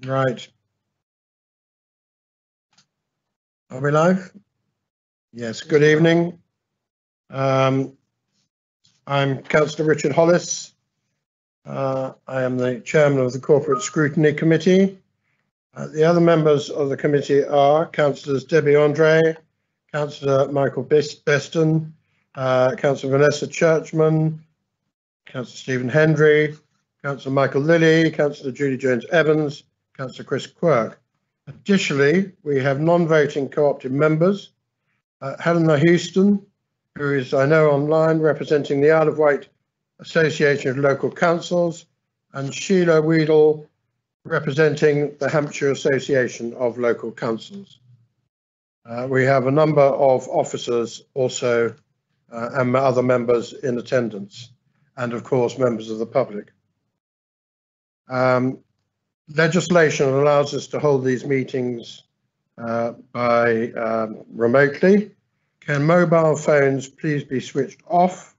Right. Are we live? Yes, good evening. I'm Councillor Richard Hollis. I am the chairman of the Corporate Scrutiny Committee. The other members of the committee are Councillors Debbie Andre, Councillor Michael Beston, Councillor Vanessa Churchman, Councillor Stephen Hendry, Councillor Michael Lilly, Councillor Julie Jones-Evans, Councillor Chris Quirk. Additionally, we have non-voting co-opted members, Helena Houston, who is, I know, online representing the Isle of Wight Association of Local Councils, and Sheila Weedle representing the Hampshire Association of Local Councils. We have a number of officers also and other members in attendance, and of course members of the public. Legislation allows us to hold these meetings remotely. Can mobile phones please be switched off?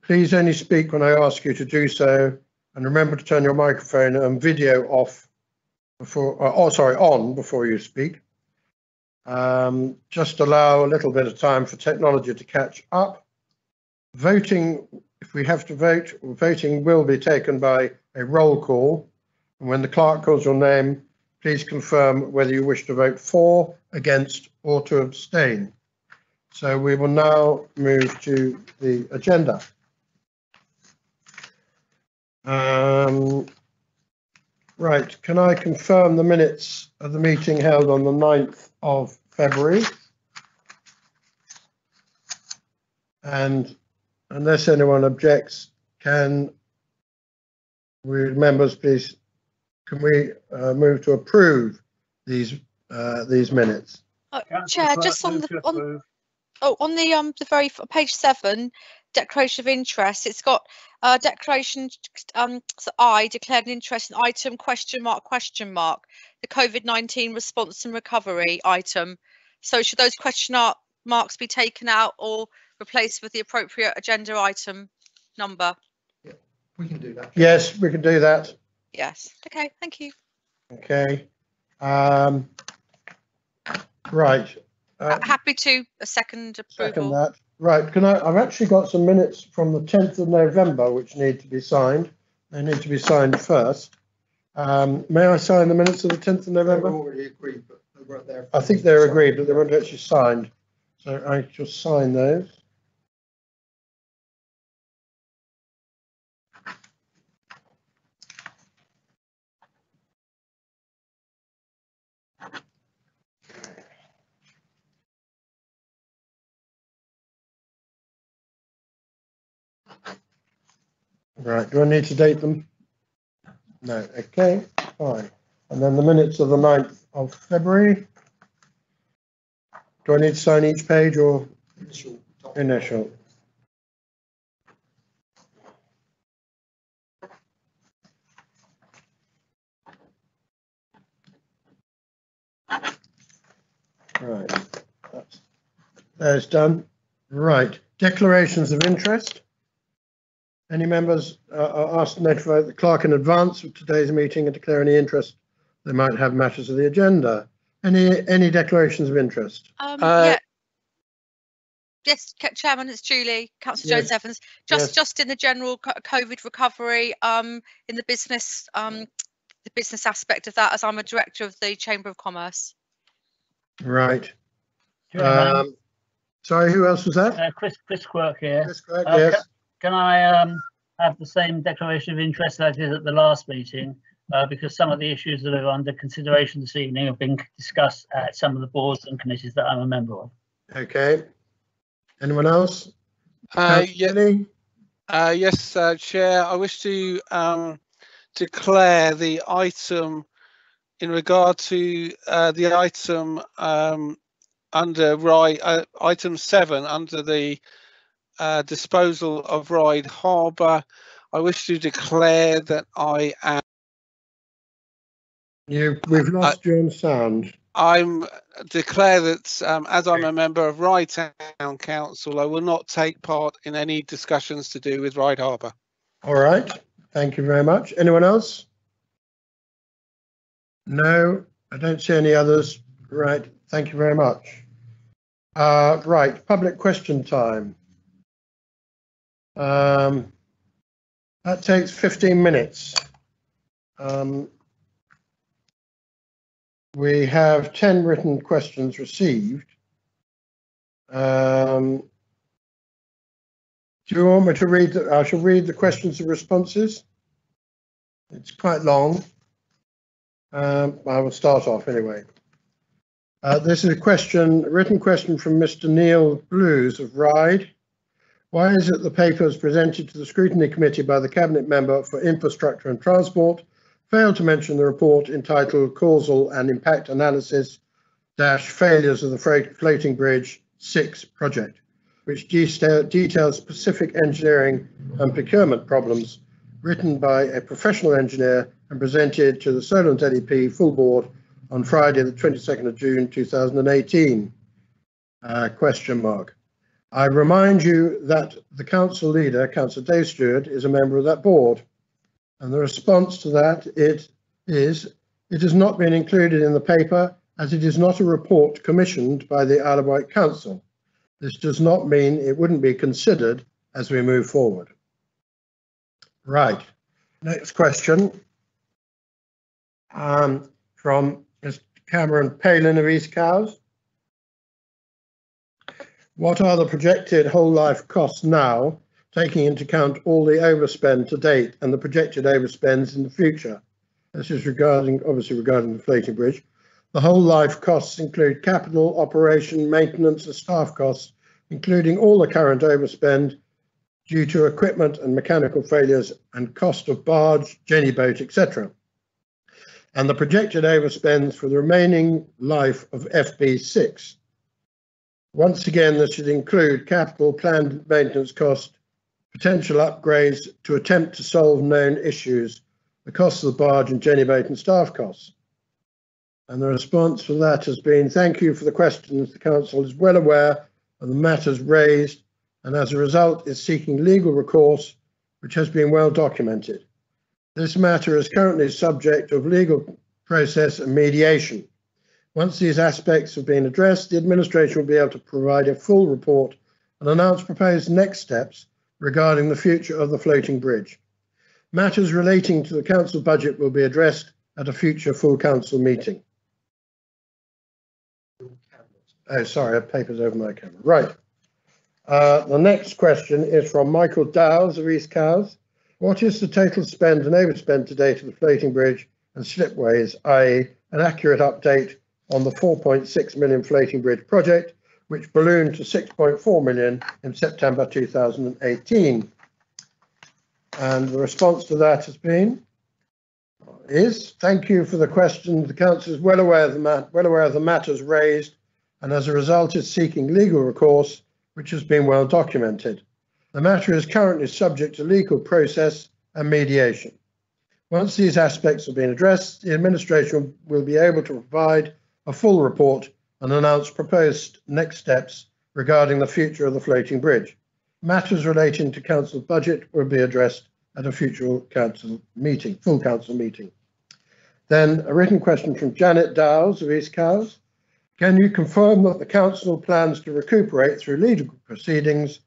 Please only speak when I ask you to do so, and remember to turn your microphone and video off on before you speak. Just allow a little bit of time for technology to catch up. Voting, if we have to vote, voting will be taken by a roll call. And when the clerk calls your name, please confirm whether you wish to vote for, against, or to abstain. So we will now move to the agenda. Right, can I confirm the minutes of the meeting held on the 9th of February? And unless anyone objects, can we, members, please, can we move to approve these minutes? Chair, just on the very page 7, declaration of interest, it's got declaration so I declared an interest in item ? The COVID-19 response and recovery item. So should those question marks be taken out or replaced with the appropriate agenda item number? Yeah, we can do that. Yes, we can do that. Yes. Okay, thank you. Okay. Right. Happy to second approval. Second that. Right. I've actually got some minutes from the 10th of November which need to be signed. They need to be signed first. May I sign the minutes of the 10th of November? They're already agreed, but they weren't there. I think they're agreed, but they weren't actually signed. So I shall sign those. Right, do I need to date them? No, okay, fine. And then the minutes of the 9th of February. Do I need to sign each page or initial? Right, that's done. Right, declarations of interest. Any members are asked to notify the clerk in advance of today's meeting and declare any interest they might have matters of the agenda. Any declarations of interest? Yeah. Yes, Chairman, it's Julie, Councillor Yes. Jones-Evans. Yes. Just in the general COVID recovery, in the business aspect of that, as I'm a director of the Chamber of Commerce. Right. Sorry, who else was that? Chris Quirk here. Chris Quirk, yes. Can I have the same declaration of interest that I did at the last meeting? Because some of the issues that are under consideration this evening have been discussed at some of the boards and committees that I'm a member of. Okay. Anyone else? Yes, Chair. I wish to declare the item in regard to the item under item 7 under the disposal of Ryde Harbour. I wish to declare that I am. We've lost you on sound. I'm declare that as I'm a member of Ryde Town Council, I will not take part in any discussions to do with Ryde Harbour. All right. Thank you very much. Anyone else? No, I don't see any others. Right, thank you very much. Right, public question time. That takes 15 minutes. We have 10 written questions received. Do you want me to read? I shall read the questions and responses. It's quite long. I will start off anyway. This is a written question from Mr. Neil Blues of Ryde. Why is it the papers presented to the Scrutiny Committee by the Cabinet Member for Infrastructure and Transport failed to mention the report entitled Causal and Impact Analysis - Failures of the Floating Bridge 6 project, which details specific engineering and procurement problems written by a professional engineer and presented to the Solent LEP full board on Friday, the 22nd of June, 2018? Question mark. I remind you that the council leader, Councillor Dave Stewart, is a member of that board. And the response to that it has not been included in the paper as it is not a report commissioned by the Isle of Wight Council. This does not mean it wouldn't be considered as we move forward. Right, next question from Mr. Cameron Palin of East Cowes. What are the projected whole life costs now, taking into account all the overspend to date and the projected overspends in the future? This is obviously regarding the floating bridge. The whole life costs include capital, operation, maintenance and staff costs, including all the current overspend due to equipment and mechanical failures and cost of barge, jenny boat, etc. And the projected overspends for the remaining life of FB6. Once again, this should include capital, planned maintenance cost, potential upgrades to attempt to solve known issues, the cost of the barge and jenny boat and staff costs. And the response for that has been, thank you for the questions. The Council is well aware of the matters raised and as a result is seeking legal recourse, which has been well documented. This matter is currently subject of legal process and mediation. Once these aspects have been addressed, the administration will be able to provide a full report and announce proposed next steps regarding the future of the floating bridge. Matters relating to the council budget will be addressed at a future full council meeting. Oh, sorry, I have papers over my camera. Right. The next question is from Michael Dowes of East Cowes. What is the total spend and overspend to date of the floating bridge and slipways, i.e. an accurate update on the 4.6 million floating bridge project, which ballooned to 6.4 million in September 2018? And the response to that has been, thank you for the question. The Council is well aware of the matters raised and as a result is seeking legal recourse, which has been well documented. The matter is currently subject to legal process and mediation. Once these aspects have been addressed, the administration will be able to provide a full report and announce proposed next steps regarding the future of the floating bridge. Matters relating to council budget will be addressed at a future council meeting, full council meeting. Then a written question from Janet Dowes of East Cowes. Can you confirm that the council plans to recuperate through legal proceedings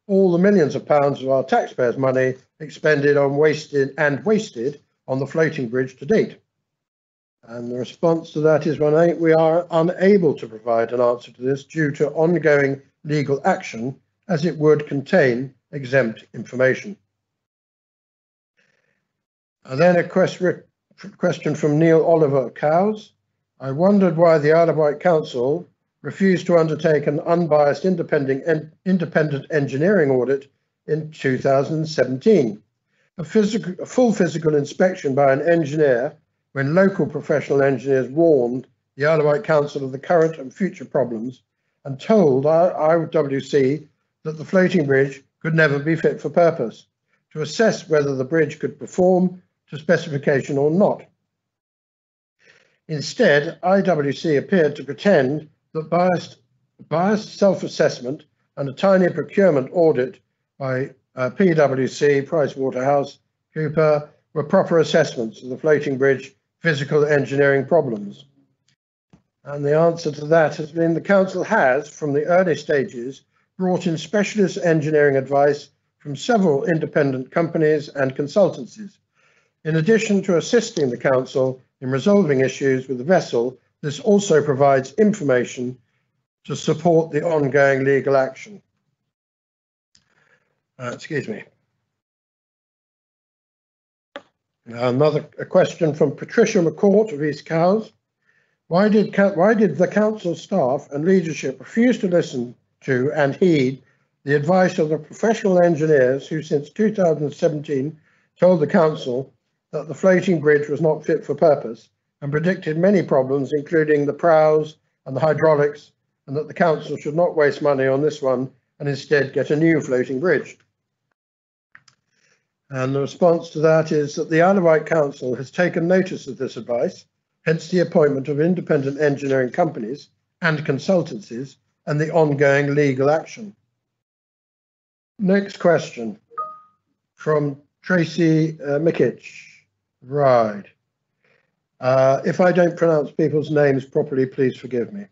all the millions of pounds of our taxpayers' money expended on wasted on the floating bridge to date? And the response to that is we are unable to provide an answer to this due to ongoing legal action, as it would contain exempt information. And then a question from Neil Oliver of Cowes. I wondered why the Isle of Wight Council refused to undertake an unbiased independent engineering audit in 2017. A full physical inspection by an engineer when local professional engineers warned the Isle of Wight Council of the current and future problems and told IWC that the floating bridge could never be fit for purpose, to assess whether the bridge could perform to specification or not. Instead, IWC appeared to pretend that biased self-assessment and a tiny procurement audit by PwC, PricewaterhouseCoopers, were proper assessments of the floating bridge physical engineering problems? And the answer to that has been the council has, from the early stages, brought in specialist engineering advice from several independent companies and consultancies. In addition to assisting the council in resolving issues with the vessel, this also provides information to support the ongoing legal action. Excuse me. Now a question from Patricia McCourt of East Cowes. Why did the council staff and leadership refuse to listen to and heed the advice of the professional engineers who since 2017 told the council that the floating bridge was not fit for purpose and predicted many problems, including the prows and the hydraulics, and that the council should not waste money on this one and instead get a new floating bridge? And the response to that is that the Isle of Wight Council has taken notice of this advice, hence the appointment of independent engineering companies and consultancies and the ongoing legal action. Next question from Tracy Mikic. Right. If I don't pronounce people's names properly, please forgive me.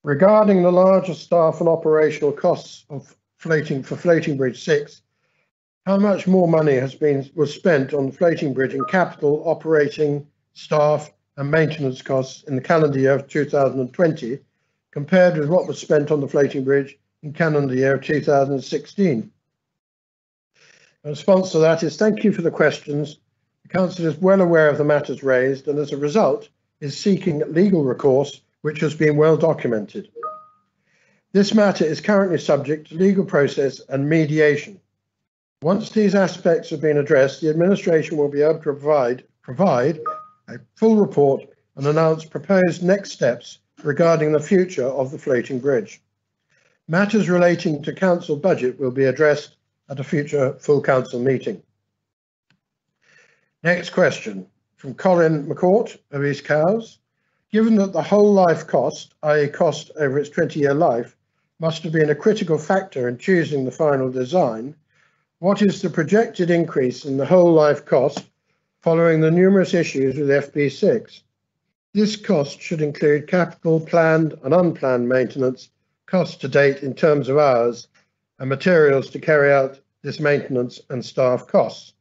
Regarding the larger staff and operational costs of floating bridge 6, how much more money was spent on the floating bridge in capital, operating, staff and maintenance costs in the calendar year of 2020 compared with what was spent on the floating bridge in calendar year of 2016? The response to that is thank you for the questions. The council is well aware of the matters raised and as a result is seeking legal recourse which has been well documented. This matter is currently subject to legal process and mediation. Once these aspects have been addressed, the administration will be able to provide a full report and announce proposed next steps regarding the future of the floating bridge. Matters relating to council budget will be addressed at a future full council meeting. Next question from Colin McCourt of East Cowes. Given that the whole life cost, i.e. cost over its 20-year life, must have been a critical factor in choosing the final design, what is the projected increase in the whole life cost following the numerous issues with FP6? This cost should include capital, planned and unplanned maintenance, costs to date in terms of hours, and materials to carry out this maintenance and staff costs.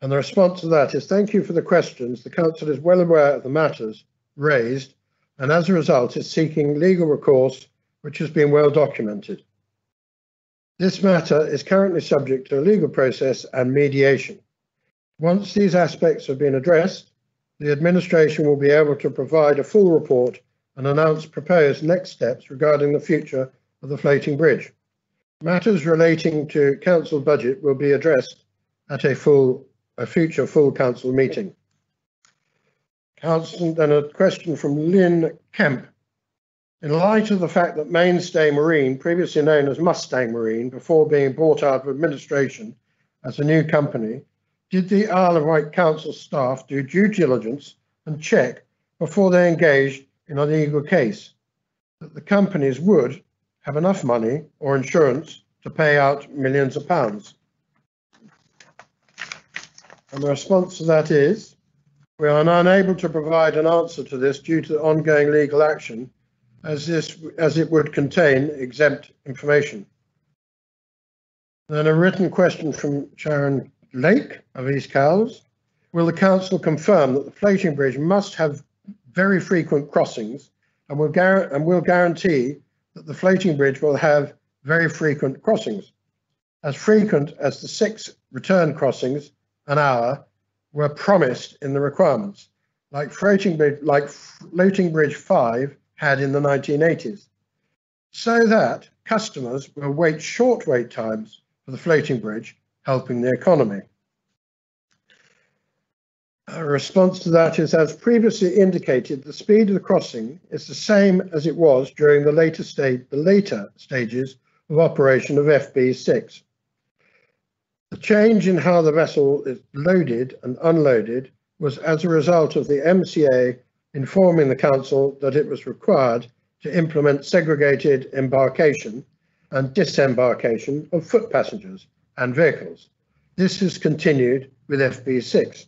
And the response to that is thank you for the questions. The council is well aware of the matters raised and as a result is seeking legal recourse which has been well documented. This matter is currently subject to a legal process and mediation. Once these aspects have been addressed, the administration will be able to provide a full report and announce proposed next steps regarding the future of the floating bridge. Matters relating to council budget will be addressed at a future full council meeting. Council, then a question from Lynn Kemp. In light of the fact that Mainstay Marine, previously known as Mustang Marine, before being bought out of administration as a new company, did the Isle of Wight Council staff do due diligence and check before they engaged in a legal case that the companies would have enough money or insurance to pay out millions of pounds? And the response to that is, we are unable to provide an answer to this due to ongoing legal action as it would contain exempt information. Then a written question from Sharon Lake of East Cowes. Will the council confirm that the floating bridge must have very frequent crossings and will guarantee that the floating bridge will have very frequent crossings, as frequent as the 6 return crossings an hour were promised in the requirements, like floating bridge 5 had in the 1980s, so that customers will wait short wait times for the floating bridge, helping the economy. A response to that is, as previously indicated, the speed of the crossing is the same as it was during the later stages of operation of FB6. The change in how the vessel is loaded and unloaded was as a result of the MCA informing the council that it was required to implement segregated embarkation and disembarkation of foot passengers and vehicles. This has continued with FB6.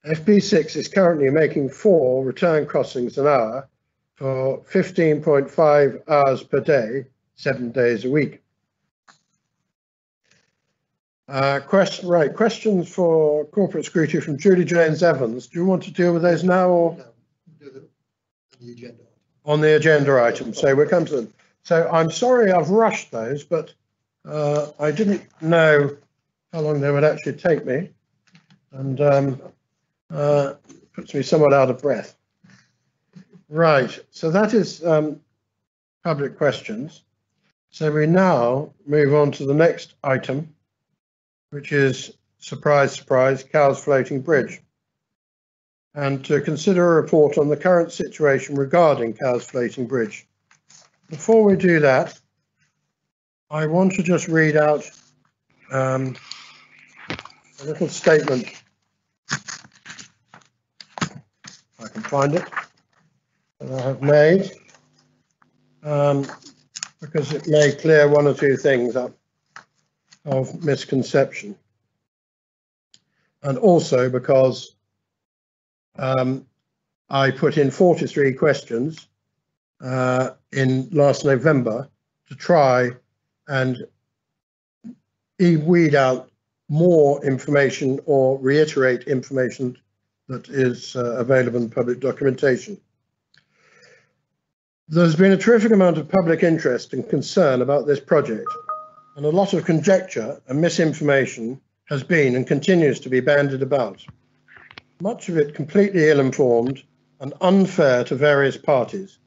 FB6 is currently making 4 return crossings an hour for 15.5 hours per day, 7 days a week. Questions for corporate scrutiny from Julie James Evans. Do you want to deal with those now or No, do the agenda. on the agenda item? So we'll come to them. So I'm sorry I've rushed those, but I didn't know how long they would actually take me, and puts me somewhat out of breath. Right, so that is public questions. So we now move on to the next item, which is, surprise, surprise, Cowes Floating Bridge, and to consider a report on the current situation regarding Cowes Floating Bridge. Before we do that, I want to just read out a little statement, if I can find it, that I have made, because it may clear one or two things up of misconception, and also because I put in 43 questions in last November to try and weed out more information or reiterate information that is available in public documentation. There's been a terrific amount of public interest and concern about this project, and a lot of conjecture and misinformation has been and continues to be bandied about, much of it completely ill-informed and unfair to various parties,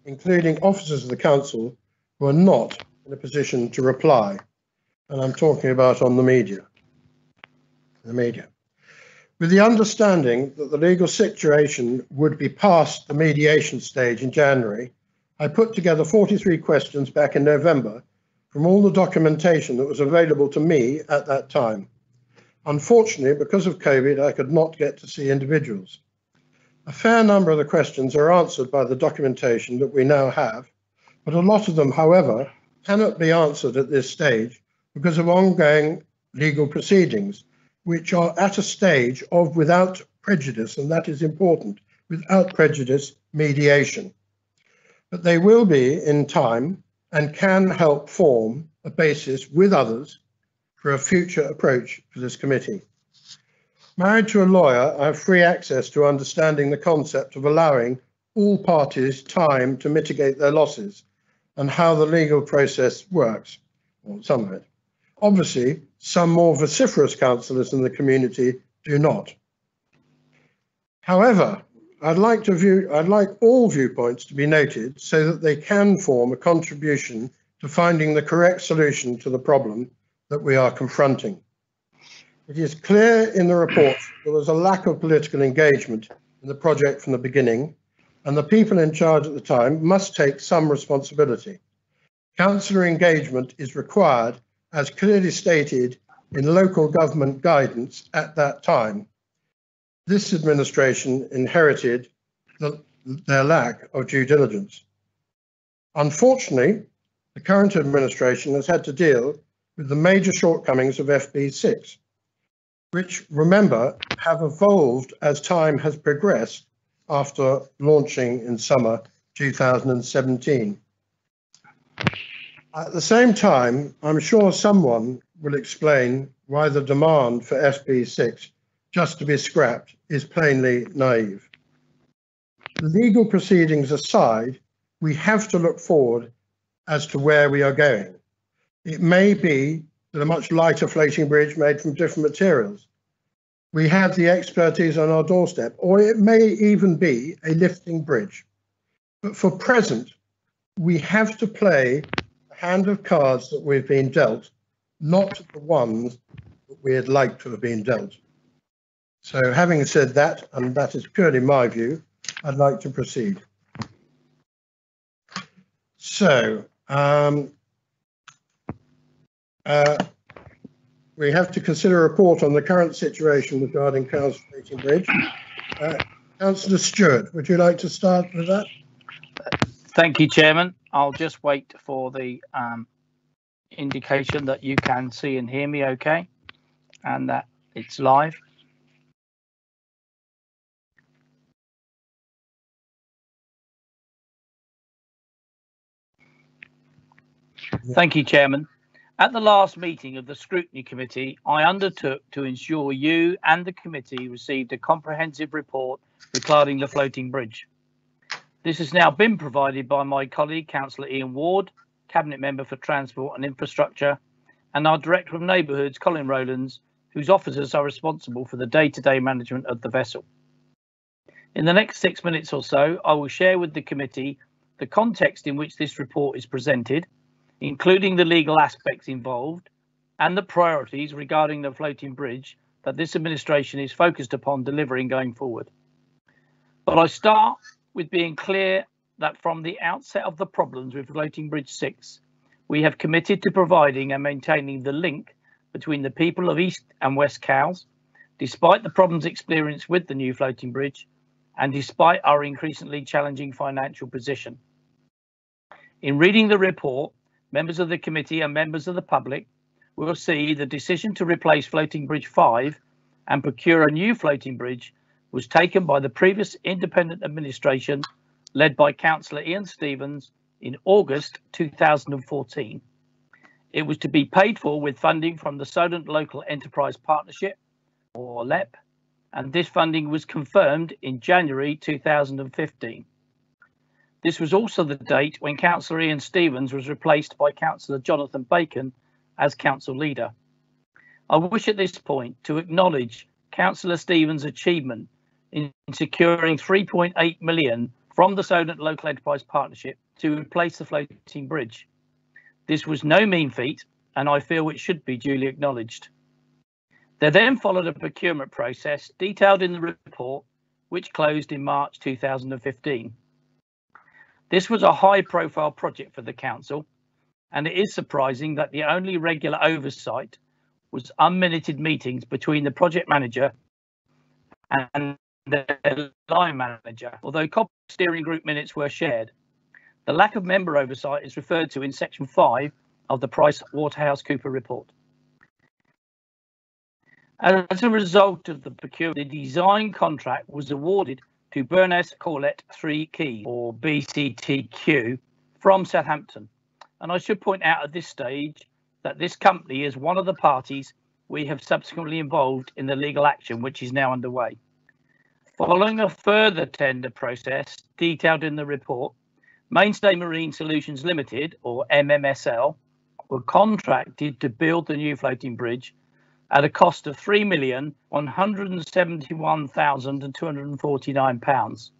including officers of the council who are not in a position to reply. And I'm talking about on the media. With the understanding that the legal situation would be past the mediation stage in January, I put together 43 questions back in November from all the documentation that was available to me at that time. Unfortunately, because of COVID, I could not get to see individuals. A fair number of the questions are answered by the documentation that we now have, but a lot of them, however, cannot be answered at this stage because of ongoing legal proceedings, which are at a stage of without prejudice, and that is important, without prejudice mediation. But they will be in time and can help form a basis with others for a future approach for this committee. Married to a lawyer, I have free access to understanding the concept of allowing all parties time to mitigate their losses and how the legal process works, or some of it. Obviously, some more vociferous councillors in the community do not. However, I'd like all viewpoints to be noted so that they can form a contribution to finding the correct solution to the problem that we are confronting. It is clear in the report there was a lack of political engagement in the project from the beginning, and the people in charge at the time must take some responsibility. Councillor engagement is required, as clearly stated in local government guidance at that time. This administration inherited their lack of due diligence. Unfortunately, the current administration has had to deal with the major shortcomings of FB6, which, remember, have evolved as time has progressed after launching in summer 2017. At the same time, I'm sure someone will explain why the demand for FB6 just to be scrapped is plainly naive. Legal proceedings aside, we have to look forward as to where we are going. It may be that a much lighter floating bridge made from different materials. We have the expertise on our doorstep, or it may even be a lifting bridge. But for present, we have to play the hand of cards that we've been dealt, not the ones that we'd like to have been dealt. So having said that, and that is purely my view, I'd like to proceed. So we have to consider a report on the current situation regarding Cowes Floating Bridge. Councillor Stewart, would you like to start with that? Thank you, Chairman. I'll just wait for the indication that you can see and hear me okay, and that it's live. Thank you, Chairman. At the last meeting of the Scrutiny Committee, I undertook to ensure you and the committee received a comprehensive report regarding the floating bridge. This has now been provided by my colleague, Councillor Ian Ward, Cabinet Member for Transport and Infrastructure, and our Director of Neighbourhoods, Colin Rowlands, whose officers are responsible for the day-to-day management of the vessel. In the next 6 minutes or so, I will share with the committee the context in which this report is presented, including the legal aspects involved and the priorities regarding the floating bridge that this administration is focused upon delivering going forward. But I start with being clear that from the outset of the problems with Floating Bridge 6, we have committed to providing and maintaining the link between the people of East and West Cowes, despite the problems experienced with the new floating bridge and despite our increasingly challenging financial position. In reading the report, members of the committee and members of the public will see the decision to replace Floating Bridge 5 and procure a new floating bridge was taken by the previous independent administration led by Councillor Ian Stevens in August 2014. It was to be paid for with funding from the Solent Local Enterprise Partnership, or LEP, and this funding was confirmed in January 2015. This was also the date when Councillor Ian Stevens was replaced by Councillor Jonathan Bacon as council leader. I wish at this point to acknowledge Councillor Stevens' achievement in securing 3.8 million from the Solent Local Enterprise Partnership to replace the floating bridge. This was no mean feat, and I feel it should be duly acknowledged. There then followed a procurement process detailed in the report, which closed in March 2015. This was a high-profile project for the council, and it is surprising that the only regular oversight was unminuted meetings between the project manager and the line manager, although copy steering group minutes were shared. The lack of member oversight is referred to in section 5 of the PricewaterhouseCoopers report. As a result of the procurement, the design contract was awarded to Burness Corlett 3 Key, or BCTQ, from Southampton. And I should point out at this stage that this company is one of the parties we have subsequently involved in the legal action, which is now underway. Following a further tender process detailed in the report, Mainstay Marine Solutions Limited, or MMSL, were contracted to build the new floating bridge at a cost of £3,171,249.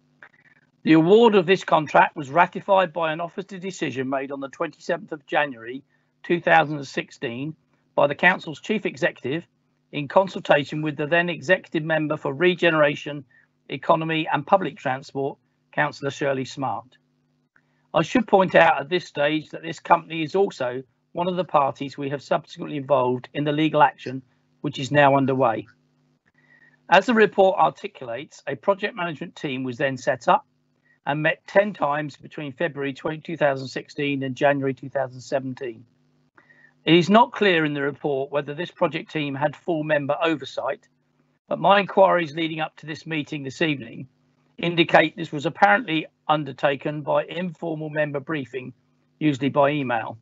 The award of this contract was ratified by an officer decision made on the 27th of January 2016 by the Council's Chief Executive in consultation with the then Executive Member for Regeneration, Economy and Public Transport, Councillor Shirley Smart. I should point out at this stage that this company is also one of the parties we have subsequently involved in the legal action, which is now underway. As the report articulates, a project management team was then set up and met 10 times between February 2016 and January 2017. It is not clear in the report whether this project team had full member oversight, but my inquiries leading up to this meeting this evening indicate this was apparently undertaken by informal member briefing, usually by email.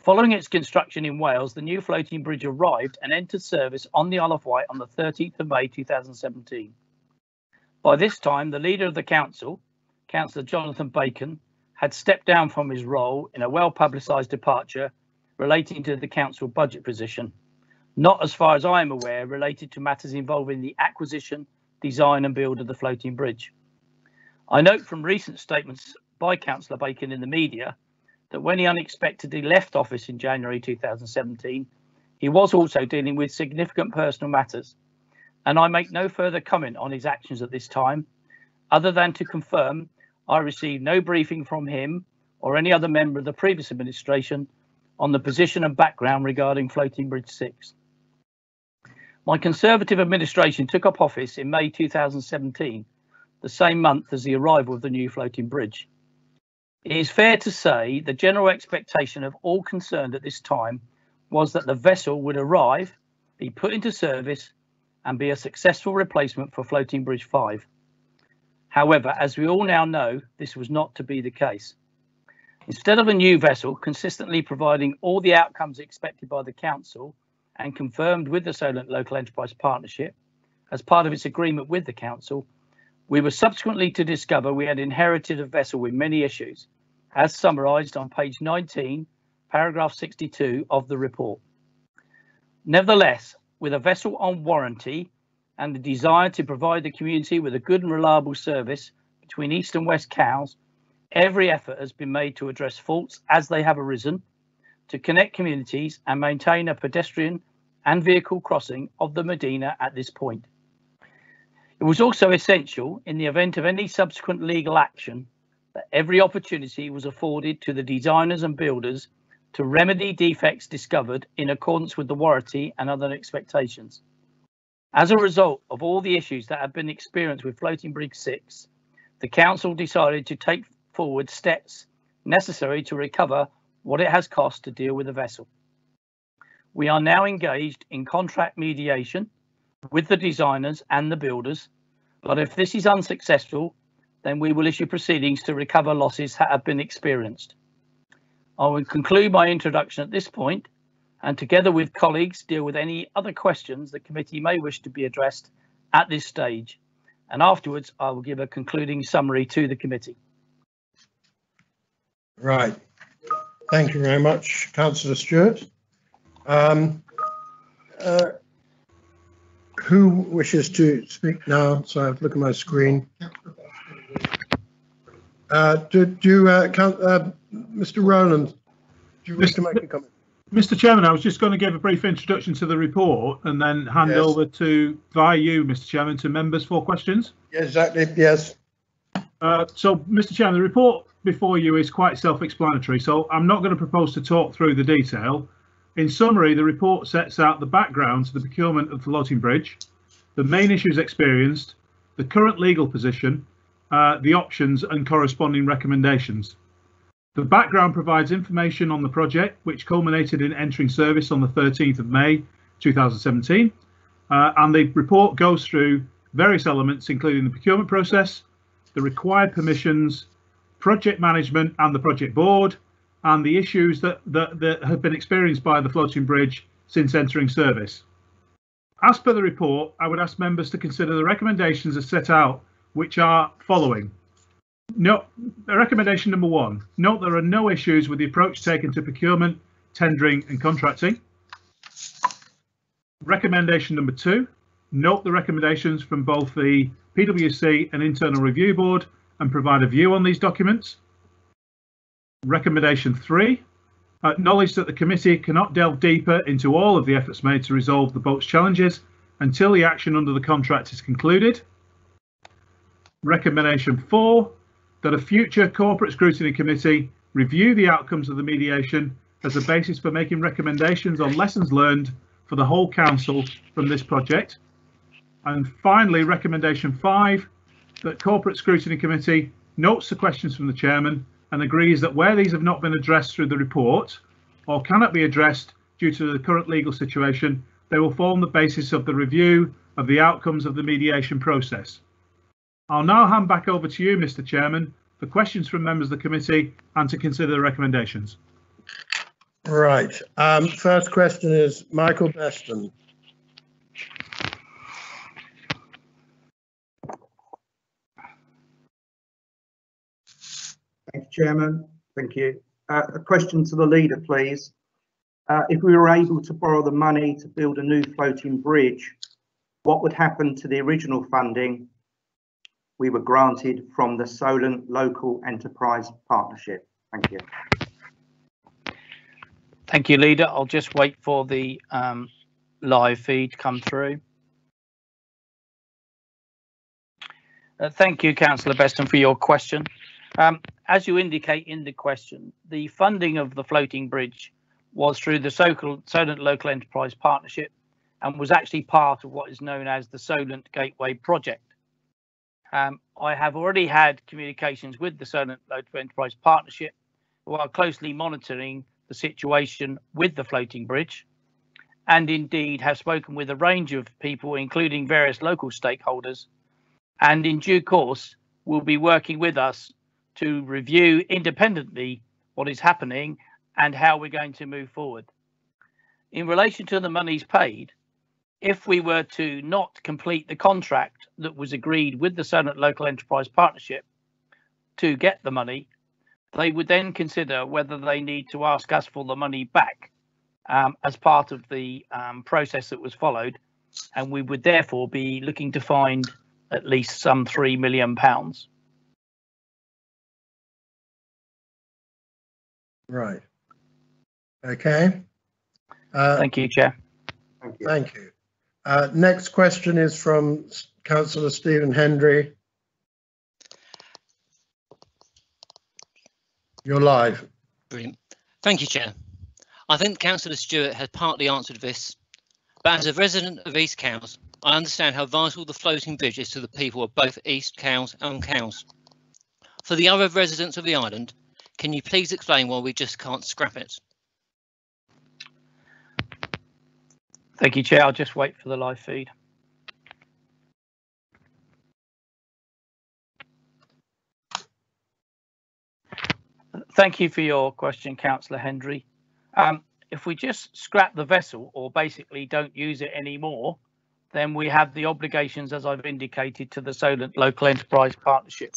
Following its construction in Wales, the new floating bridge arrived and entered service on the Isle of Wight on the 13th of May 2017. By this time, the leader of the council, Councillor Jonathan Bacon, had stepped down from his role in a well-publicised departure relating to the council budget position, not, as far as I am aware, related to matters involving the acquisition, design and build of the floating bridge. I note from recent statements by Councillor Bacon in the media that when he unexpectedly left office in January 2017, he was also dealing with significant personal matters, and I make no further comment on his actions at this time, other than to confirm I received no briefing from him or any other member of the previous administration on the position and background regarding Floating Bridge 6. My Conservative administration took up office in May 2017, the same month as the arrival of the new floating bridge. It is fair to say the general expectation of all concerned at this time was that the vessel would arrive, be put into service and be a successful replacement for Floating Bridge 5. However, as we all now know, this was not to be the case. Instead of a new vessel consistently providing all the outcomes expected by the council and confirmed with the Solent Local Enterprise Partnership as part of its agreement with the council, we were subsequently to discover we had inherited a vessel with many issues, as summarised on page 19, paragraph 62 of the report. Nevertheless, with a vessel on warranty and the desire to provide the community with a good and reliable service between East and West Cowes, every effort has been made to address faults as they have arisen, to connect communities and maintain a pedestrian and vehicle crossing of the Medina at this point. It was also essential in the event of any subsequent legal action that every opportunity was afforded to the designers and builders to remedy defects discovered in accordance with the warranty and other expectations. As a result of all the issues that have been experienced with Floating Bridge 6, the council decided to take forward steps necessary to recover what it has cost to deal with the vessel. We are now engaged in contract mediation with the designers and the builders, but if this is unsuccessful, then we will issue proceedings to recover losses that have been experienced. I will conclude my introduction at this point, and together with colleagues deal with any other questions the committee may wish to be addressed at this stage, and afterwards I will give a concluding summary to the committee. Right. Thank you very much, Councillor Stewart. Who wishes to speak now? So I have to look at my screen. Mr. Rowland, do you wish to make a comment? Mr. Chairman, I was just going to give a brief introduction to the report and then hand over to, via you, Mr. Chairman, to members for questions. Yes, exactly, yes. So, Mr. Chairman, the report before you is quite self-explanatory, so I'm not going to propose to talk through the detail. In summary, the report sets out the background to the procurement of the floating bridge, the main issues experienced, the current legal position, the options and corresponding recommendations. The background provides information on the project, which culminated in entering service on the 13th of May 2017, and the report goes through various elements, including the procurement process, the required permissions, project management and the project board, and the issues that have been experienced by the floating bridge since entering service. As per the report, I would ask members to consider the recommendations as set out, which are following. Recommendation number 1, note there are no issues with the approach taken to procurement, tendering and contracting. Recommendation number 2, note the recommendations from both the PwC and Internal Review Board and provide a view on these documents. Recommendation 3, acknowledge that the committee cannot delve deeper into all of the efforts made to resolve the boat's challenges until the action under the contract is concluded. Recommendation 4, that a future corporate scrutiny committee review the outcomes of the mediation as a basis for making recommendations on lessons learned for the whole council from this project. And finally, recommendation 5, that corporate scrutiny committee notes the questions from the chairman and agrees that where these have not been addressed through the report or cannot be addressed due to the current legal situation, they will form the basis of the review of the outcomes of the mediation process. I'll now hand back over to you, Mr. Chairman, for questions from members of the committee and to consider the recommendations. Right. First question is Michael Beston. Thank you, Chairman. Thank you. A question to the leader, please. If we were able to borrow the money to build a new floating bridge, what would happen to the original funding we were granted from the Solent Local Enterprise Partnership? Thank you. Thank you, Leader. I'll just wait for the live feed to come through. Thank you, Councillor Beston, for your question. As you indicate in the question, the funding of the floating bridge was through the Solent Local Enterprise Partnership and was actually part of what is known as the Solent Gateway Project. I have already had communications with the Solent Local Enterprise Partnership, who are closely monitoring the situation with the floating bridge, and indeed have spoken with a range of people, including various local stakeholders, and in due course will be working with us to review independently what is happening and how we're going to move forward. In relation to the monies paid, if we were to not complete the contract that was agreed with the Sandown Local Enterprise Partnership to get the money, they would then consider whether they need to ask us for the money back as part of the process that was followed, and we would therefore be looking to find at least some £3 million. Right. Okay. Thank you, Chair. Thank you. Thank you. Next question is from Councillor Stephen Hendry. You're live. Brilliant. Thank you, Chair. I think Councillor Stewart has partly answered this, but as a resident of East Cowes, I understand how vital the floating bridge is to the people of both East Cowes and Cowes. For the other residents of the island, can you please explain why we just can't scrap it? Thank you, Chair. I'll just wait for the live feed. Thank you for your question, Councillor Hendry. If we just scrap the vessel or basically don't use it anymore, then we have the obligations, as I've indicated, to the Solent Local Enterprise Partnership.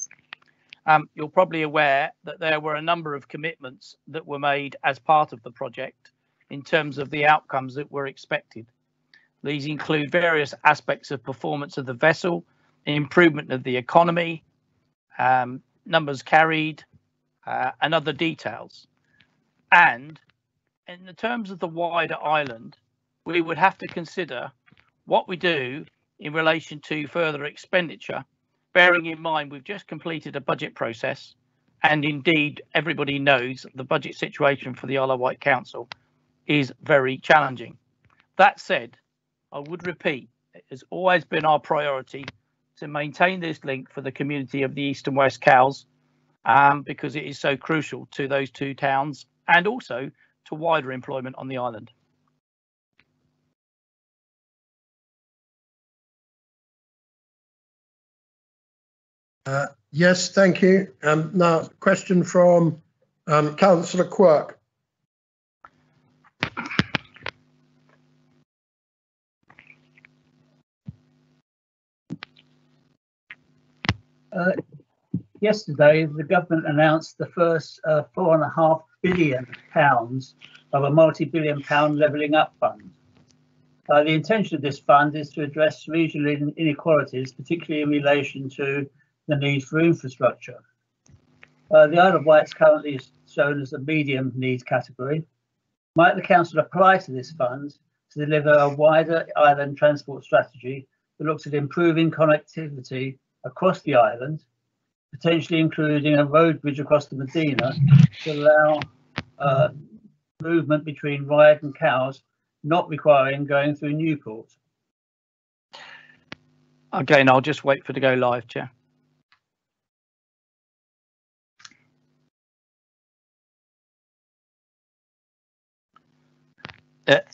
You're probably aware that there were a number of commitments that were made as part of the project in terms of the outcomes that were expected. These include various aspects of performance of the vessel, improvement of the economy, numbers carried, and other details. And in the terms of the wider island, we would have to consider what we do in relation to further expenditure, bearing in mind we've just completed a budget process, and indeed everybody knows the budget situation for the Isle of Wight Council is very challenging. That said, I would repeat, it has always been our priority to maintain this link for the community of the East and West Cowes, because it is so crucial to those two towns and also to wider employment on the island. Yes, thank you. Now, question from Councillor Quirk. Yesterday, the government announced the first £4.5 billion of a multi-billion pound levelling up fund. The intention of this fund is to address regional inequalities, particularly in relation to the need for infrastructure. The Isle of Wight is currently shown as a medium needs category. Might the council apply to this fund to deliver a wider island transport strategy that looks at improving connectivity across the island, potentially including a road bridge across the Medina to allow movement between Ryde and Cowes, not requiring going through Newport? Again, I'll just wait for to go live, Chair.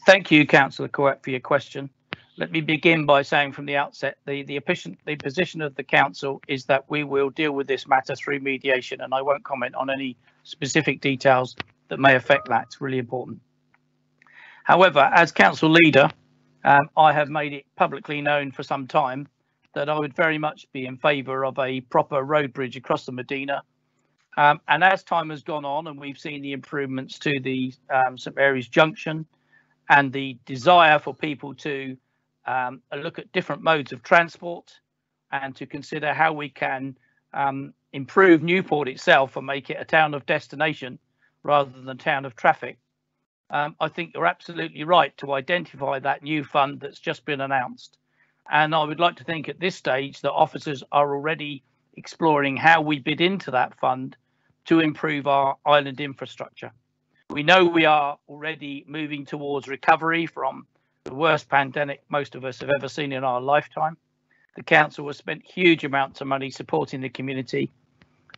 Thank you, Councillor Quirk, for your question. Let me begin by saying from the outset, the position of the council is that we will deal with this matter through mediation, and I won't comment on any specific details that may affect that. It's really important. However, as council leader, I have made it publicly known for some time that I would very much be in favour of a proper road bridge across the Medina. And as time has gone on and we've seen the improvements to the St Mary's Junction and the desire for people to look at different modes of transport and to consider how we can improve Newport itself and make it a town of destination rather than a town of traffic. I think you're absolutely right to identify that new fund that's just been announced. And I would like to think at this stage that officers are already exploring how we bid into that fund to improve our island infrastructure. We know we are already moving towards recovery from the worst pandemic most of us have ever seen in our lifetime. The council has spent huge amounts of money supporting the community,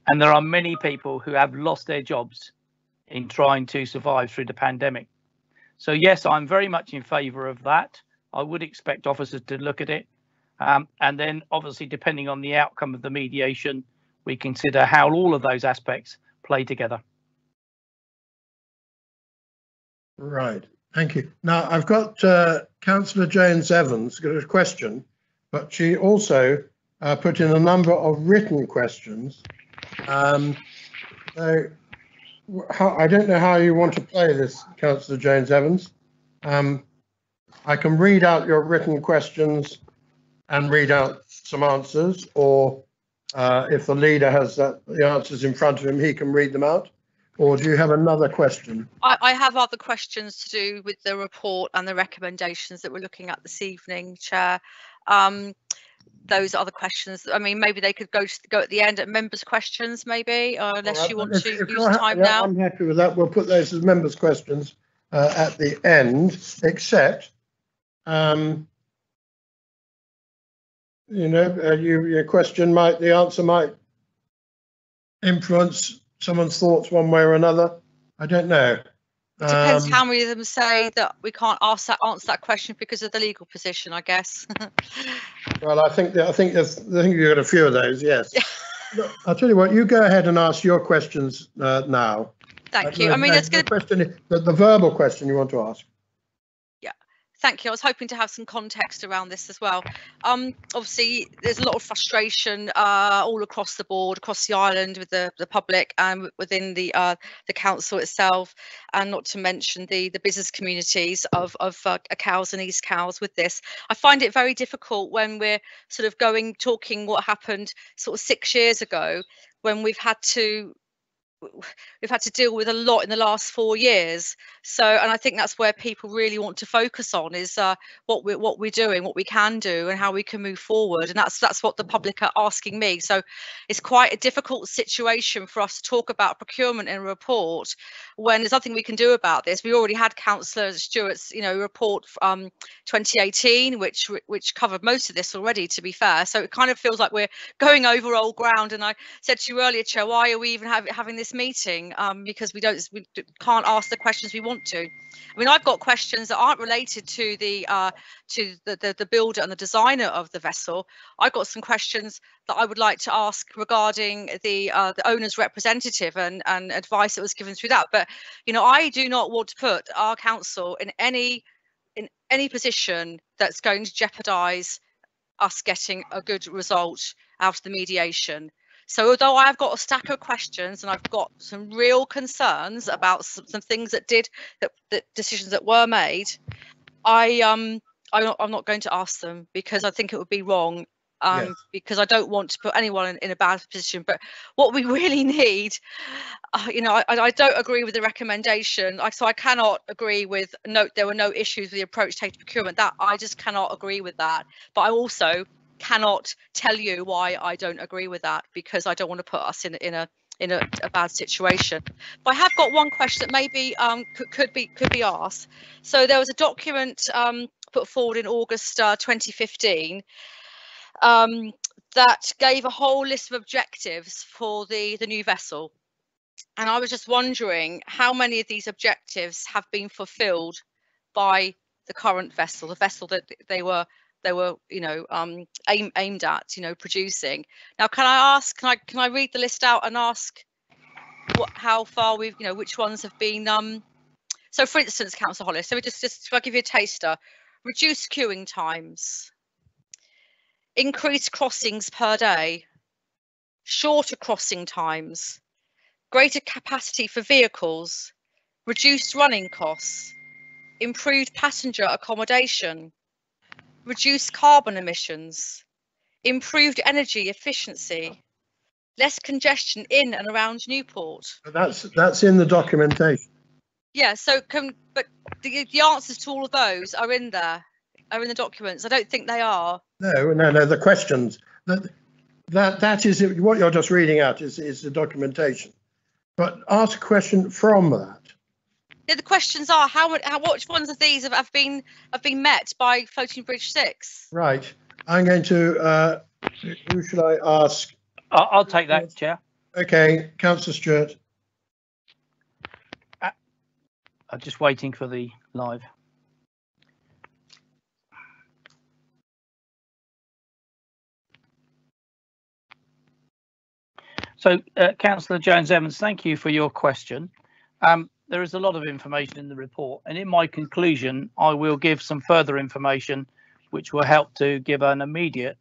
and there are many people who have lost their jobs in trying to survive through the pandemic. So yes, I'm very much in favour of that. I would expect officers to look at it, and then obviously depending on the outcome of the mediation, we consider how all of those aspects play together. Right, thank you. Now, I've got Councillor Jones Evans got a question, but she also put in a number of written questions. So I don't know how you want to play this, Councillor Jones Evans. I can read out your written questions and read out some answers, or if the leader has the answers in front of him, he can read them out. Or do you have another question? I have other questions to do with the report and the recommendations that we're looking at this evening, Chair. Those other questions, I mean, maybe they could go at the end at members' questions, maybe, unless you want to use time now. I'm happy with that. We'll put those as members' questions at the end, except, you know, your question the answer might influence someone's thoughts one way or another. I don't know. It depends how many of them say that we can't answer that question because of the legal position, I guess. Well, I think you've got a few of those. Yes. Look, I'll tell you what. You go ahead and ask your questions now. Thank you. I mean, it's good. The verbal question you want to ask. Thank you. I was hoping to have some context around this as well. Obviously, there's a lot of frustration all across the board, across the island, with the public and within the council itself, and not to mention the business communities of Cowes and East Cowes with this. I find it very difficult when we're sort of talking what happened sort of 6 years ago, when we've had to deal with a lot in the last 4 years. So, and I think that's where people really want to focus on is what we're doing, what we can do, and how we can move forward. And that's what the public are asking me. So it's quite a difficult situation for us to talk about procurement in a report when there's nothing we can do about this. We already had Councillor Stewart's, report 2018, which covered most of this already, to be fair. So it kind of feels like we're going over old ground. And I said to you earlier, Chair, why are we even having this meeting? Because we can't ask the questions we want to. I mean, I've got questions that aren't related to the builder and the designer of the vessel. I've got some questions that I would like to ask regarding the owner's representative and advice that was given through that. But I do not want to put our council in any position that's going to jeopardise us getting a good result out of the mediation. So although I've got a stack of questions and I've got some real concerns about some things that decisions that were made, I'm not going to ask them because I think it would be wrong. Yes. Because I don't want to put anyone in a bad position. But what we really need, I don't agree with the recommendation. So I cannot agree with there were no issues with the approach taken to procurement. That I just cannot agree with that. But I also cannot tell you why I don't agree with that, because I don't want to put us in a bad situation. But I have got one question that maybe could be asked. So there was a document put forward in August 2015 that gave a whole list of objectives for the new vessel, and I was just wondering how many of these objectives have been fulfilled by the current vessel, the vessel that they were aimed at producing. Now, can I read the list out and ask how far we've which ones have been so for instance, Councillor Hollis, so just if I give you a taster: reduce queuing times, increase crossings per day, shorter crossing times, greater capacity for vehicles, reduced running costs, improved passenger accommodation, reduced carbon emissions, improved energy efficiency, less congestion in and around Newport. That's in the documentation. Yeah, so but the answers to all of those are in there, are in the documents. I don't think they are. No, the questions that is what you're just reading out is the documentation. But ask a question from that. Yeah, the questions are which ones of these have been met by Floating Bridge 6? Right. I'm going to who should I ask? I'll take that, Chair. Okay, Councillor Stewart. I'm just waiting for the live. So, Councillor Jones-Evans, thank you for your question. there is a lot of information in the report, and in my conclusion, I will give some further information which will help to give an immediate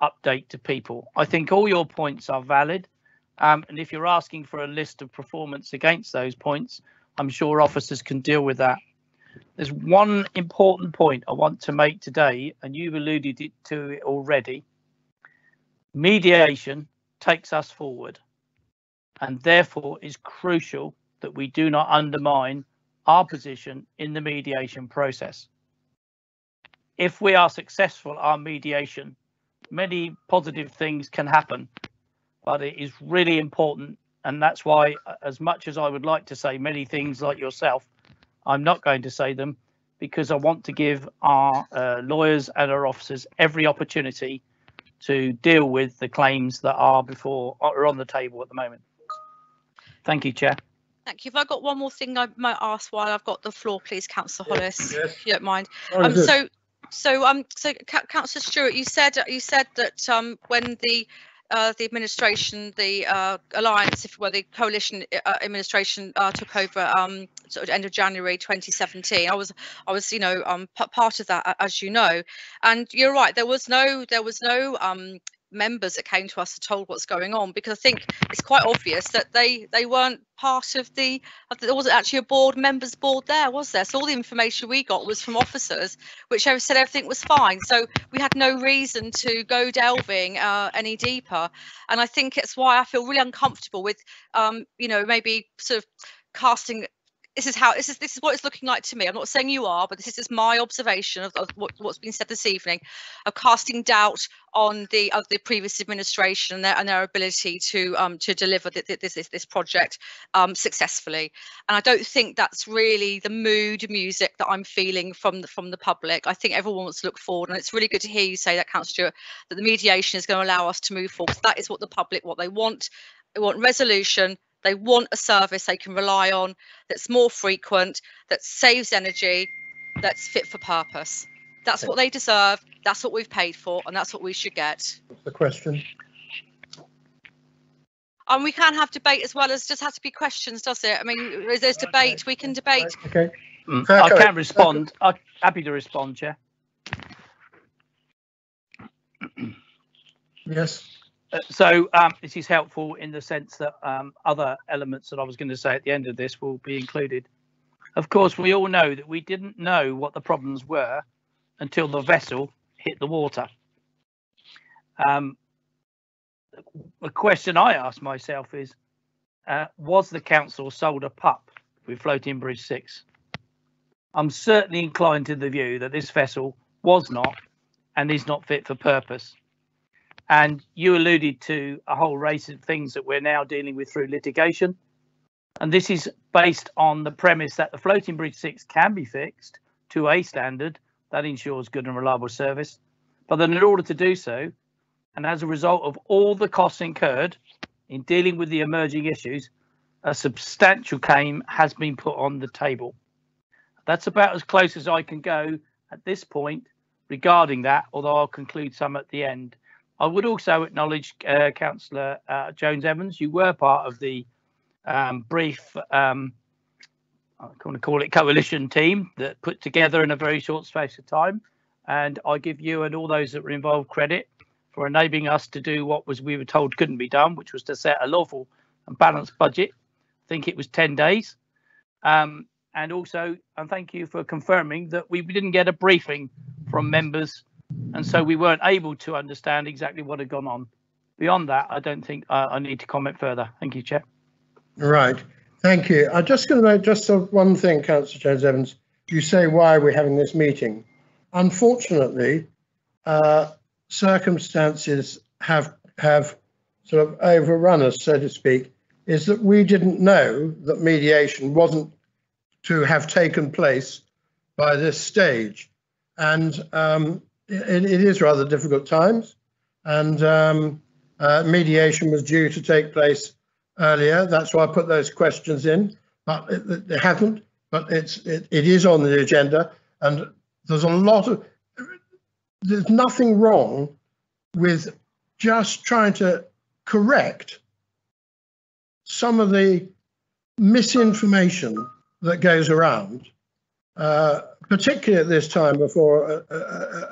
update to people. I think all your points are valid, and if you're asking for a list of performance against those points, I'm sure officers can deal with that. There's one important point I want to make today, and you've alluded to it already. Mediation takes us forward, and therefore is crucial that we do not undermine our position in the mediation process. If we are successful at our mediation, many positive things can happen, but it is really important, and that's why, as much as I would like to say many things like yourself, I'm not going to say them, because I want to give our lawyers and our officers every opportunity to deal with the claims that are on the table at the moment. Thank you, Chair. Thank you. If I got one more thing I might ask while I've got the floor, please, Councillor Hollis, Yes. if you don't mind. Oh, So Councillor Stewart, you said that when the administration, the alliance, the coalition administration took over sort of end of January 2017, I was part of that, as you know, and you're right. There was no members that came to us and told what's going on, because I think it's quite obvious that they weren't part of there wasn't actually a board members board there, was there? So all the information we got was from officers which said everything was fine, so we had no reason to go delving any deeper. And I think it's why I feel really uncomfortable with maybe sort of casting this is what it's looking like to me. I'm not saying you are, but this is my observation of what's been said this evening, of casting doubt on the previous administration and their ability to deliver this project successfully. And I don't think that's really the mood music that I'm feeling from the public. I think everyone wants to look forward, and it's really good to hear you say that, Councillor Stewart, that the mediation is going to allow us to move forward. That is what the public, what they want. They want resolution. They want a service they can rely on, that's more frequent, that saves energy, that's fit for purpose. That's what they deserve. That's what we've paid for, and that's what we should get. What's the question? And we can have debate as well as just have to be questions, does it? I mean, there's debate. We can debate. Okay. I can respond. I'm happy to respond, Chair. Yes. So this is helpful in the sense that other elements that I was going to say at the end of this will be included. Of course, we all know that we didn't know what the problems were until the vessel hit the water. The question I asked myself is, was the council sold a pup with Floating Bridge 6? I'm certainly inclined to the view that this vessel was not and is not fit for purpose. And you alluded to a whole race of things that we're now dealing with through litigation. And this is based on the premise that the Floating Bridge 6 can be fixed to a standard that ensures good and reliable service. But then in order to do so, and as a result of all the costs incurred in dealing with the emerging issues, a substantial claim has been put on the table. That's about as close as I can go at this point regarding that, although I'll conclude some at the end. I would also acknowledge Councillor Jones-Evans. You were part of the brief, I'm going to call it coalition team that put together in a very short space of time. And I give you and all those that were involved credit for enabling us to do what we were told couldn't be done, which was to set a lawful and balanced budget. I think it was 10 days. And also, and thank you for confirming that we didn't get a briefing from members, and so we weren't able to understand exactly what had gone on. Beyond that, I don't think I need to comment further. Thank you, Chair. Right. Thank you. I'm just going to make just one thing, Councillor Jones-Evans. You say, why are we having this meeting? Unfortunately, circumstances have sort of overrun us, so to speak, is that we didn't know that mediation wasn't to have taken place by this stage. And it is rather difficult times, and mediation was due to take place earlier. That's why I put those questions in, but it hasn't. But it is on the agenda, and there's nothing wrong with just trying to correct some of the misinformation that goes around, particularly at this time before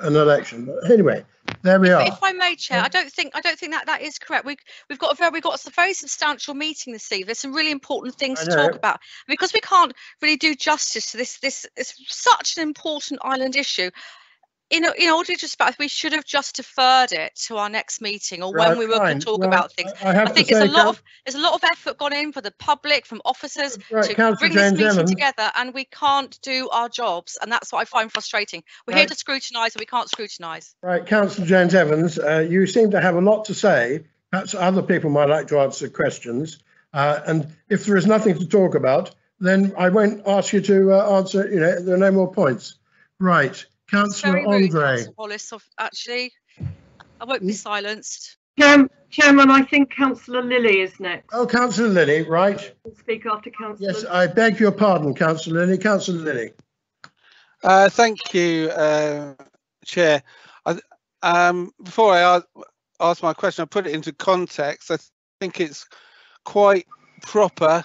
an election. But anyway, there we are. If I may, Chair, I don't think that is correct. We've got a very substantial meeting this evening. There's some really important things to talk about, because we can't really do justice to this. This is such an important island issue. In order to we should have just deferred it to our next meeting, or when we were going to talk about things. I think there's a lot of effort gone in for the public, from officers, to bring this meeting together, and we can't do our jobs, and that's what I find frustrating. We're here to scrutinise, and we can't scrutinise. Right, Councillor James Evans, you seem to have a lot to say. Perhaps other people might like to answer questions, and if there is nothing to talk about, then I won't ask you to answer. There are no more points. Right. Councillor Andre. Wallace, actually, I won't be silenced. Chairman, I think Councillor Lilly is next. Oh, Councillor Lilly, right. I'll speak after Councillor. Yes, I beg your pardon, Councillor Lilly. Councillor Lilly. Thank you, Chair. Before I ask my question, I put it into context. I think it's quite proper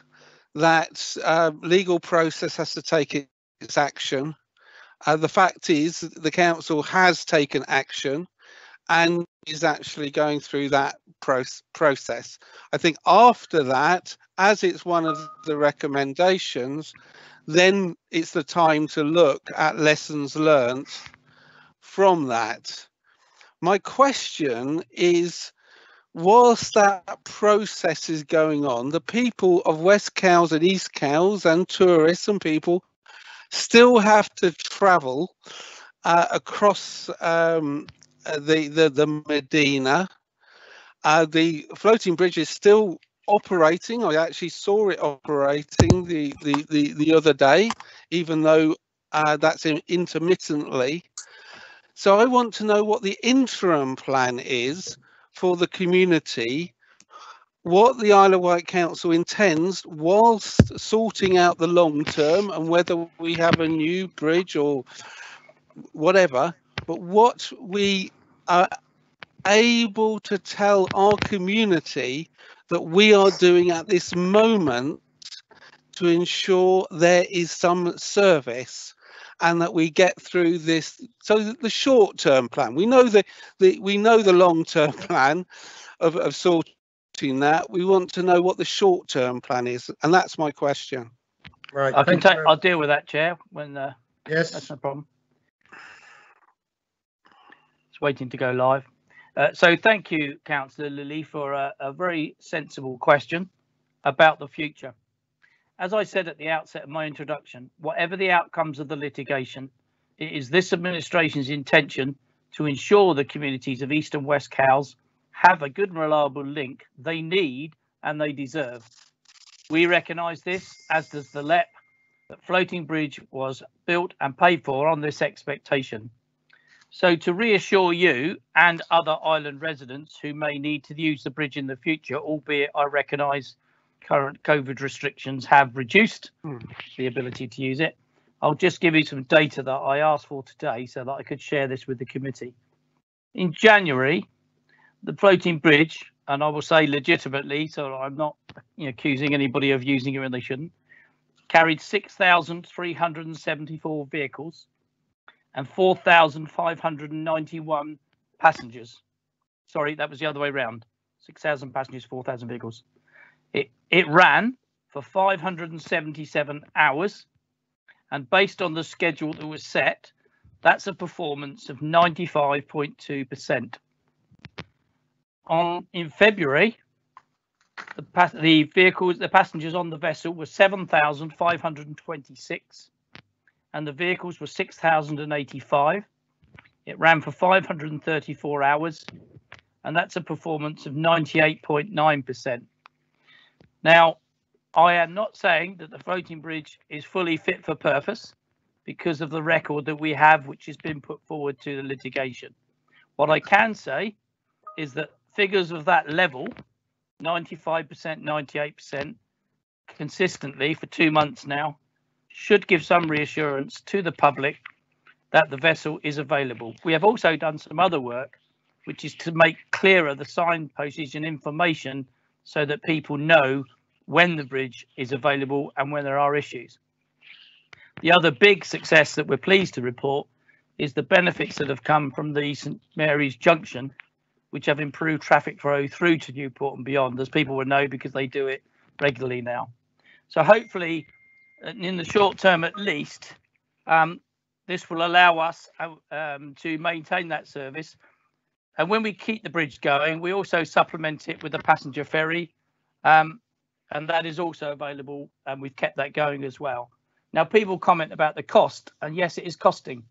that legal process has to take its action. The fact is the council has taken action and is actually going through that process. I think after that, as it's one of the recommendations, then it's the time to look at lessons learnt from that. My question is, whilst that process is going on, the people of West Cowes and East Cowes and tourists and people still have to travel across the Medina. The floating bridge is still operating. I actually saw it operating the other day, even though that's intermittently. So I want to know what the interim plan is for the community, what the Isle of Wight Council intends whilst sorting out the long term, and whether we have a new bridge or whatever, but what we are able to tell our community that we are doing at this moment to ensure there is some service and that we get through this. So the short term plan, we know the long term plan of sorting that. We want to know what the short term plan is, and that's my question. Right, I'll deal with that, Chair, when yes, that's no problem. It's waiting to go live. So thank you, Councillor Lilly, for a very sensible question about the future. As I said at the outset of my introduction, whatever the outcomes of the litigation, it is this administration's intention to ensure the communities of East and West Cowes have a good and reliable link they need and they deserve. We recognise this, as does the LEP, that floating bridge was built and paid for on this expectation. So to reassure you and other island residents who may need to use the bridge in the future, albeit I recognise current COVID restrictions have reduced the ability to use it, I'll just give you some data that I asked for today so that I could share this with the committee. In January, the floating bridge, and I will say legitimately, so I'm not accusing anybody of using it when they shouldn't, carried 6,374 vehicles and 4,591 passengers. Sorry, that was the other way around. 6,000 passengers, 4,000 vehicles. It ran for 577 hours, and based on the schedule that was set, that's a performance of 95.2%. In February, the passengers on the vessel were 7,526, and the vehicles were 6,085. It ran for 534 hours, and that's a performance of 98.9%. Now, I am not saying that the floating bridge is fully fit for purpose because of the record that we have, which has been put forward to the litigation. What I can say is that figures of that level, 95%, 98%, consistently for 2 months now, should give some reassurance to the public that the vessel is available. We have also done some other work, which is to make clearer the signpostage and information so that people know when the bridge is available and when there are issues. The other big success that we're pleased to report is the benefits that have come from the St Mary's Junction, which have improved traffic flow through to Newport and beyond, as people will know because they do it regularly now. So hopefully, in the short term at least, this will allow us to maintain that service. And when we keep the bridge going, we also supplement it with a passenger ferry, and that is also available, and we've kept that going as well. Now, people comment about the cost, and yes, it is costing.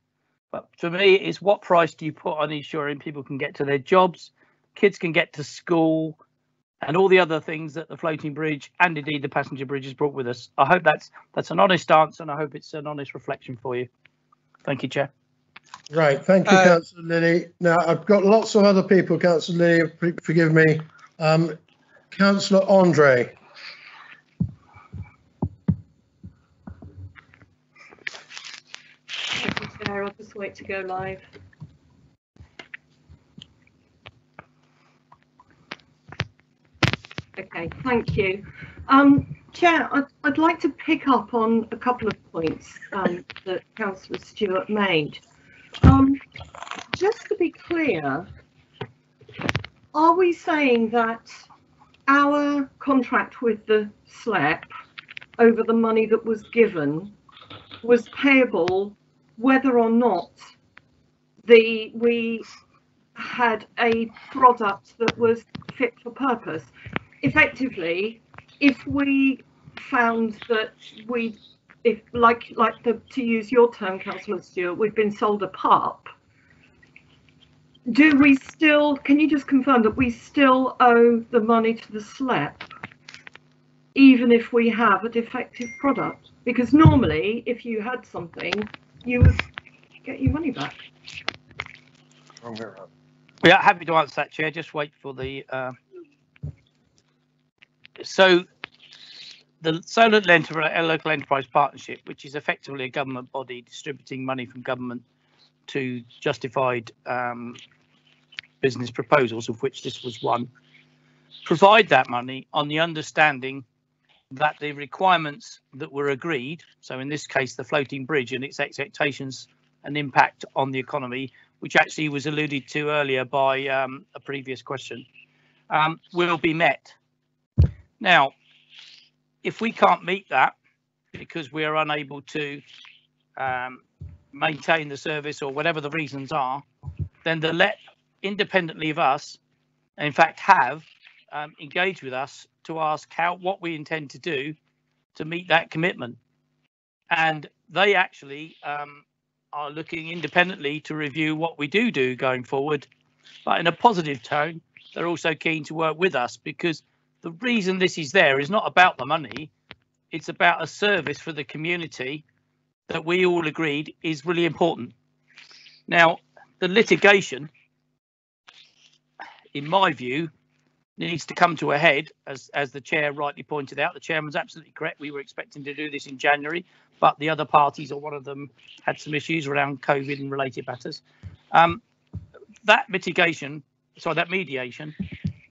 But for me, it's what price do you put on ensuring people can get to their jobs, kids can get to school, and all the other things that the floating bridge and indeed the passenger bridge has brought with us. I hope that's an honest answer, and I hope it's an honest reflection for you. Thank you, Chair. Right, thank you, Councillor Lilly. Now, I've got lots of other people, Councillor Lilly, forgive me. Councillor Andre. Thank you, Chair. I'll just wait to go live. Okay, thank you. Chair, I'd like to pick up on a couple of points that Councillor Stewart made. Just to be clear, are we saying that our contract with the SLEP over the money that was given was payable whether or not we had a product that was fit for purpose? Effectively, if we found that to use your term, Councillor Stewart, we've been sold a pup, do we still, can you just confirm that we still owe the money to the SLEP, even if we have a defective product? Because normally, if you had something, you would get your money back. Yeah, happy to answer that, Chair. Just wait for the... So the Solar Local Enterprise Partnership, which is effectively a government body distributing money from government to justified business proposals, of which this was one, provide that money on the understanding that the requirements that were agreed, so in this case the floating bridge and its expectations and impact on the economy, which actually was alluded to earlier by a previous question, will be met. Now, if we can't meet that because we are unable to maintain the service or whatever the reasons are, then the LEP, independently of us, and in fact have engaged with us to ask what we intend to do to meet that commitment. And they actually are looking independently to review what we do going forward, but in a positive tone. They're also keen to work with us because the reason this is there is not about the money, it's about a service for the community that we all agreed is really important. Now, the litigation, in my view, needs to come to a head, as the chair rightly pointed out. The chairman's absolutely correct. We were expecting to do this in January, but the other parties, or one of them, had some issues around COVID and related matters. That mediation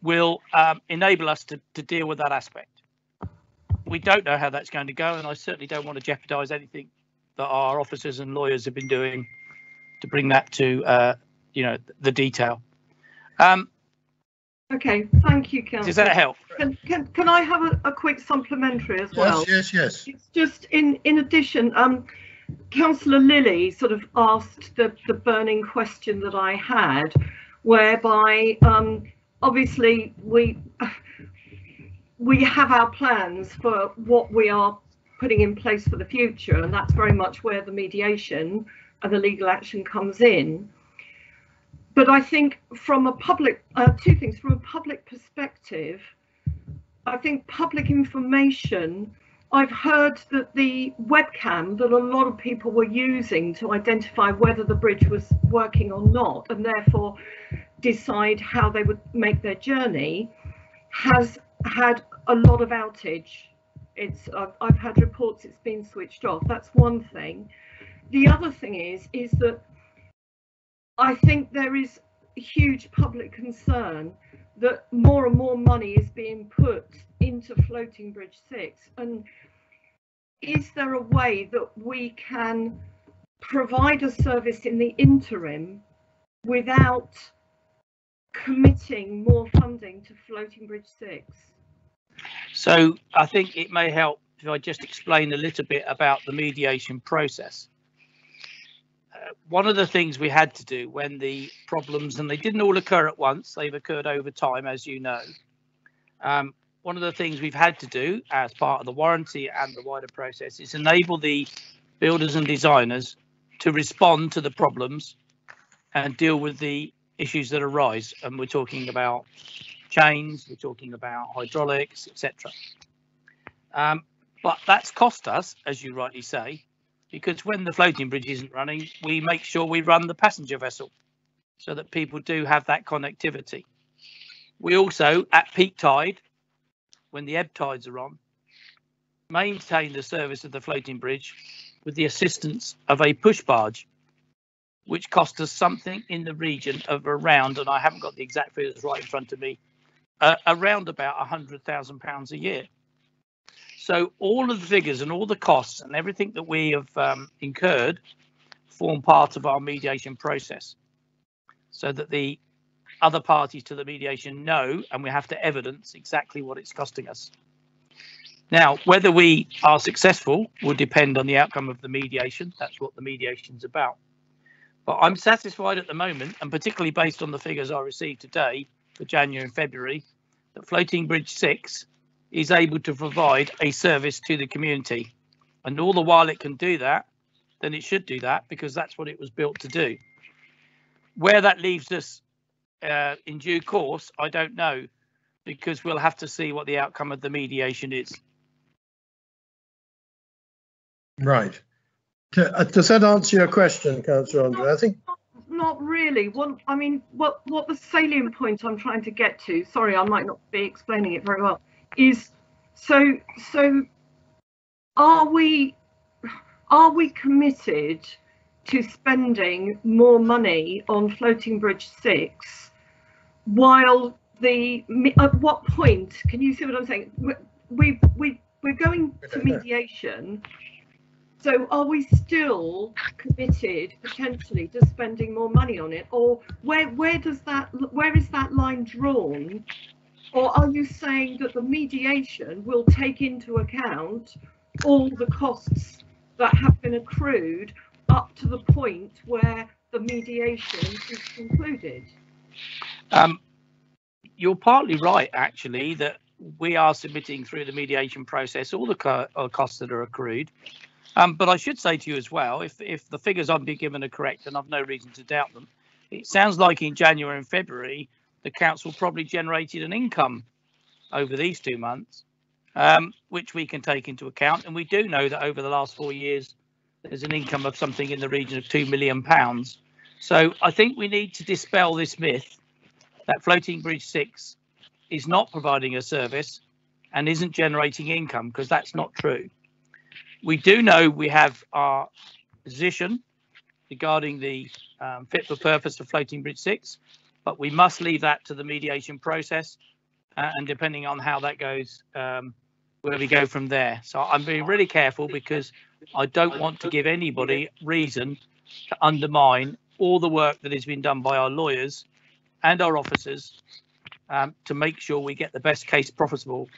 will enable us to deal with that aspect. We don't know how that's going to go, and I certainly don't want to jeopardise anything that our officers and lawyers have been doing to bring that to the detail. Okay, thank you, Councillor. Does that help? Can I have a quick supplementary as well? Yes. It's just in addition, Councillor Lilly sort of asked the burning question that I had, whereby obviously we have our plans for what we are putting in place for the future, and that's very much where the mediation and the legal action comes in. But I think from a public, two things, from a public perspective, I think public information, I've heard that the webcam that a lot of people were using to identify whether the bridge was working or not, and therefore decide how they would make their journey, has had a lot of outage. I've had reports it's been switched off. That's one thing. The other thing is that I think there is huge public concern that more and more money is being put into Floating Bridge 6, and is there a way that we can provide a service in the interim without committing more funding to Floating Bridge 6? So I think it may help if I just explain a little bit about the mediation process. One of the things we had to do when the problems, and they didn't all occur at once, they've occurred over time, as you know. One of the things we've had to do as part of the warranty and the wider process is enable the builders and designers to respond to the problems and deal with the issues that arise. And we're talking about chains, we're talking about hydraulics, etc. But that's cost us, as you rightly say, because when the floating bridge isn't running, we make sure we run the passenger vessel so that people do have that connectivity. We also, at peak tide, when the ebb tides are on, maintain the service of the floating bridge with the assistance of a push barge, which cost us something in the region of around, and I haven't got the exact figures right in front of me, around about £100,000 a year. So all of the figures and all the costs and everything that we have incurred form part of our mediation process, so that the other parties to the mediation know, and we have to evidence exactly what it's costing us. Now, whether we are successful will depend on the outcome of the mediation. That's what the mediation's about. But I'm satisfied at the moment, and particularly based on the figures I received today for January and February, that Floating Bridge 6 is able to provide a service to the community. And all the while it can do that, then it should do that, because that's what it was built to do. Where that leaves us in due course, I don't know, because we'll have to see what the outcome of the mediation is. Right. Does that answer your question, Councillor Andre? I think not really. What the salient point I'm trying to get to, sorry, I might not be explaining it very well, is so are we committed to spending more money on Floating Bridge 6 while at what point, can you see what I'm saying? We're going to mediation. So are we still committed potentially to spending more money on it, or where is that line drawn? Or are you saying that the mediation will take into account all the costs that have been accrued up to the point where the mediation is concluded? You're partly right, actually, that we are submitting through the mediation process all the costs that are accrued. But I should say to you as well, if the figures I'm being given are correct, and I've no reason to doubt them, it sounds like in January and February, the council probably generated an income over these 2 months, which we can take into account. And we do know that over the last 4 years, there's an income of something in the region of £2 million. So I think we need to dispel this myth that Floating Bridge 6 is not providing a service and isn't generating income, because that's not true. We do know we have our position regarding the fit for purpose of Floating Bridge 6, but we must leave that to the mediation process, and depending on how that goes, where we go from there. So I'm being really careful, because I don't want to give anybody reason to undermine all the work that has been done by our lawyers and our officers to make sure we get the best case possible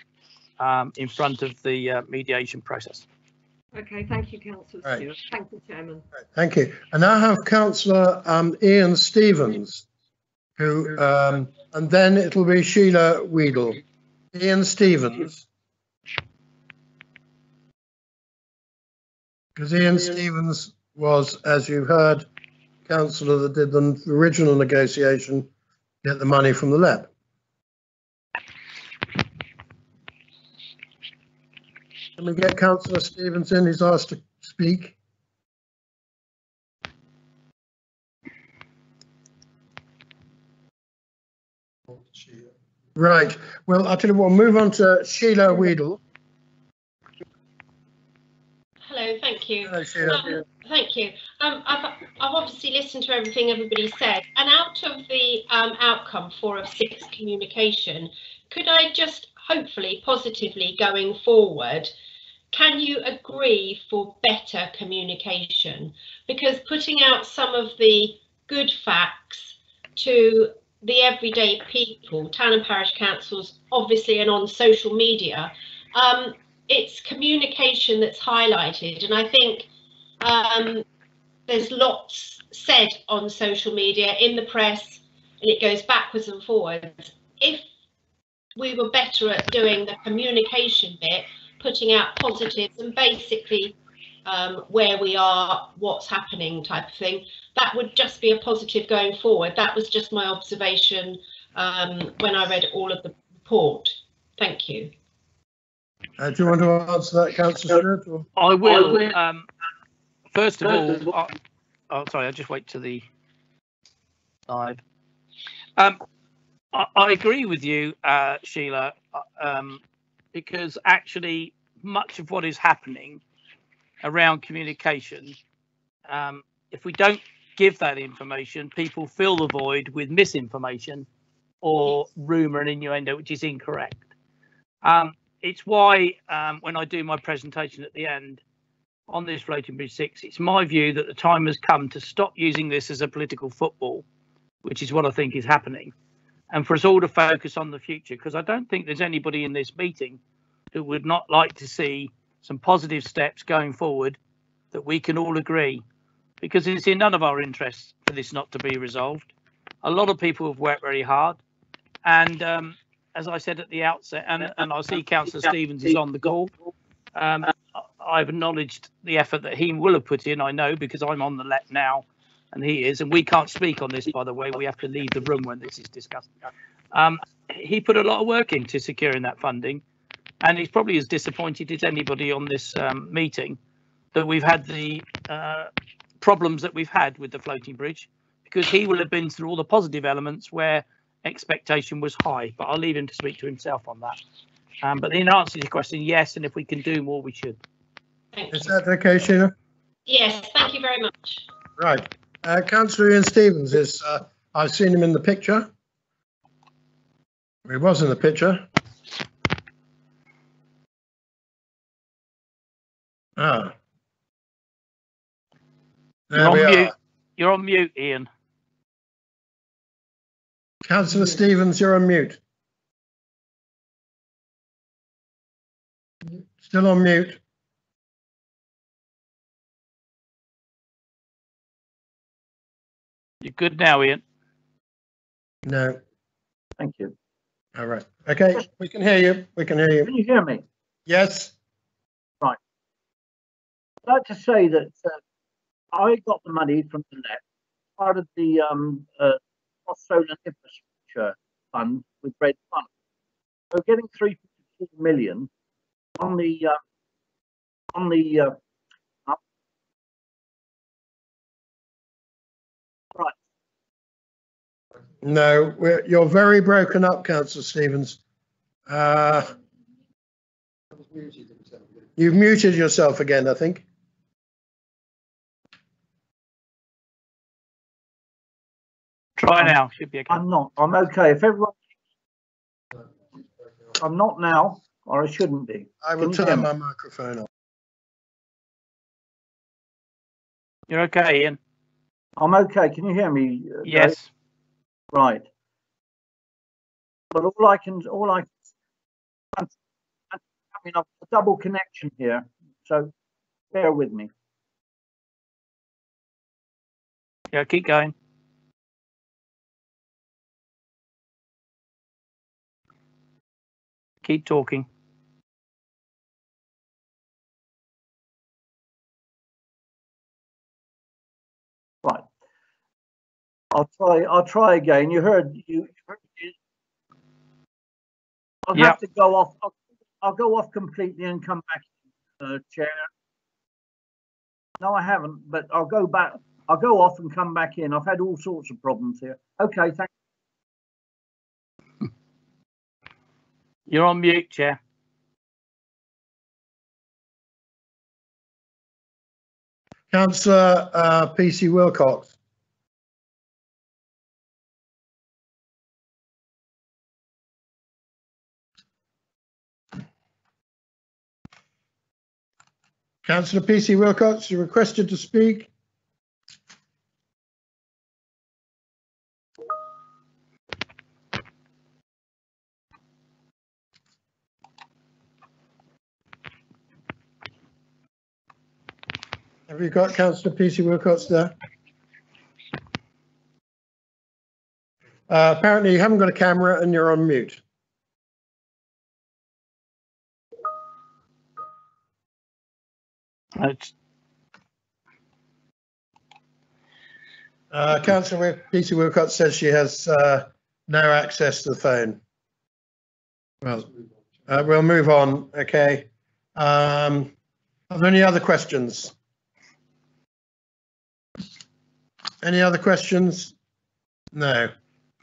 in front of the mediation process. Okay, thank you, Councillor Right. Stewart. Thank you, Chairman. Thank you. And I have Councillor Ian Stevens, who, and then it'll be Sheila Weedle. Ian Stevens. Because Ian Stevens was, as you heard, councillor that did the original negotiation to get the money from the LEP. Can we get Councillor Stevens in? He's asked to speak. Right. Well, I'll tell you what, we'll move on to Sheila Weedle. Hello, thank you. Hello, Sheila. Thank you. I've obviously listened to everything everybody said, and out of the outcome 4 of 6 communication, could I just hopefully positively going forward, can you agree for better communication? Because putting out some of the good facts to the everyday people, town and parish councils, obviously, and on social media, it's communication that's highlighted. And I think there's lots said on social media, in the press, and it goes backwards and forwards. If we were better at doing the communication bit, putting out positives and basically where we are, what's happening type of thing, that would just be a positive going forward. That was just my observation when I read all of the report. Thank you. Do you want to answer that, Councillor Stewart? Or? I will. First of all, oh, sorry, I'll just wait to the live. I agree with you, Sheila, because actually much of what is happening around communication, if we don't give that information, people fill the void with misinformation or rumour and innuendo, which is incorrect. It's why when I do my presentation at the end on this Floating Bridge 6, it's my view that the time has come to stop using this as a political football, which is what I think is happening, and for us all to focus on the future, because I don't think there's anybody in this meeting who would not like to see some positive steps going forward that we can all agree, because it's in none of our interests for this not to be resolved. A lot of people have worked very hard, and as I said at the outset, and I see Councillor Stevens is on the call, I've acknowledged the effort that he will have put in, I know, because I'm on the LEP now and he is, and we can't speak on this, by the way, we have to leave the room when this is discussed. He put a lot of work into securing that funding, and he's probably as disappointed as anybody on this meeting that we've had the problems that we've had with the floating bridge, because he will have been through all the positive elements where expectation was high, but I'll leave him to speak to himself on that. But in answer to your question, yes, and if we can do more, we should. Thank Is you. that okay, Sheila? Yes, thank you very much. Right. Councillor Ian Stevens is, I've seen him in the picture. He was in the picture. Ah. There we are. You're on mute, Ian. Councillor Stevens, you're on mute. Still on mute. You're good now, Ian. No. Thank you. All right. Okay, we can hear you. We can hear you. Can you hear me? Yes. Right. I'd like to say that I got the money from the net, part of the solar infrastructure fund with Red Fund. So getting 3.4 million on the right. No, you're very broken up, Councillor Stevens. You've muted yourself again, I think. Try now, should be okay. I'm not. I'm okay. If everyone, I'm not now, or I shouldn't be. I will turn my microphone off. You're okay, Ian. I'm okay. Can you hear me? Yes. Dave? Right. But I mean, I've a double connection here, so bear with me. Yeah, keep going. Keep talking. Right. I'll try again. You heard I'll have to go off. I'll go off completely and come back, Chair. No, I haven't, but I'll go back. I'll go off and come back in. I've had all sorts of problems here. Okay, thank you. You're on mute, Chair. Councillor PC Wilcox. Councillor PC Wilcox, you requested to speak. Have you got Councillor PC Wilcox there? Apparently you haven't got a camera and you're on mute. Councillor PC Wilcox says she has no access to the phone. Well, we'll move on. Okay. Are there any other questions? Any other questions? No.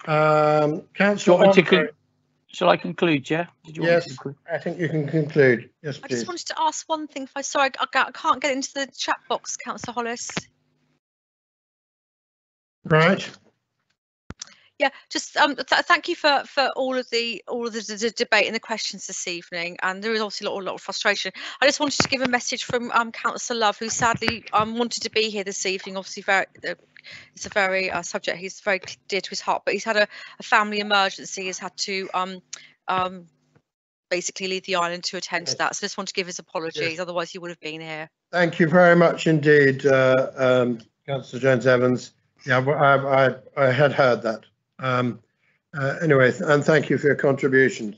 Councillor, shall I conclude, Chair? Yes, I think you can conclude. Yes, please. I just wanted to ask one thing. If I can't get into the chat box, Councillor Hollis. Right. Yeah, just thank you for all of the debate and the questions this evening. And there is obviously a lot of frustration. I just wanted to give a message from Councillor Love, who sadly wanted to be here this evening. Obviously, it's a very subject he's very dear to his heart, but he's had a family emergency. He's had to basically leave the island to attend to that. So I just want to give his apologies. Yes. Otherwise, he would have been here. Thank you very much indeed, Councillor Jones-Evans. Yeah, I had heard that. Anyway, and thank you for your contributions.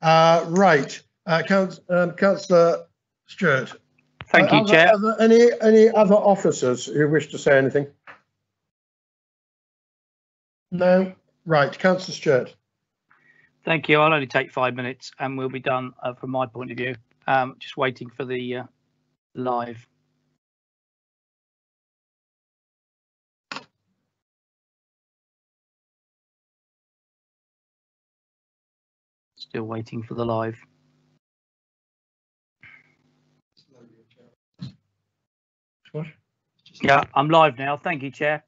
Right, Councillor Stewart. Thank you, Chair. Are there any other officers who wish to say anything? No? Right, Councillor Stewart. Thank you. I'll only take 5 minutes and we'll be done from my point of view. Just waiting for the live. Still waiting for the live. What? Yeah, I'm live now. Thank you, Chair.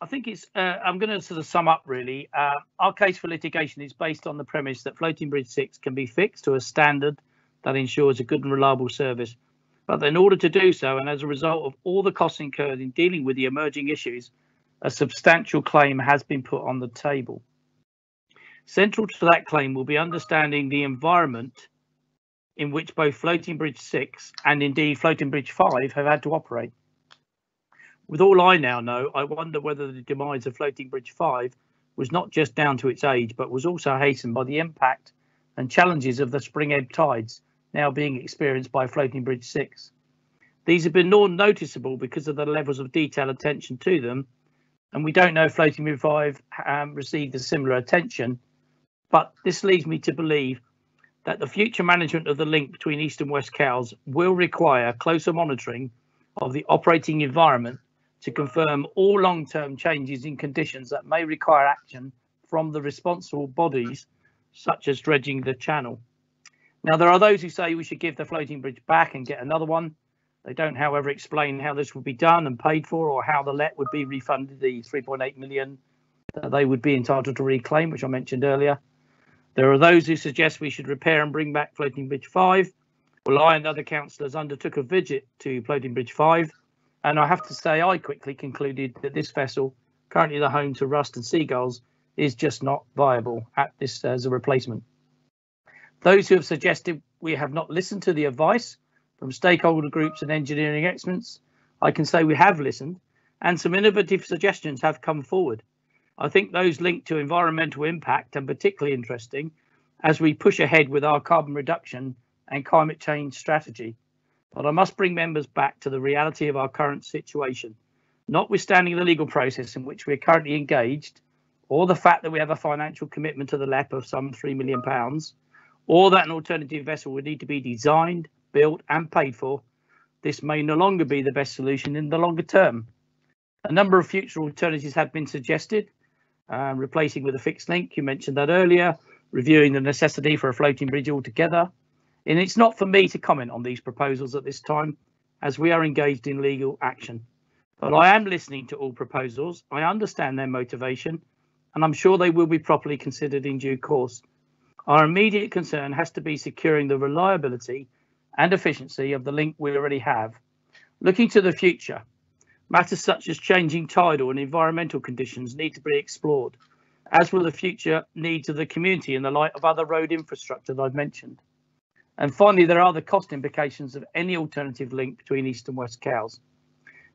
I think it's, I'm going to sort of sum up really. Our case for litigation is based on the premise that Floating Bridge 6 can be fixed to a standard that ensures a good and reliable service. But in order to do so, and as a result of all the costs incurred in dealing with the emerging issues, a substantial claim has been put on the table. Central to that claim will be understanding the environment in which both Floating Bridge 6 and indeed Floating Bridge 5 have had to operate. With all I now know, I wonder whether the demise of Floating Bridge 5 was not just down to its age, but was also hastened by the impact and challenges of the spring ebb tides now being experienced by Floating Bridge 6. These have been more noticeable because of the levels of detail attention to them, and we don't know if Floating Bridge 5 received a similar attention. But this leads me to believe that the future management of the link between East and West Cowes will require closer monitoring of the operating environment to confirm all long-term changes in conditions that may require action from the responsible bodies, such as dredging the channel. Now, there are those who say we should give the floating bridge back and get another one. They don't, however, explain how this would be done and paid for, or how the let would be refunded the 3.8 million that they would be entitled to reclaim, which I mentioned earlier. There are those who suggest we should repair and bring back Floating Bridge 5. Well, I and other councillors undertook a visit to Floating Bridge 5, and I have to say I quickly concluded that this vessel, currently the home to rust and seagulls, is just not viable at this as a replacement. Those who have suggested we have not listened to the advice from stakeholder groups and engineering experts, I can say we have listened, and some innovative suggestions have come forward. I think those linked to environmental impact are particularly interesting as we push ahead with our carbon reduction and climate change strategy. But I must bring members back to the reality of our current situation, notwithstanding the legal process in which we are currently engaged, or the fact that we have a financial commitment to the LEP of some £3 million, or that an alternative vessel would need to be designed, built and paid for. This may no longer be the best solution in the longer term. A number of future alternatives have been suggested, replacing with a fixed link, you mentioned that earlier, reviewing the necessity for a floating bridge altogether. And it's not for me to comment on these proposals at this time, as we are engaged in legal action. But I am listening to all proposals. I understand their motivation, and I'm sure they will be properly considered in due course. Our immediate concern has to be securing the reliability and efficiency of the link we already have. Looking to the future, matters such as changing tidal and environmental conditions need to be explored, as will the future needs of the community in the light of other road infrastructure that I've mentioned. And finally, there are the cost implications of any alternative link between East and West Cowes.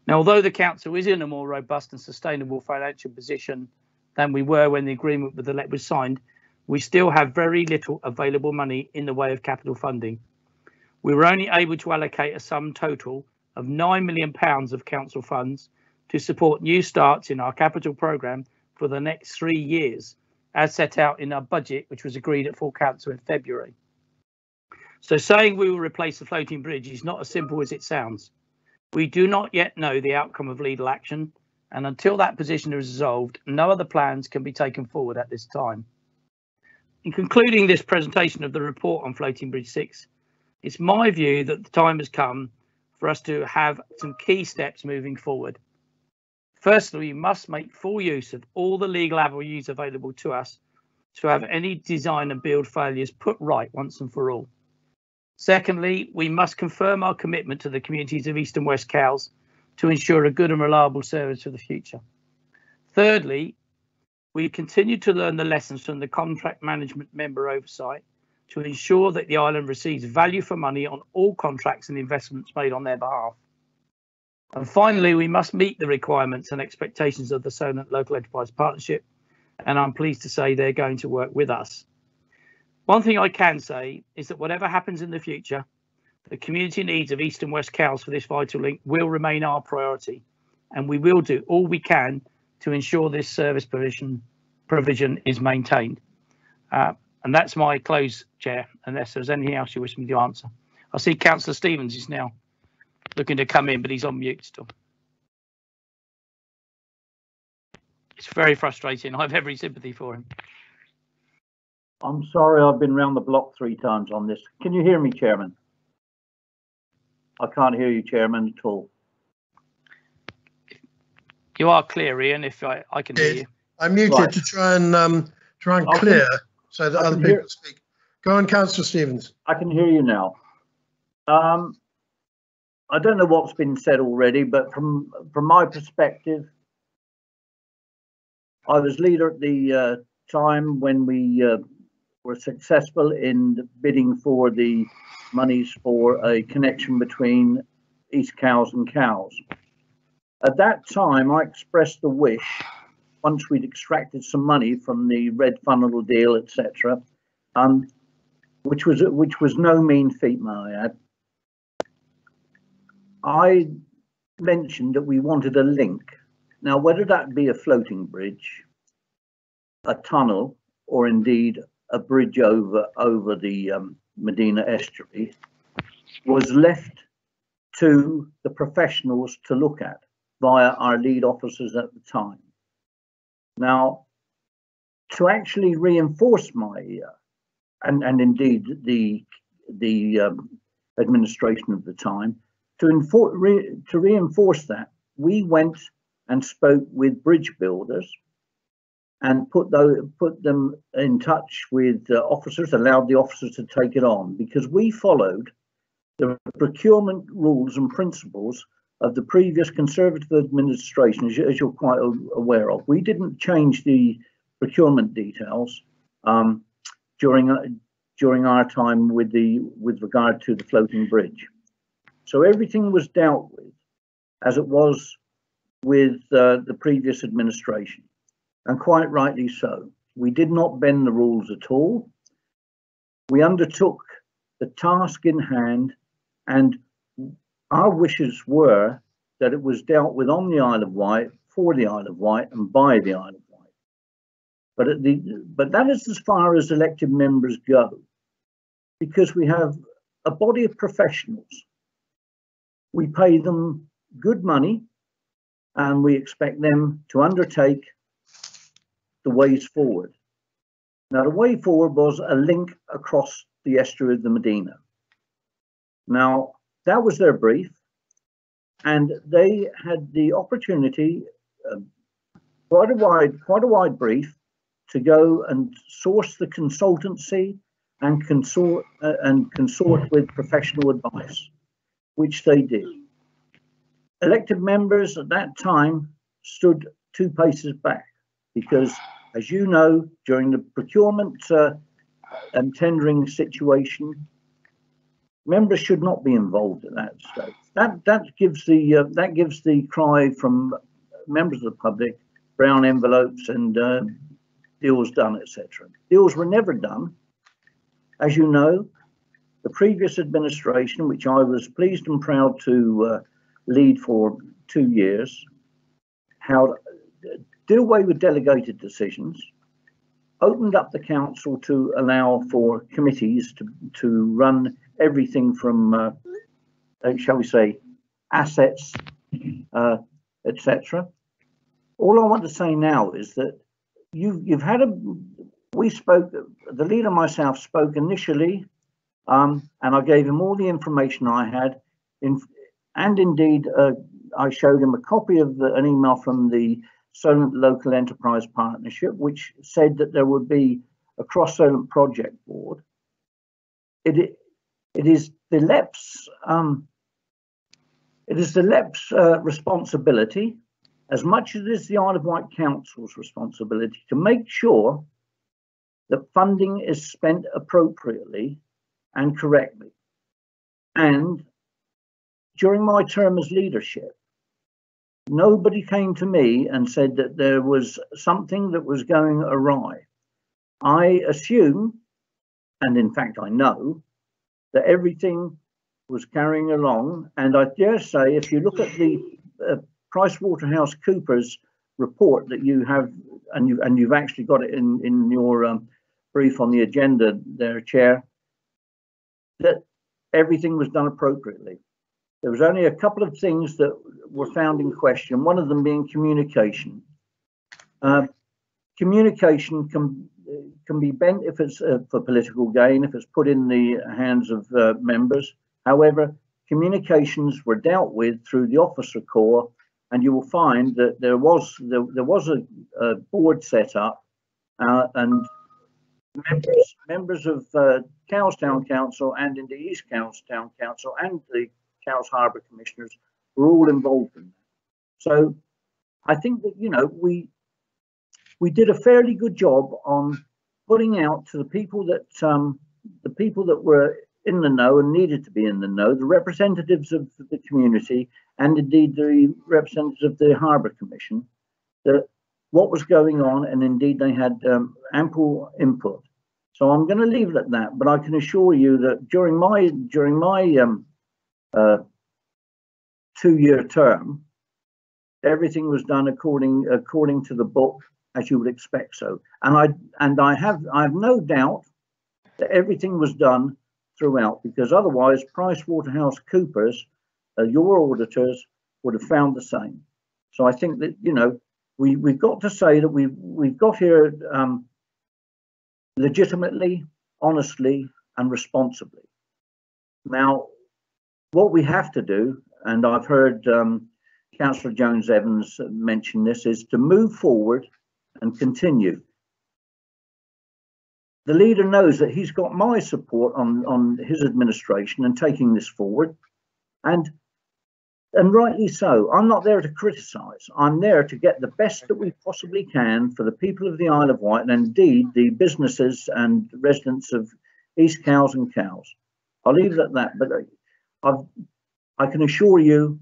Now, although the council is in a more robust and sustainable financial position than we were when the agreement with the LEP was signed, we still have very little available money in the way of capital funding. We were only able to allocate a sum total of £9 million of council funds to support new starts in our capital programme for the next 3 years, as set out in our budget, which was agreed at full council in February. So saying we will replace the floating bridge is not as simple as it sounds. We do not yet know the outcome of legal action, and until that position is resolved, no other plans can be taken forward at this time. In concluding this presentation of the report on Floating Bridge 6, it's my view that the time has come for us to have some key steps moving forward. Firstly, we must make full use of all the legal avenues available to us to have any design and build failures put right once and for all. Secondly, we must confirm our commitment to the communities of East and West Cowes to ensure a good and reliable service for the future. Thirdly, we continue to learn the lessons from the contract management member oversight to ensure that the island receives value for money on all contracts and investments made on their behalf. And finally, we must meet the requirements and expectations of the Solent Local Enterprise Partnership, and I'm pleased to say they're going to work with us. One thing I can say is that whatever happens in the future, the community needs of East and West Cowes for this vital link will remain our priority, and we will do all we can to ensure this service provision is maintained. And that's my close, Chair, unless there's anything else you wish me to answer. I see Councillor Stevens is now looking to come in, but he's on mute still. It's very frustrating. I have every sympathy for him. I'm sorry, I've been round the block 3 times on this. Can you hear me, Chairman? I can't hear you, Chairman, at all. You are clear, Ian, if I can hear you. I muted Right. to try and clear so that other people speak. Go on, Councillor Stevens. I can hear you now. I don't know what's been said already, but from my perspective, I was leader at the time when we were successful in bidding for the monies for a connection between East Cowes and Cowes. At that time, I expressed the wish, once we'd extracted some money from the red funnel deal, etc., which was no mean feat, may I add. I mentioned that we wanted a link. Now, whether that be a floating bridge, a tunnel, or indeed a bridge over the Medina estuary, was left to the professionals to look at via our lead officers at the time. Now, to actually reinforce my and indeed the administration of the time, to reinforce that, we went and spoke with bridge builders and put them in touch with officers, allowed the officers to take it on, because we followed the procurement rules and principles of the previous Conservative administration, as you're quite aware of. We didn't change the procurement details during our time with regard to the floating bridge. So everything was dealt with as it was with the previous administration, and quite rightly so. We did not bend the rules at all. We undertook the task in hand, and our wishes were that it was dealt with on the Isle of Wight, for the Isle of Wight, and by the Isle of Wight. But that is as far as elected members go, because we have a body of professionals. We pay them good money, and we expect them to undertake the ways forward. Now, the way forward was a link across the estuary of the Medina. Now, that was their brief. and they had the opportunity, quite a wide brief, to go and source the consultancy and consort with professional advice, which they did. Elected members at that time stood 2 paces back because, as you know, during the procurement and tendering situation, members should not be involved at that stage. That gives the cry from members of the public, brown envelopes and deals done, etc. Deals were never done. As you know, the previous administration, which I was pleased and proud to lead for 2 years, did away with delegated decisions, opened up the council to allow for committees to run everything from, shall we say, assets, etc. All I want to say now is that we spoke, the leader and myself spoke initially, and I gave him all the information I had, and indeed I showed him a copy of an email from the Solent Local Enterprise Partnership, which said that there would be a cross-Solent project board. It is the LEP's responsibility, as much as it is the Isle of Wight Council's responsibility, to make sure that funding is spent appropriately and correctly. And during my term as leadership, nobody came to me and said that there was something that was going awry. I assume, and in fact I know, that everything was carrying along. And I dare say, if you look at the PricewaterhouseCoopers report that you have, and you've actually got it in your brief on the agenda there, Chair, that everything was done appropriately. There was only a couple of things that were found in question, one of them being communication. Communication can be bent if it's for political gain, if it's put in the hands of members. However, communications were dealt with through the officer corps, and you will find that there was a board set up, and members of Cowes Town Council and in the East Cowes Town Council and the Cowes Harbour Commissioners were all involved in that. So I think that, you know, we did a fairly good job on putting out to the people that were in the know and needed to be in the know, the representatives of the community and indeed the representatives of the Harbour Commission, that what was going on, and indeed they had ample input. So I'm going to leave it at that, but I can assure you that during my 2-year term, everything was done according to the book, as you would expect so. And I have no doubt that everything was done throughout, because otherwise PricewaterhouseCoopers, your auditors, would have found the same. So I think that, you know, we've got to say that we've got here legitimately, honestly, and responsibly. Now, what we have to do, and I've heard Councillor Jones-Evans mention this, is to move forward and continue. The leader knows that he's got my support on his administration and taking this forward, and rightly so. I'm not there to criticise. I'm there to get the best that we possibly can for the people of the Isle of Wight and indeed the businesses and residents of East Cowes and Cowes. I'll leave it at that, but I can assure you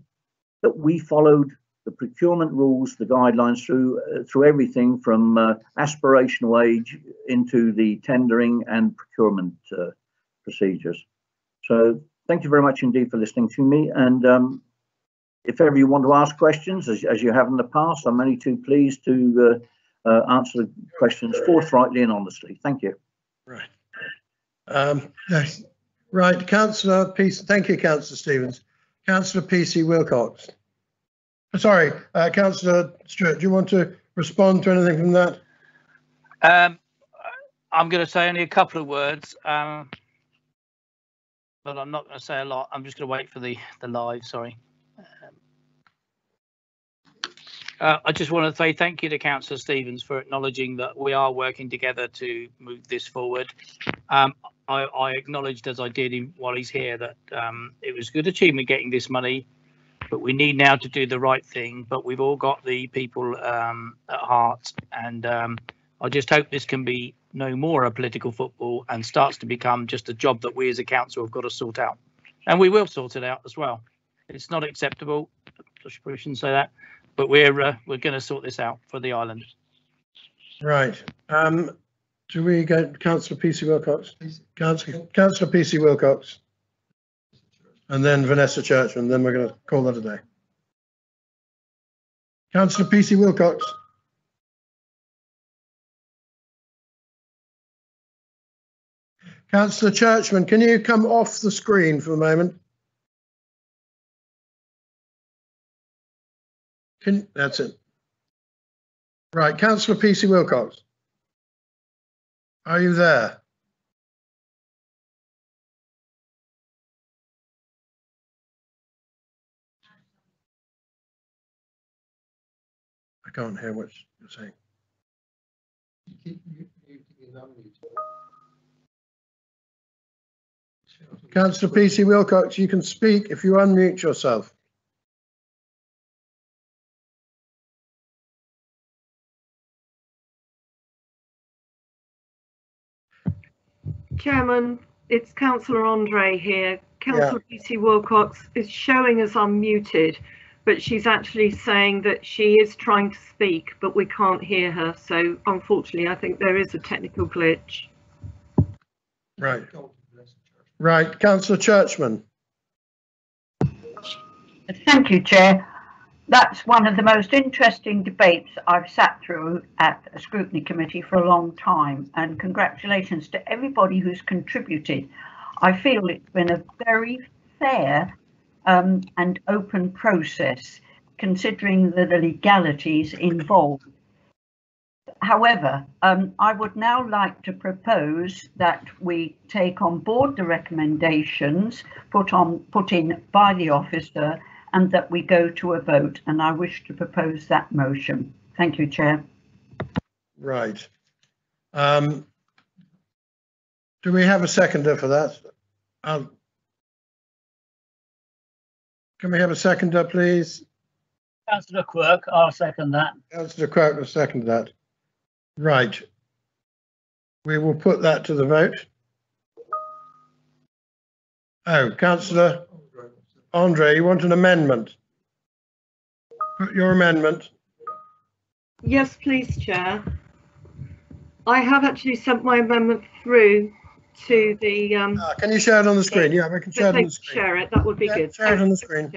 that we followed the procurement rules, the guidelines through everything from aspirational age into the tendering and procurement procedures. So thank you very much indeed for listening to me. And if ever you want to ask questions, as you have in the past, I'm only too pleased to answer the questions forthrightly and honestly. Thank you. Right. Right, Councillor Peace. Thank you, Councillor Stevens. Councillor PC Wilcox. Sorry, Councillor Stewart, do you want to respond to anything from that? I'm going to say only a couple of words, but I'm not going to say a lot. I'm just going to wait for the live, sorry. I just want to say thank you to Councillor Stevens for acknowledging that we are working together to move this forward. I acknowledged, as I did while he's here, that it was a good achievement getting this money, but we need now to do the right thing. But we've all got the people at heart, and I just hope this can be no more a political football and starts to become just a job that we as a council have got to sort out, and we will sort it out as well. It's not acceptable. I probably shouldn't say that, but we're going to sort this out for the island. Right. Do we go Councillor PC Wilcox? Councillor PC Wilcox, and then Vanessa Churchman. Then we're going to call that a day. Councillor PC Wilcox. Councillor Churchman, can you come off the screen for a moment? That's it. Right, Councillor PC Wilcox. Are you there? I can't hear what you're saying. Councillor PC Wilcox, you can speak if you unmute yourself. Chairman, it's Councillor Andre here. Councillor PC Wilcox is showing us unmuted, but she's actually saying that she is trying to speak, but we can't hear her. So unfortunately, I think there is a technical glitch. Right. Right, Councillor Churchman. Thank you, Chair. That's one of the most interesting debates I've sat through at a scrutiny committee for a long time, and congratulations to everybody who's contributed. I feel it's been a very fair and open process, considering the legalities involved. However, I would now like to propose that we take on board the recommendations put in by the officer, and that we go to a vote, and I wish to propose that motion. Thank you, Chair. Right. Do we have a seconder for that? Can we have a seconder, please? Councillor Quirk, I'll second that. Councillor Quirk will second that. Right. We will put that to the vote. Oh, Councillor Andre, you want an amendment? Put your amendment. Yes, please, Chair. I have actually sent my amendment through to the. Can you share it on the screen? Yeah, we can share it on the screen. Share it. That would be good. Share it on the screen.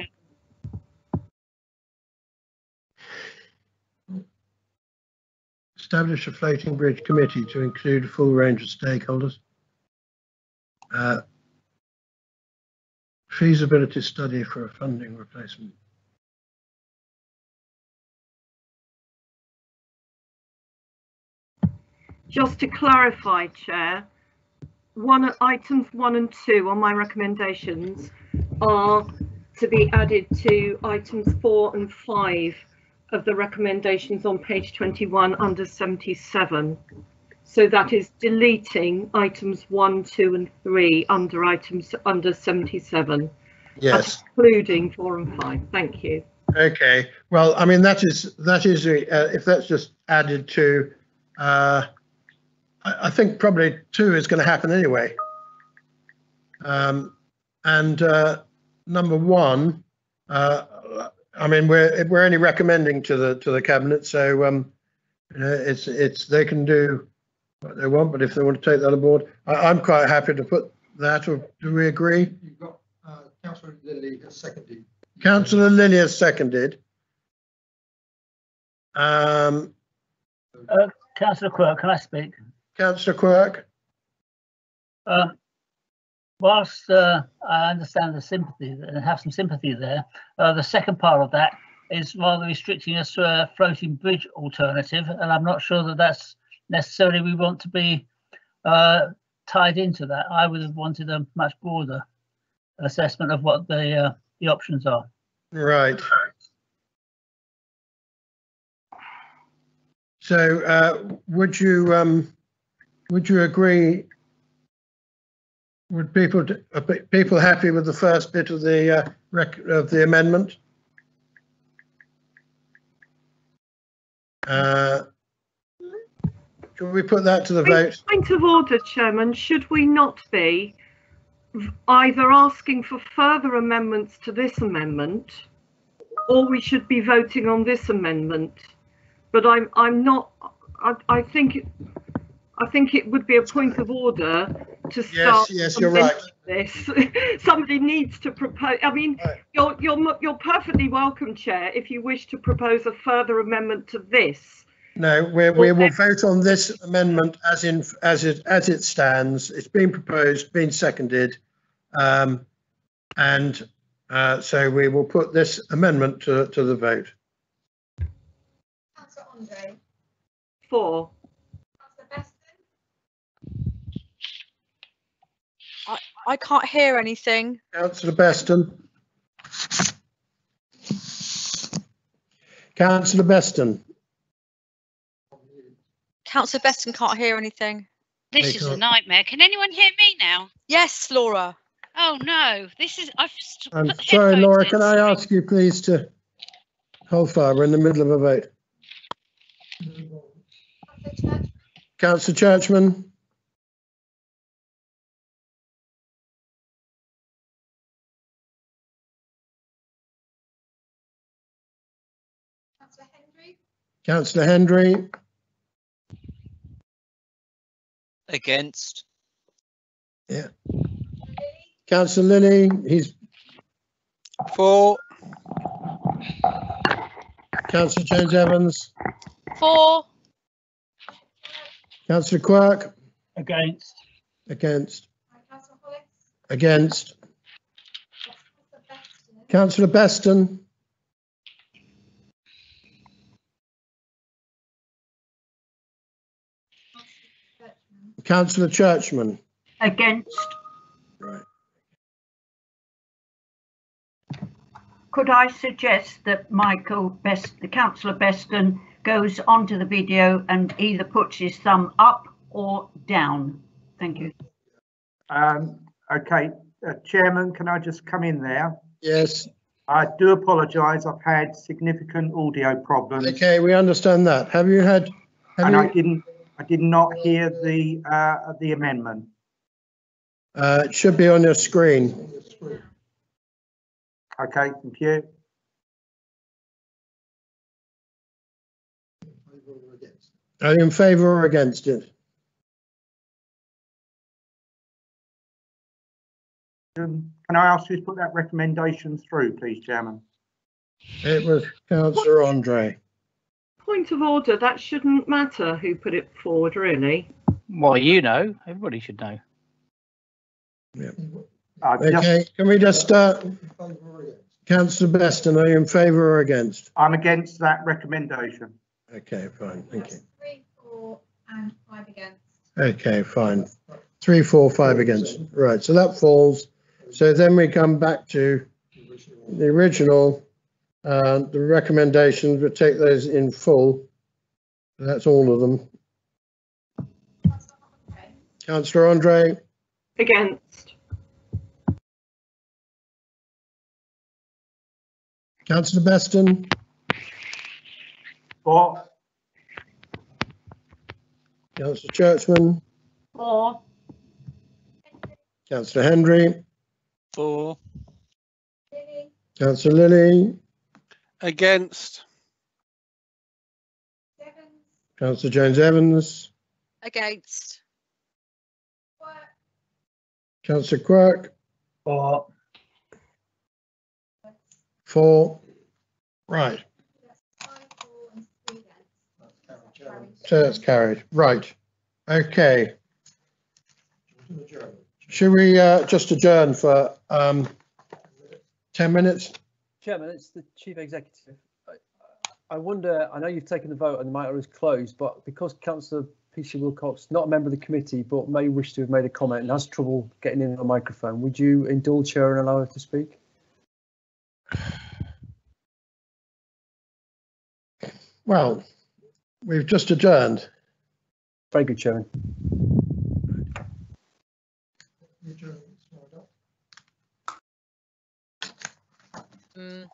Establish a floating bridge committee to include a full range of stakeholders. Feasibility study for a funding replacement. Just to clarify, Chair, items 1 and 2 on my recommendations are to be added to items 4 and 5 of the recommendations on page 21 under 77. So that is deleting items 1, 2 and 3 under 77. Yes. Including 4 and 5. Thank you. Okay. Well, I mean, that is if that's just added to, I think probably 2 is going to happen anyway. Number 1, I mean, we're only recommending to the cabinet, so it's they can do what they want, but if they want to take that aboard, I'm quite happy to put that. Or do we agree? You've got Councillor Lilly has seconded. Councillor Lilly has seconded. Councillor Quirk, can I speak? Councillor Quirk. Whilst I understand the sympathy and have some sympathy there, the second part of that is rather restricting us to a floating bridge alternative, and I'm not sure that that's necessarily we want to be tied into that. I would have wanted a much broader assessment of what the options are. Right. So would you agree? Would people happy with the first bit of the amendment? Should we put that to the vote? Point of order, Chairman. Should we not be either asking for further amendments to this amendment, or we should be voting on this amendment? But I'm not. I think it would be a point of order to start. Yes, you're right. This somebody needs to propose. I mean, right. You're perfectly welcome, Chair, if you wish to propose a further amendment to this. No, we will vote on this amendment as it stands. It's been proposed, been seconded, so we will put this amendment to the vote. Councillor Andre. For. Councillor Beston. I can't hear anything. Councillor Beston. Councillor Beston. Councillor Beston can't hear anything. This is a nightmare. Can anyone hear me now? Yes, Laura. Oh no, this is. I'm sorry, Laura. Can I ask you please to hold fire? We're in the middle of a vote. Councillor Churchman. Councillor Hendry. Councillor Hendry. Against. Yeah. Councillor Lilly, he's for. Councillor Jones Evans. For. Councillor Quirk. Against. Against. Councillor Hollis. Against. Councillor Beston. Councillor Churchman. Against. Right. Could I suggest that the Councillor Beston goes onto the video and either puts his thumb up or down? Thank you. Okay, Chairman, can I just come in there? Yes. I do apologise. I've had significant audio problems. Okay, we understand that. Have you had? I did not hear the amendment. It should be on your screen. Okay, thank you. Are you in favour or against it? Can I ask you to put that recommendation through, please, Chairman? It was Councillor Andre. Point of order, that shouldn't matter who put it forward, really. Well, you know, everybody should know. Yeah. Okay, can we just start? Councillor Beston, are you in favour or against? I'm against that recommendation. Okay, fine, thank you. 3, 4 and 5 against. Okay, fine. 3, 4, 5 against. Right, so that falls. So then we come back to the original. The recommendations, we'll take those in full. That's all of them. Councillor Andre. Against. Councillor Beston. For. Councillor Churchman. For. Councillor Hendry. For. Councillor Lilly. Against. Councillor Jones Evans. Against. Councillor Quirk. For. 4. Right. So that's carried. Right. Okay. Should we just adjourn for 10 minutes? Chairman, it's the Chief Executive. I wonder, I know you've taken the vote and the matter is closed, but because Councillor P.C. Wilcox, not a member of the committee, but may wish to have made a comment and has trouble getting in on the microphone, would you indulge her and allow her to speak? Well, We've just adjourned. Very good, Chairman. Mm.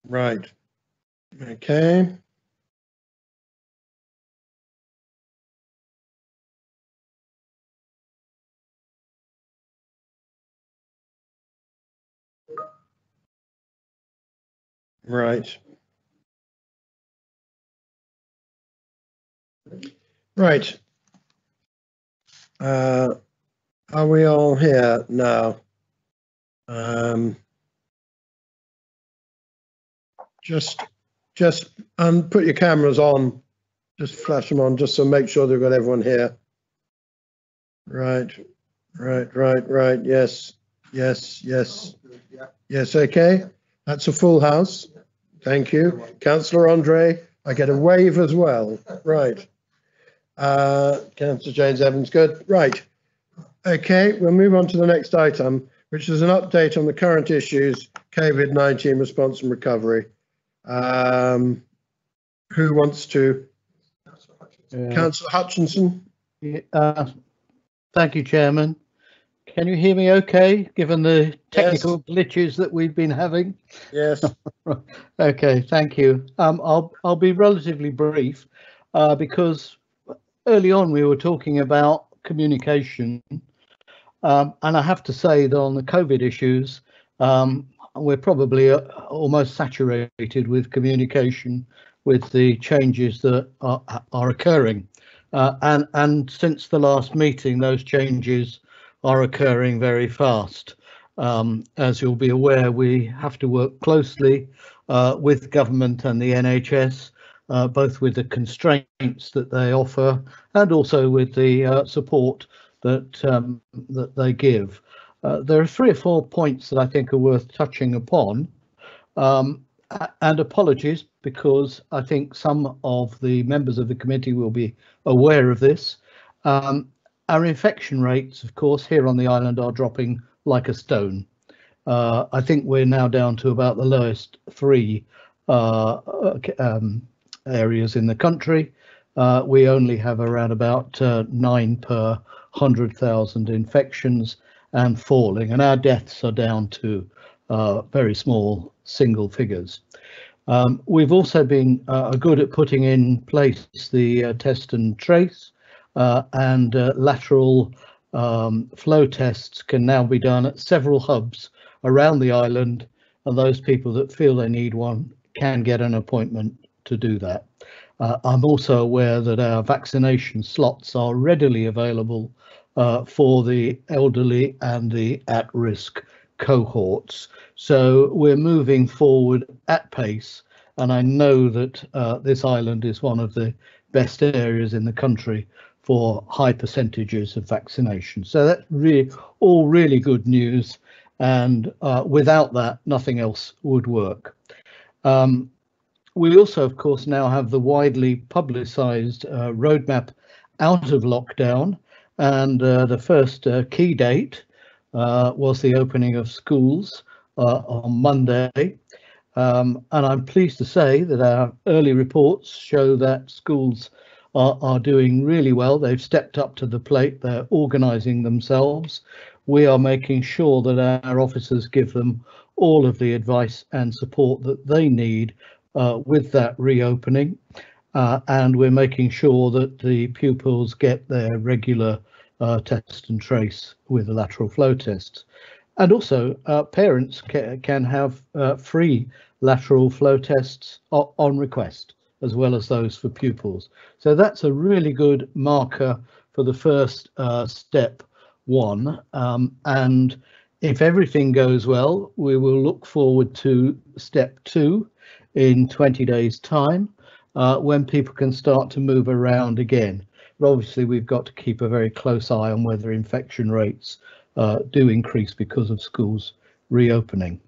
Right. Okay. Right. Right. Are we all here now? Just put your cameras on. Just flash them on, just to make sure they've got everyone here. Right. Yes. Yes. Okay. That's a full house. Thank you, Councillor Andre. I get a wave as well. Right. Councillor James Evans. Good. Right. Okay. We'll move on to the next item, which is an update on the current issues, COVID-19 response and recovery. Who wants to? Councillor Hutchinson. Thank you, Chairman. Can you hear me okay, given the technical glitches that we've been having? Yes. Okay, thank you. I'll be relatively brief because early on we were talking about communication, and I have to say that on the COVID issues, we're probably almost saturated with communication with the changes that are occurring. And since the last meeting, those changes are occurring very fast. As you'll be aware, we have to work closely with government and the NHS, both with the constraints that they offer and also with the support that they give. There are 3 or 4 points that I think are worth touching upon. And apologies, because I think some of the members of the committee will be aware of this. Our infection rates, of course, here on the island are dropping like a stone. I think we're now down to about the lowest 3 areas in the country. We only have around about 9 per 100,000 infections and falling, and our deaths are down to very small single figures. We've also been good at putting in place the test and trace, and lateral flow tests can now be done at several hubs around the island, and those people that feel they need one can get an appointment to do that. I'm also aware that our vaccination slots are readily available for the elderly and the at-risk cohorts. So we're moving forward at pace, and I know that this island is one of the best areas in the country for high percentages of vaccination. So that's really all really good news, and without that, nothing else would work. We also, of course, now have the widely publicised roadmap out of lockdown, and the first key date was the opening of schools on Monday. And I'm pleased to say that our early reports show that schools are doing really well. They've stepped up to the plate. They're organising themselves. We are making sure that our officers give them all of the advice and support that they need with that reopening. And we're making sure that the pupils get their regular test and trace with the lateral flow tests. And also parents can have free lateral flow tests on request, as well as those for pupils. So that's a really good marker for the first step 1. And if everything goes well, we will look forward to step 2 in 20 days' time, when people can start to move around again. But obviously, we've got to keep a very close eye on whether infection rates do increase because of schools reopening.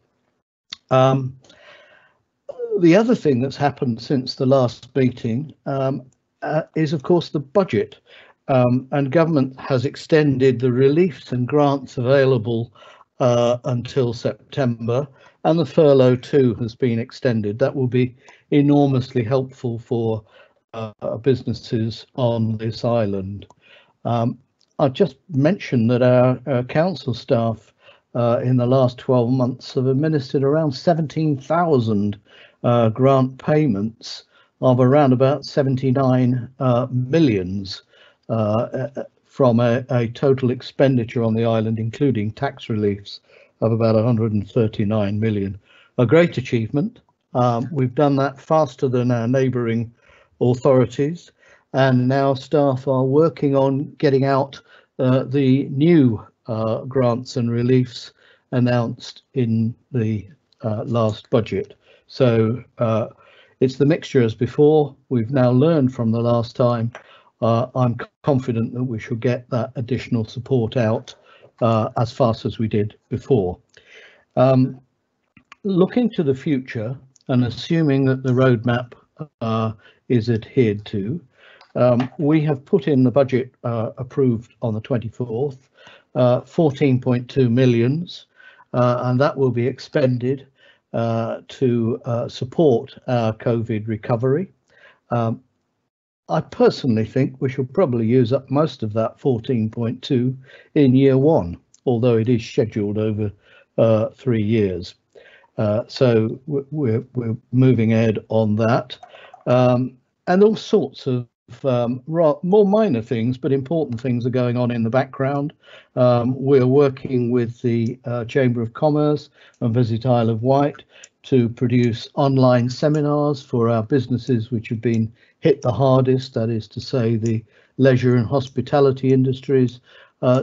The other thing that's happened since the last meeting is, of course, the budget. And government has extended the reliefs and grants available until September, and the furlough too has been extended. That will be enormously helpful for businesses on this island. I'll just mention that our council staff in the last 12 months have administered around 17,000 grant payments of around about 79 millions from a total expenditure on the island, including tax reliefs, of about 139 million. A great achievement. We've done that faster than our neighbouring authorities, and now staff are working on getting out the new grants and reliefs announced in the last budget. So it's the mixture as before. We've now learned from the last time. I'm confident that we should get that additional support out as fast as we did before. Looking to the future and assuming that the roadmap is adhered to, we have put in the budget approved on the 24th, 14.2 millions, and that will be expended to support our COVID recovery. I personally think we should probably use up most of that 14.2 in year one, although it is scheduled over 3 years. So we're moving ahead on that, and all sorts of more minor things, but important things are going on in the background. We're working with the Chamber of Commerce and Visit Isle of Wight to produce online seminars for our businesses which have been hit the hardest, that is to say the leisure and hospitality industries,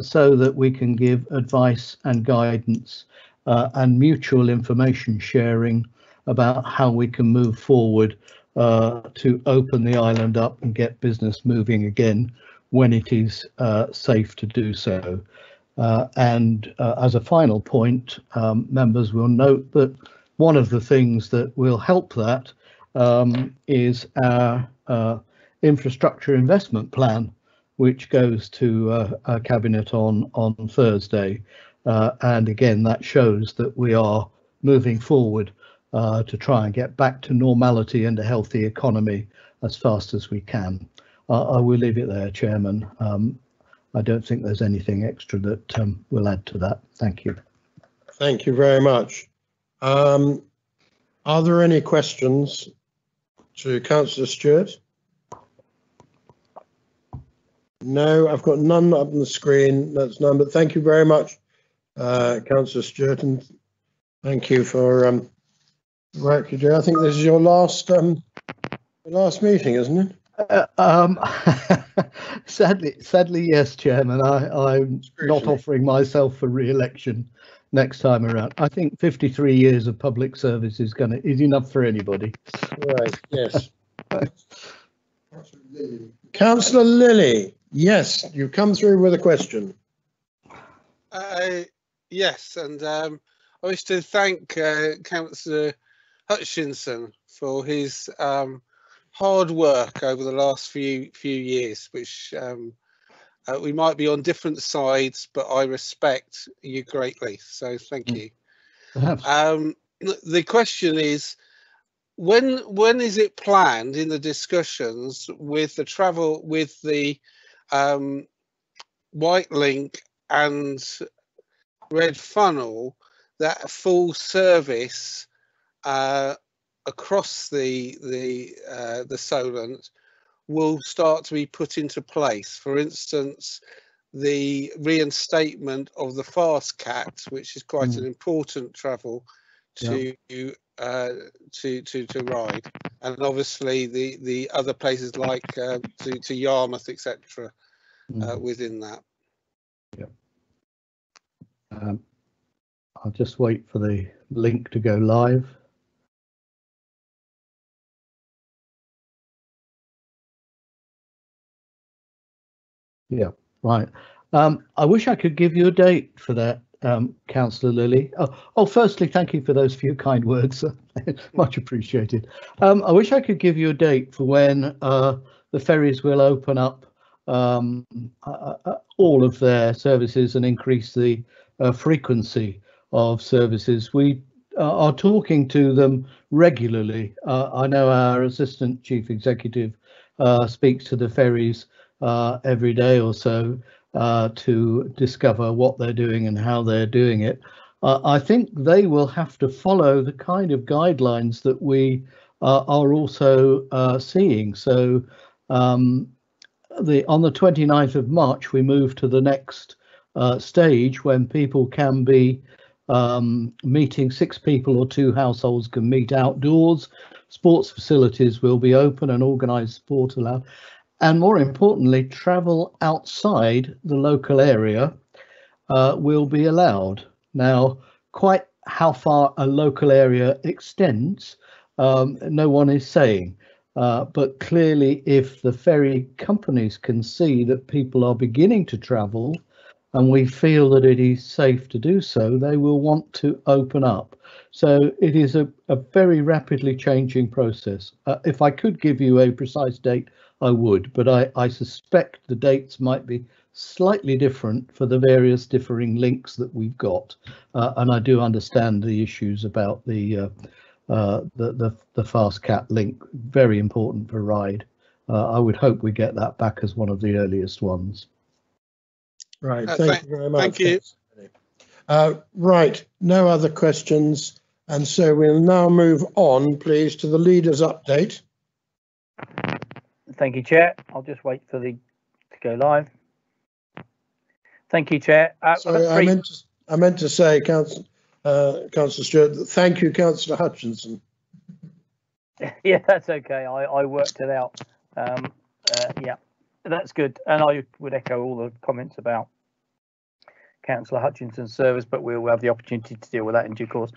so that we can give advice and guidance and mutual information sharing about how we can move forward to open the island up and get business moving again when it is safe to do so. And as a final point, members will note that one of the things that will help that is our infrastructure investment plan, which goes to our cabinet on Thursday. And again, that shows that we are moving forward to try and get back to normality and a healthy economy as fast as we can. I will leave it there, Chairman. I don't think there's anything extra that we'll add to that. Thank you. Thank you very much. Are there any questions to Councillor Stewart? No, I've got none up on the screen. That's none, but thank you very much, Councillor Stewart, and thank you for the work you do. I think this is your last meeting, isn't it? Sadly, yes, Chairman. I'm not offering myself for re-election next time around. I think 53 years of public service is enough for anybody. Right. Yes. Councillor Lilly, yes, you come through with a question. Yes, and I wish to thank Councillor Hutchinson for his hard work over the last few years, which we might be on different sides, but I respect you greatly. So thank you. The question is, when is it planned in the discussions with the travel with the White Link and Red Funnel that full service across the Solent will start to be put into place? For instance, the reinstatement of the Fast Cat, which is quite an important travel to ride, and obviously the other places like to Yarmouth, etc. Within that. Yeah. I'll just wait for the link to go live. Yeah, right. I wish I could give you a date for that, Councillor Lilly. Oh, firstly, thank you for those few kind words. Much appreciated. I wish I could give you a date for when the ferries will open up all of their services and increase the frequency of services. We are talking to them regularly. I know our Assistant Chief Executive speaks to the ferries every day or so to discover what they're doing and how they're doing it. I think they will have to follow the kind of guidelines that we are also seeing. So on the 29th of March, we move to the next stage when people can be meeting, 6 people or 2 households can meet outdoors. Sports facilities will be open and organised sport allowed. And more importantly, travel outside the local area will be allowed. Now, quite how far a local area extends, no one is saying. But clearly, if the ferry companies can see that people are beginning to travel and we feel that it is safe to do so, they will want to open up. So it is a very rapidly changing process. If I could give you a precise date, I would, but I suspect the dates might be slightly different for the various differing links that we've got. And I do understand the issues about the fast cat link, very important for Ride. I would hope we get that back as one of the earliest ones. Right, thank you very much. Thank you. Right, no other questions. And so we'll now move on, please, to the leaders' update. Thank you, Chair. I'll just wait for to go live. Thank you, Chair. Sorry, I meant to say, Councillor Stewart, thank you, Councillor Hutchinson. Yeah, that's okay. I worked it out. Yeah, that's good. And I would echo all the comments about Councillor Hutchinson's service, but we'll have the opportunity to deal with that in due course.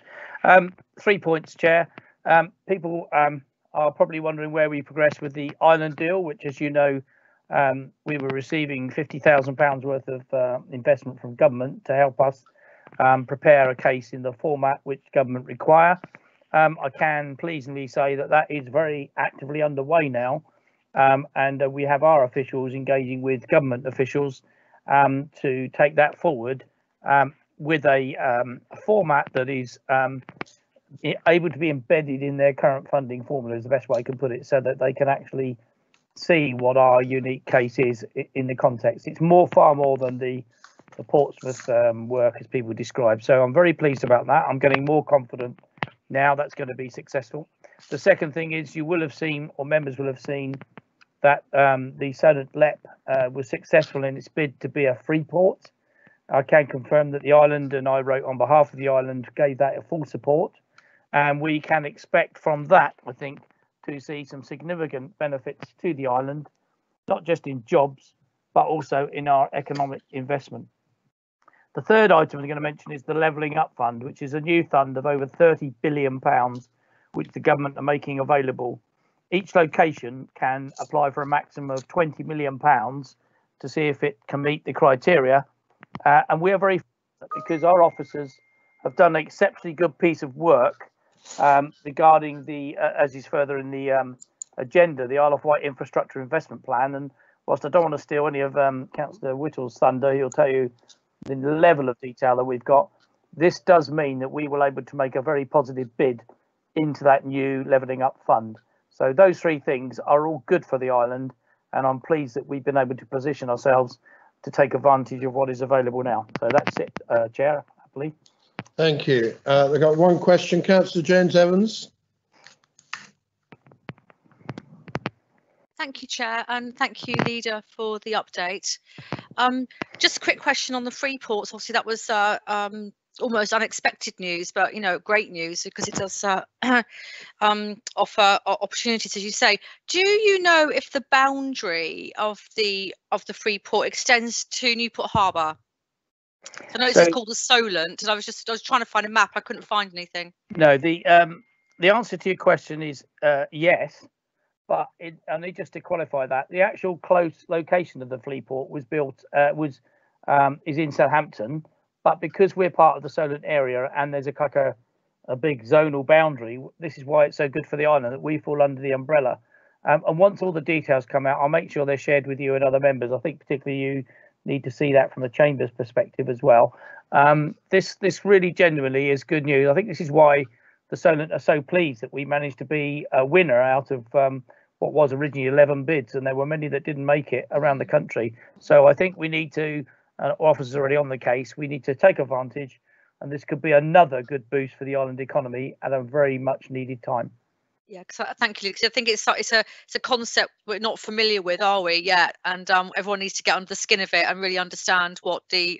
3 points, Chair. People are probably wondering where we progressed with the island deal, which, as you know, we were receiving £50,000 worth of investment from government to help us prepare a case in the format which government require. I can pleasingly say that that is very actively underway now, and we have our officials engaging with government officials to take that forward with a format that is able to be embedded in their current funding formula, is the best way I can put it, so that they can actually see what our unique case is in the context. It's far more than the Portsmouth work as people describe. So I'm very pleased about that. I'm getting more confident now that's going to be successful. The second thing is, you will have seen, or members will have seen, that the Solent LEP was successful in its bid to be a free port. I can confirm that the island, and I wrote on behalf of the island, gave that a full support. And we can expect from that, I think, to see some significant benefits to the island, not just in jobs, but also in our economic investment. The third item I'm going to mention is the Levelling Up Fund, which is a new fund of over £30 billion, which the government are making available. Each location can apply for a maximum of £20 million to see if it can meet the criteria. And we are very fortunate because our officers have done an exceptionally good piece of work regarding the, as is further in the agenda, the Isle of Wight Infrastructure Investment Plan. And whilst I don't want to steal any of Councillor Whittle's thunder, he'll tell you the level of detail that we've got. This does mean that we will able to make a very positive bid into that new Levelling Up Fund. So those 3 things are all good for the island, and I'm pleased that we've been able to position ourselves to take advantage of what is available now. So that's it, Chair, I believe. Thank you. We've got one question, Councillor James Evans. Thank you, Chair, and thank you, Leader, for the update. Just a quick question on the free ports. Obviously, that was almost unexpected news, but great news because it does offer opportunities, as you say. Do you know if the boundary of the free port extends to Newport Harbour? I know it's called the Solent, and I was trying to find a map. I couldn't find anything. No, the answer to your question is yes, but I need just to qualify that the actual close location of the free port was built is in Southampton. But because we're part of the Solent area and there's a big zonal boundary, this is why it's so good for the island that we fall under the umbrella. And once all the details come out, I'll make sure they're shared with you and other members. I think particularly you need to see that from the Chamber's perspective as well. This really genuinely is good news. I think this is why the Solent are so pleased that we managed to be a winner out of what was originally 11 bids, and there were many that didn't make it around the country. So I think we need to, officers are already on the case, we need to take advantage and this could be another good boost for the island economy at a very much needed time. Yeah, thank you, because I think it's a concept we're not familiar with, are we, yet? And everyone needs to get under the skin of it and really understand what the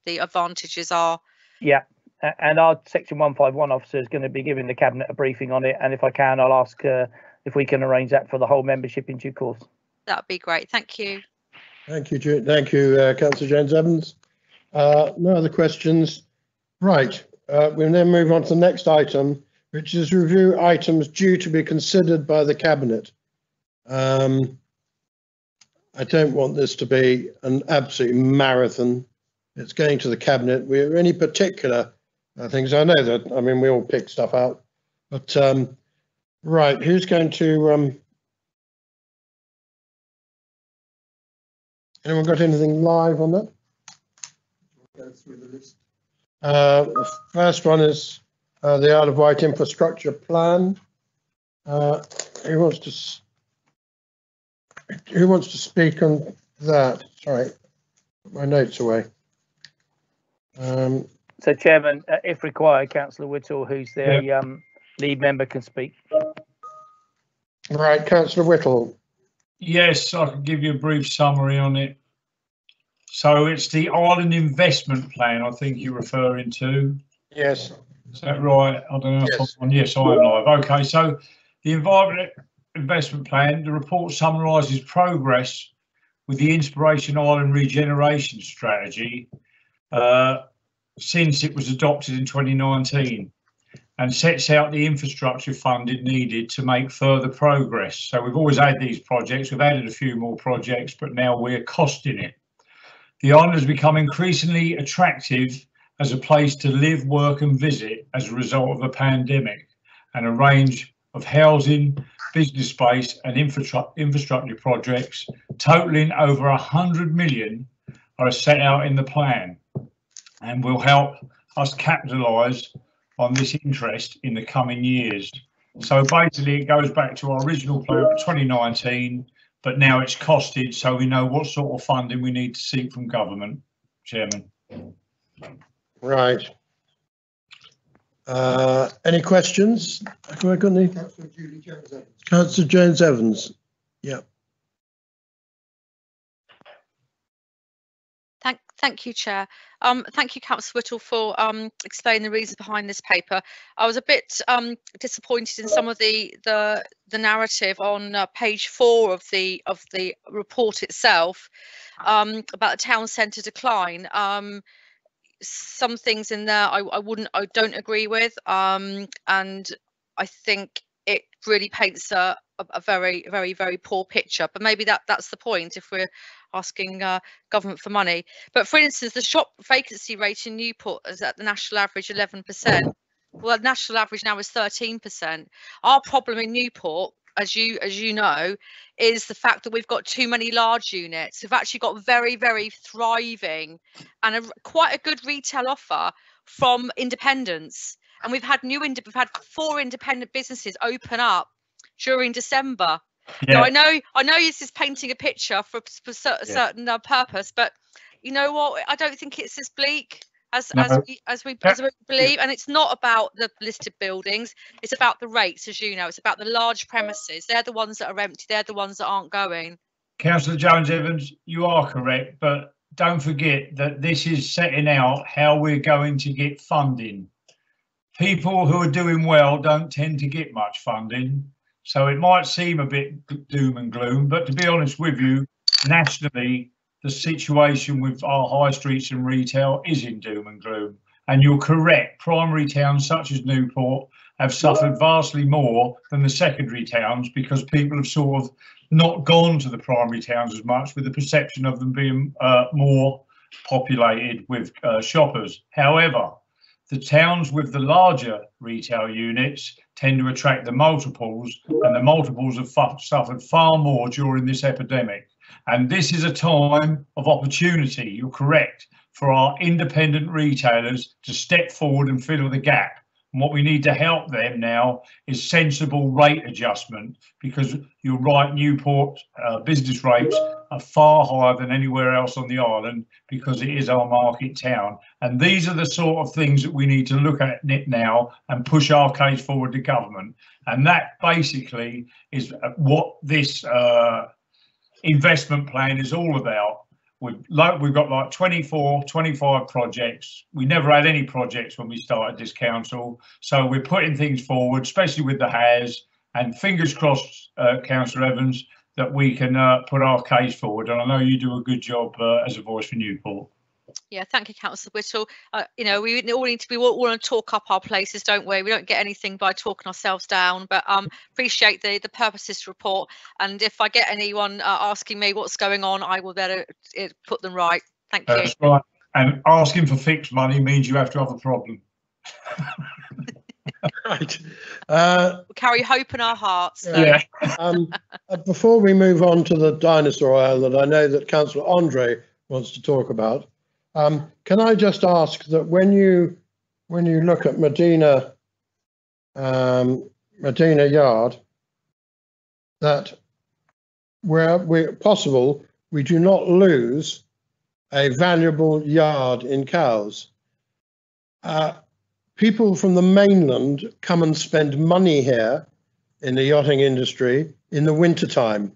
advantages are. Yeah, and our Section 151 officer is going to be giving the Cabinet a briefing on it, and if I can, I'll ask if we can arrange that for the whole membership in due course. That'd be great. Thank you. Thank you, Councillor Jones-Evans. No other questions. Right, we'll then move on to the next item, which is review items due to be considered by the Cabinet. I don't want this to be an absolute marathon. It's going to the Cabinet. We're any particular things. I know that, I mean, we all pick stuff out, but right, who's going to, anyone got anything live on that? Go through the list. The first one is the Isle of Wight infrastructure plan. Who wants to speak on that? Sorry, put my notes away. So, Chairman, if required, Councillor Whittle, who's the lead member, can speak. Right, Councillor Whittle. Yes, I can give you a brief summary on it. So it's the Island Investment Plan, I think you're referring to. Yes. Is that right? I don't know. Yes, yes, I am live. Okay, so the Environment Investment Plan, the report summarises progress with the Inspiration Island Regeneration Strategy since it was adopted in 2019, and sets out the infrastructure funding needed to make further progress. So we've always had these projects, we've added a few more projects, but now we're costing it. The island has become increasingly attractive as a place to live, work and visit as a result of the pandemic, and a range of housing, business space and infrastructure projects totaling over 100 million are set out in the plan and will help us capitalise on this interest in the coming years. So basically it goes back to our original plan for 2019, but now it's costed, so we know what sort of funding we need to seek from government, Chairman. Right. Any questions? Have I got any? Councillor Jones-Evans. Yeah. Thank you, Chair. Thank you, Councillor Whittle, for explaining the reasons behind this paper. I was a bit disappointed in some of the narrative on page 4 of the report itself about the town centre decline. Some things in there I don't agree with, and I think it really paints a very, very, very poor picture. But maybe that's the point if we're asking government for money. But for instance, the shop vacancy rate in Newport is at the national average 11%. Well, the national average now is 13%. Our problem in Newport, as you know, is the fact that we've got too many large units. We've actually got very, very thriving and quite a good retail offer from independents. And we've had 4 independent businesses open up during December. Yeah. Now, I know this is painting a picture for a certain purpose, but you know what? I don't think it's as bleak as we believe. And it's not about the listed buildings. It's about the rates, as you know. It's about the large premises. They're the ones that are empty. They're the ones that aren't going. Councillor Jones-Evans, you are correct, but don't forget that this is setting out how we're going to get funding. People who are doing well don't tend to get much funding. So it might seem a bit doom and gloom, but to be honest with you, nationally, the situation with our high streets and retail is in doom and gloom. And you're correct, primary towns such as Newport have suffered vastly more than the secondary towns because people have sort of not gone to the primary towns as much, with the perception of them being more populated with shoppers. However, the towns with the larger retail units tend to attract the multiples, and the multiples have suffered far more during this epidemic. And this is a time of opportunity, you're correct, for our independent retailers to step forward and fill the gap, And what we need to help them now is sensible rate adjustment, because you're right, Newport business rates are far higher than anywhere else on the island because it is our market town. And these are the sort of things that we need to look at now and push our case forward to government. And that basically is what this investment plan is all about. We've got like 24, 25 projects. We never had any projects when we started this council. So we're putting things forward, especially with the HAS, and fingers crossed, Councillor Evans, that we can put our case forward. And I know you do a good job as a voice for Newport. Yeah, thank you, Councillor Whittle. You know, we all need to be all want to talk up our places, don't we? We don't get anything by talking ourselves down. But appreciate the purposes report. And if I get anyone asking me what's going on, I will better put them right. Thank you. That's right. And asking for fixed money means you have to have a problem. Right. We'll carry hope in our hearts. Yeah. Before we move on to the dinosaur island, I know that Councillor Andre wants to talk about. Can I just ask that when you look at Medina Yard, that where possible, we do not lose a valuable yard in Cowes. People from the mainland come and spend money here in the yachting industry in the winter time,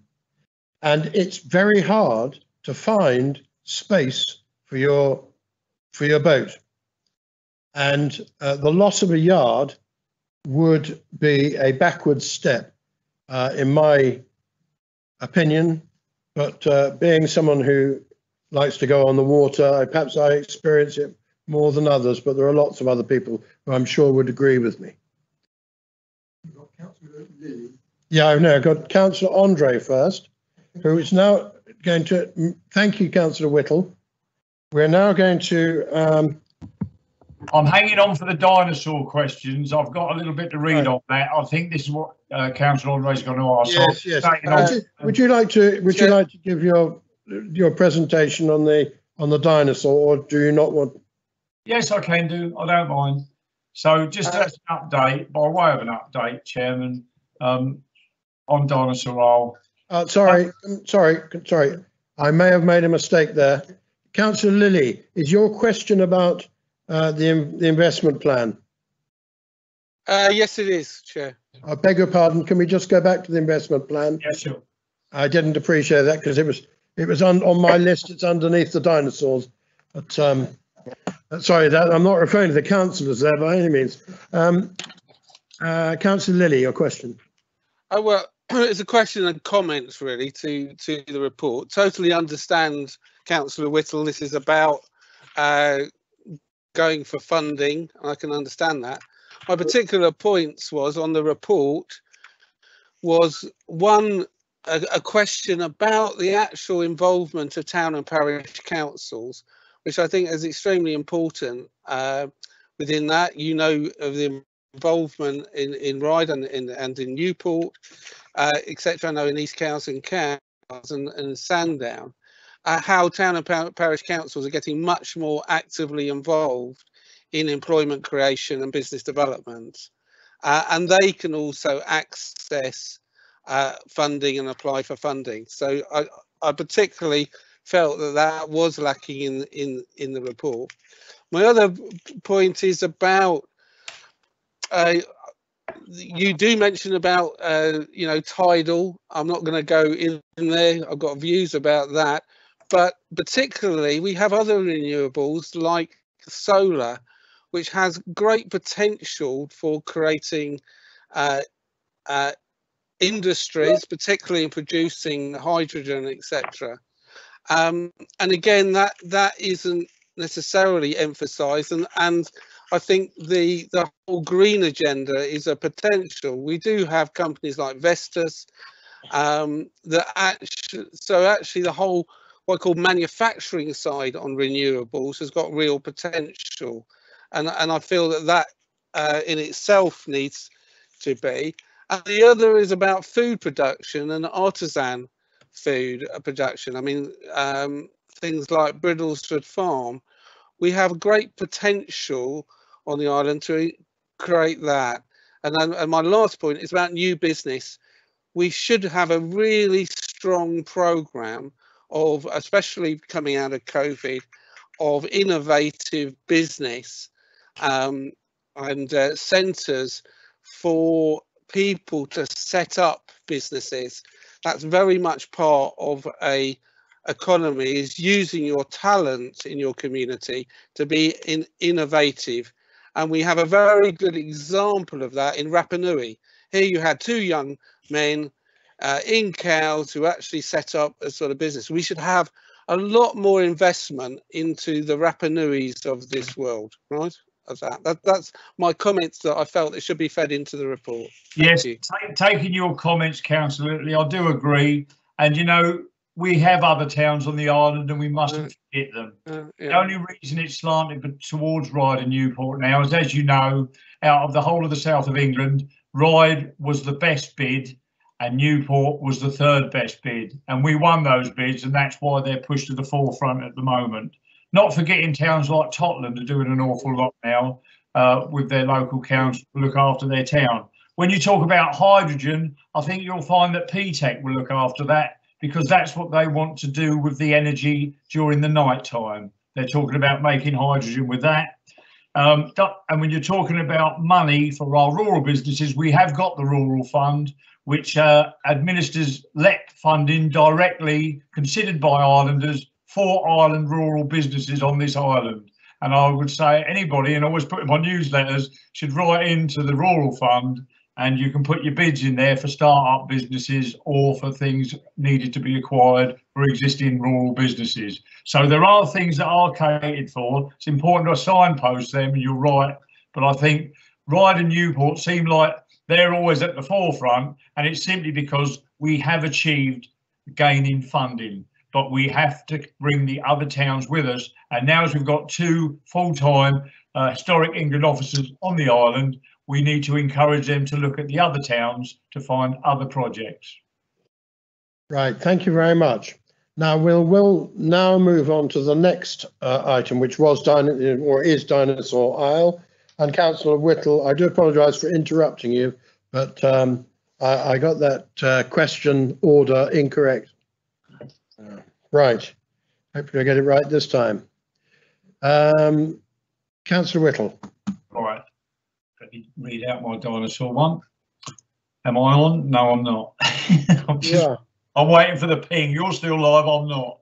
and it's very hard to find space for your boat, and the loss of a yard would be a backward step, in my opinion. But being someone who likes to go on the water, perhaps I experience it more than others, but there are lots of other people who I'm sure would agree with me. Yeah, I know. I've got Councillor Andre first, who is now going to, thank you, Councillor Whittle. We're now going to... I'm hanging on for the dinosaur questions. I've got a little bit to read on that. I think this is what Councillor Andre's going to ask. Yes. Would you like to give your presentation on the dinosaur, or do you not want? Yes, I can do. I don't mind. So just as an update, by way of an update, Chairman, on Dinosaur Isle. Sorry. I may have made a mistake there. Councillor Lilly, is your question about the investment plan? Yes, it is, Chair. I beg your pardon. Can we just go back to the investment plan? Yes, sure. I didn't appreciate that because it was on my list. It's underneath the dinosaurs. But sorry, I'm not referring to the councillors there by any means. Councillor Lilly, your question. Oh, well, it's a question and comments really to the report. Totally understand, Councillor Whittle, this is about going for funding. I can understand that. My particular points was on the report was one, a question about the actual involvement of town and parish councils, which I think is extremely important within that. You know of the involvement in Ryde and in Newport, etc. I know in East Cowes and Cowes and Sandown, how town and parish councils are getting much more actively involved in employment creation and business development, and they can also access funding and apply for funding. So I particularly felt that was lacking in the report. My other point is about you do mention about tidal. I'm not going to go in there. I've got views about that, but particularly we have other renewables like solar, which has great potential for creating industries, particularly in producing hydrogen, etc. And again, that isn't necessarily emphasised, and I think the whole green agenda is a potential. We do have companies like Vestas that actually the whole what I call manufacturing side on renewables has got real potential, and I feel that in itself needs to be. And the other is about food production and artisan food production. I mean, things like Bridlesford Farm, we have great potential on the island to create that. And then, and my last point is about new business. We should have a really strong program of, especially coming out of COVID, of innovative business and centres for people to set up businesses. That's very much part of a economy, is using your talent in your community to be innovative. And we have a very good example of that in Rapa Nui. Here you had two young men in Cowes who actually set up a sort of business. We should have a lot more investment into the Rapa Nuis of this world, right? That's my comments that I felt it should be fed into the report. Yes, taking your comments, Councillor Italy, I do agree. And you know, we have other towns on the island and we mustn't forget them. The only reason it's slanted towards Ryde and Newport now is, as you know, out of the whole of the south of England, Ryde was the best bid and Newport was the third best bid. And we won those bids, and that's why they're pushed to the forefront at the moment. Not forgetting towns like Totland are doing an awful lot now with their local council to look after their town. When you talk about hydrogen, I think you'll find that PTEC will look after that, because that's what they want to do with the energy during the night time. They're talking about making hydrogen with that. And when you're talking about money for our rural businesses, we have got the Rural Fund, which administers LEP funding directly considered by islanders for island rural businesses on this island. And I would say anybody, and I always put in my newsletters, should write into the Rural Fund, and you can put your bids in there for start-up businesses or for things needed to be acquired for existing rural businesses. So there are things that are catered for. It's important to signpost them, and you're right. But I think Ryde and Newport seem like they're always at the forefront, and it's simply because we have achieved gaining funding. But we have to bring the other towns with us. And now, as we've got two full-time Historic England officers on the island, we need to encourage them to look at the other towns to find other projects. Right, thank you very much. Now we'll now move on to the next item, which was is Dinosaur Isle. And Councillor Whittle, I do apologise for interrupting you, but I got that question order incorrect. Right, hopefully I get it right this time. Councillor Whittle. All right, let me read out my dinosaur one. Am I on? No, I'm not. I'm waiting for the ping. You're still live, I'm not.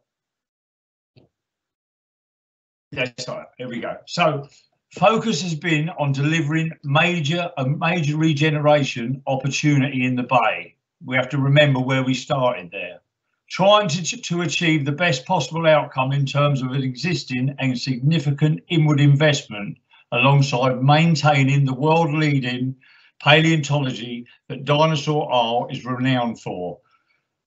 Yes, here we go. So focus has been on delivering a major regeneration opportunity in the Bay. We have to remember where we started there. Trying to achieve the best possible outcome in terms of an existing and significant inward investment, alongside maintaining the world-leading paleontology that Dinosaur Isle is renowned for.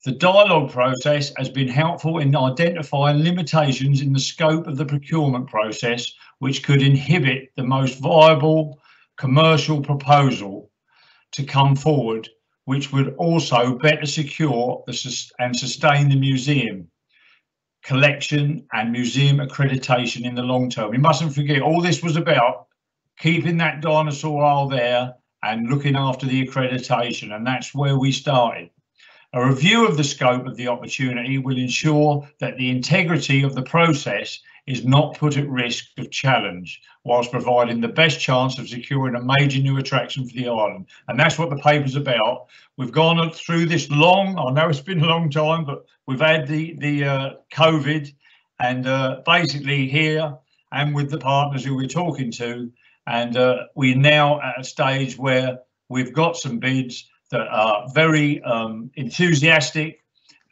The dialogue process has been helpful in identifying limitations in the scope of the procurement process, which could inhibit the most viable commercial proposal to come forward, which would also better secure and sustain the museum collection and museum accreditation in the long term. We mustn't forget, all this was about keeping that Dinosaur Isle there and looking after the accreditation, and that's where we started. A review of the scope of the opportunity will ensure that the integrity of the process is not put at risk of challenge, whilst providing the best chance of securing a major new attraction for the island. And that's what the paper's about. We've gone through this long, I know it's been a long time, but we've had the COVID, and basically here and with the partners who we're talking to, and we're now at a stage where we've got some bids that are very enthusiastic,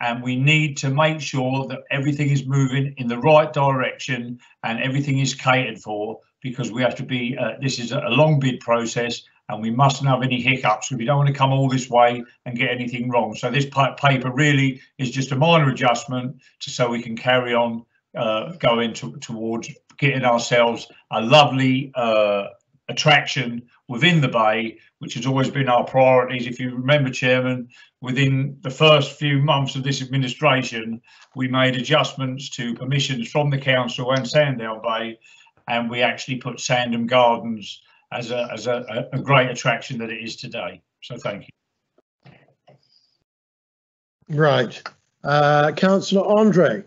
and we need to make sure that everything is moving in the right direction and everything is catered for, because we have to be, this is a long bid process and we mustn't have any hiccups. We don't want to come all this way and get anything wrong. So this paper really is just a minor adjustment so we can carry on going towards getting ourselves a lovely attraction within the Bay, which has always been our priorities. If you remember, Chairman, within the first few months of this administration, we made adjustments to permissions from the council and Sandown Bay, and we actually put Sandown Gardens as a great attraction that it is today. So thank you. Right. Councillor Andre,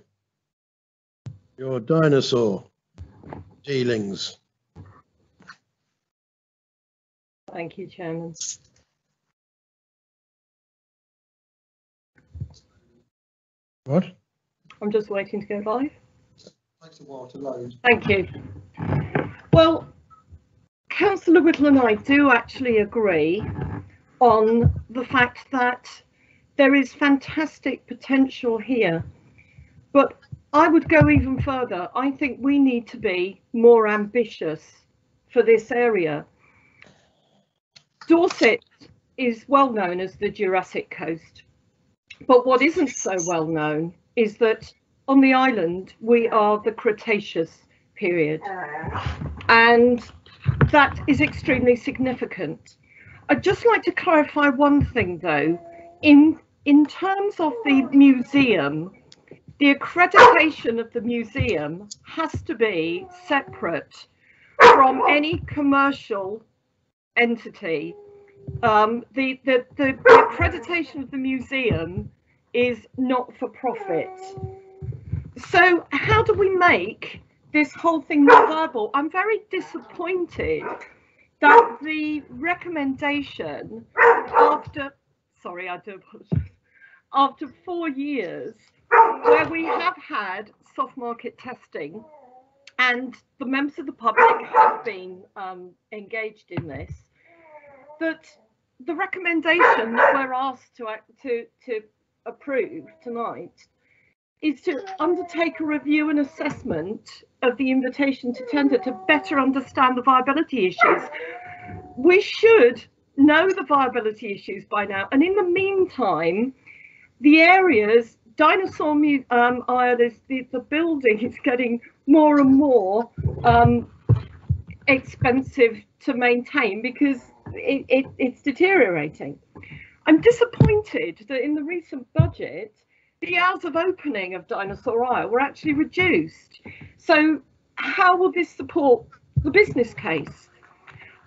your dinosaur dealings. Thank you, Chairman. What? I'm just waiting to go live. Takes a while to load. Thank you. Well, Councillor Whittle and I do actually agree on the fact that there is fantastic potential here, but I would go even further. I think we need to be more ambitious for this area. Dorset is well known as the Jurassic Coast, but what isn't so well known is that on the island we are the Cretaceous period, and that is extremely significant. I'd just like to clarify one thing though. In terms of the museum, the accreditation of the museum has to be separate from any commercial entity. The accreditation of the museum is not for profit. So how do we make this whole thing more viable? I'm very disappointed that the recommendation after 4 years where we have had soft market testing and the members of the public have been engaged in this, that the recommendation that we're asked to approve tonight is to undertake a review and assessment of the invitation to tender to better understand the viability issues. We should know the viability issues by now, and in the meantime, the areas, Dinosaur Isle, the building is getting more and more expensive to maintain because it's deteriorating. I'm disappointed that in the recent budget, the hours of opening of Dinosaur Isle were actually reduced. So how will this support the business case?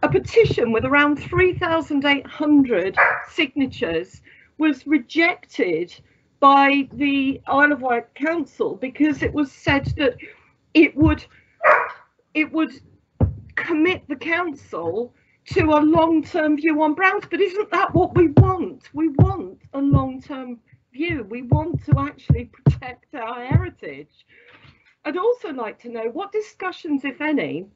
A petition with around 3,800 signatures was rejected by the Isle of Wight Council because it was said that it would commit the council to a long-term view on Browns, but isn't that what we want? We want a long-term view. We want to actually protect our heritage. I'd also like to know what discussions, if any,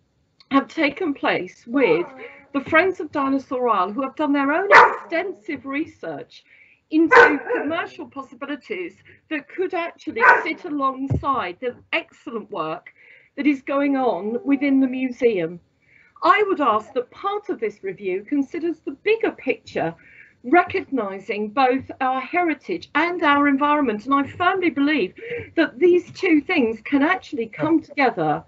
have taken place with the Friends of Dinosaur Isle, who have done their own extensive research into commercial possibilities that could actually sit alongside the excellent work that is going on within the museum. I would ask that part of this review considers the bigger picture, recognising both our heritage and our environment, and I firmly believe that these two things can actually come together,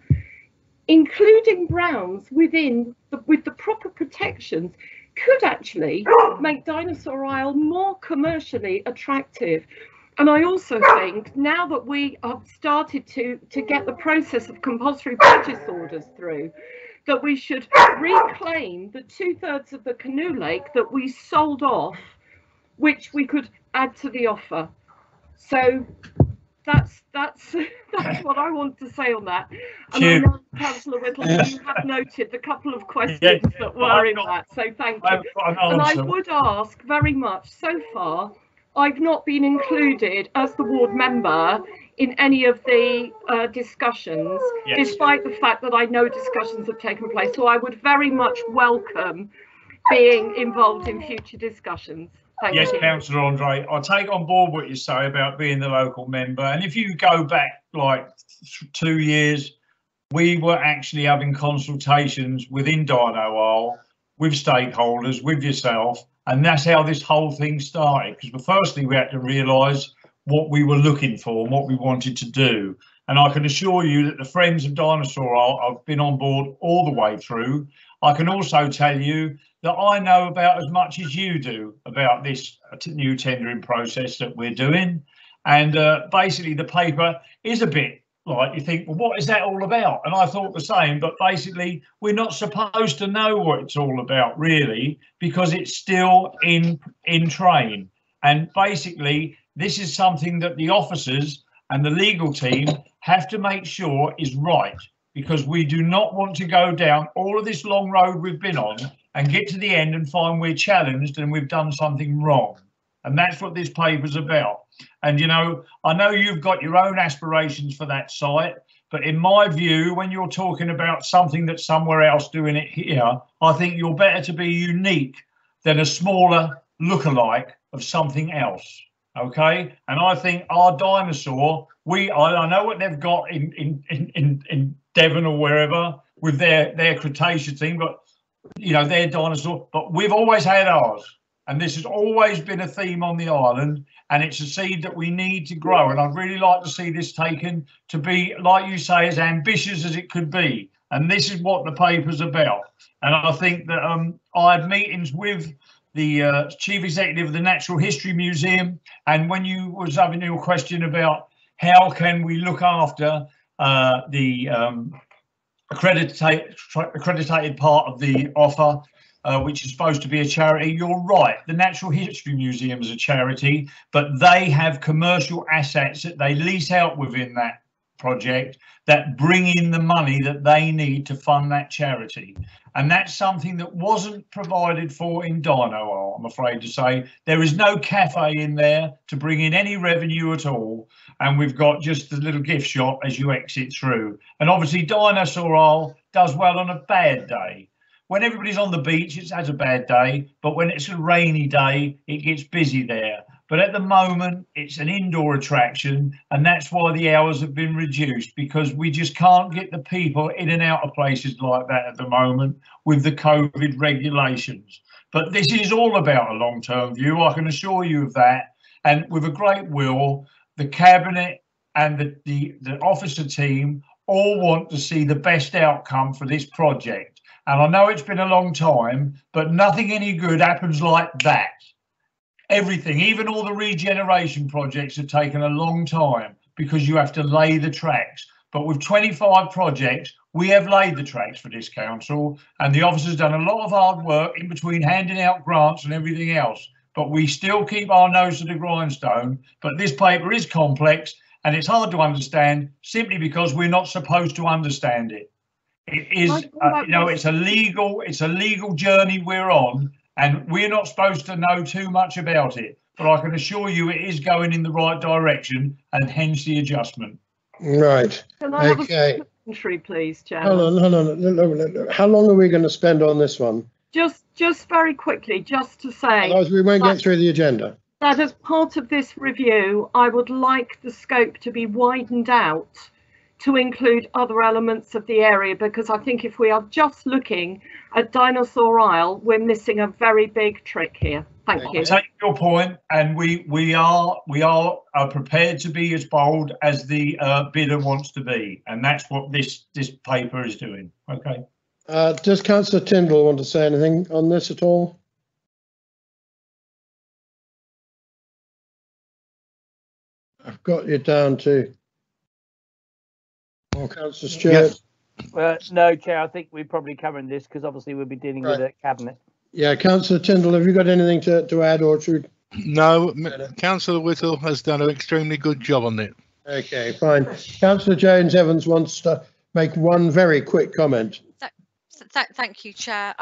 including Browns with the proper protections, could actually make Dinosaur Isle more commercially attractive. And I also think now that we have started to get the process of compulsory purchase orders through, that we should reclaim the 2/3 of the canoe lake that we sold off, which we could add to the offer. So that's what I want to say on that. And I know, Councillor Whittle, you have noted the couple of questions that were in that, so thank you. And I would ask very much, so far, I've not been included as the ward member in any of the discussions, despite the fact that I know discussions have taken place. So I would very much welcome being involved in future discussions. Thank you. Councillor Andre, I take on board what you say about being the local member. And if you go back like 2 years, we were actually having consultations within Dino Isle with stakeholders, with yourself, and that's how this whole thing started. Because firstly, we had to realise what we were looking for and what we wanted to do. And I can assure you that the Friends of Dinosaur Isle have been on board all the way through. I can also tell you that I know about as much as you do about this new tendering process that we're doing. And basically the paper is a bit like, you think, well, what is that all about? And I thought the same, but basically we're not supposed to know what it's all about really, because it's still in train. And basically this is something that the officers and the legal team have to make sure is right, because we do not want to go down all of this long road we've been on and get to the end and find we're challenged and we've done something wrong. And that's what this paper's about. And, you know, I know you've got your own aspirations for that site, but in my view, when you're talking about something that's somewhere else doing it here, I think you're better to be unique than a smaller lookalike of something else. Okay, and I think our dinosaur, I know what they've got in Devon or wherever with their Cretaceous thing, but you know, their dinosaur, but we've always had ours. And this has always been a theme on the island, and it's a seed that we need to grow. And I'd really like to see this taken to be, like you say, as ambitious as it could be. And this is what the paper's about. And I think that I had meetings with the chief executive of the Natural History Museum. And when you was having your question about how can we look after the accredited part of the offer, which is supposed to be a charity, you're right. The Natural History Museum is a charity, but they have commercial assets that they lease out within that project that bring in the money that they need to fund that charity. And that's something that wasn't provided for in Dino, I'm afraid to say. There is no cafe in there to bring in any revenue at all. And we've got just the little gift shop as you exit through. And obviously Dinosaur Isle does well on a bad day. When everybody's on the beach, it has a bad day, but when it's a rainy day, it gets busy there. But at the moment, it's an indoor attraction, and that's why the hours have been reduced, because we just can't get the people in and out of places like that at the moment with the COVID regulations. But this is all about a long-term view, I can assure you of that. And with a great will, the Cabinet and the officer team all want to see the best outcome for this project. And I know it's been a long time, but nothing any good happens like that. Everything, even all the regeneration projects have taken a long time because you have to lay the tracks. But with 25 projects, we have laid the tracks for this council, and the officers done a lot of hard work in between handing out grants and everything else. But we still keep our nose to the grindstone. But this paper is complex and it's hard to understand simply because we're not supposed to understand it. It is, you know, it's a legal journey we're on, and we're not supposed to know too much about it. But I can assure you, it is going in the right direction, and hence the adjustment. Right. Can I have Okay. a commentary, please, Chairman? Hold on. How long are we going to spend on this one? Just very quickly, just to say. Otherwise, we won't get through the agenda. That as part of this review, I would like the scope to be widened out to include other elements of the area, because I think if we are just looking at Dinosaur Isle, we're missing a very big trick here. Thank you. I take your point, and we are prepared to be as bold as the bidder wants to be, and that's what this paper is doing. Okay. Does Councillor Tyndall want to say anything on this at all? I've got you down to. Or Councillor Stewart. Yes. No, Chair, I think we're probably covering this because obviously we'll be dealing with the Cabinet. Yeah, Councillor Tyndall, have you got anything to add or to? No, Councillor Whittle has done an extremely good job on it. Okay, fine. Councillor Jones Evans wants to make one very quick comment. Thank you, Chair.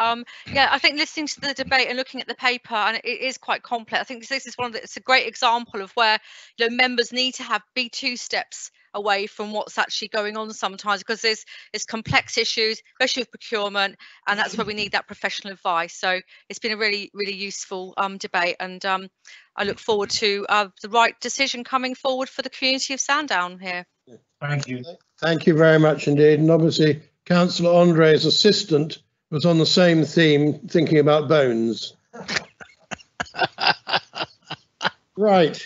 Yeah, I think listening to the debate and looking at the paper, and it is quite complex. I think this is it's a great example of where, you know, members need to be 2 steps away from what's actually going on sometimes, because there's complex issues, especially with procurement, and that's where we need that professional advice. So it's been a really useful debate, and I look forward to the right decision coming forward for the community of Sandown here. Thank you. Thank you very much indeed. And obviously Councillor Andre's assistant was on the same theme, thinking about bones. Right.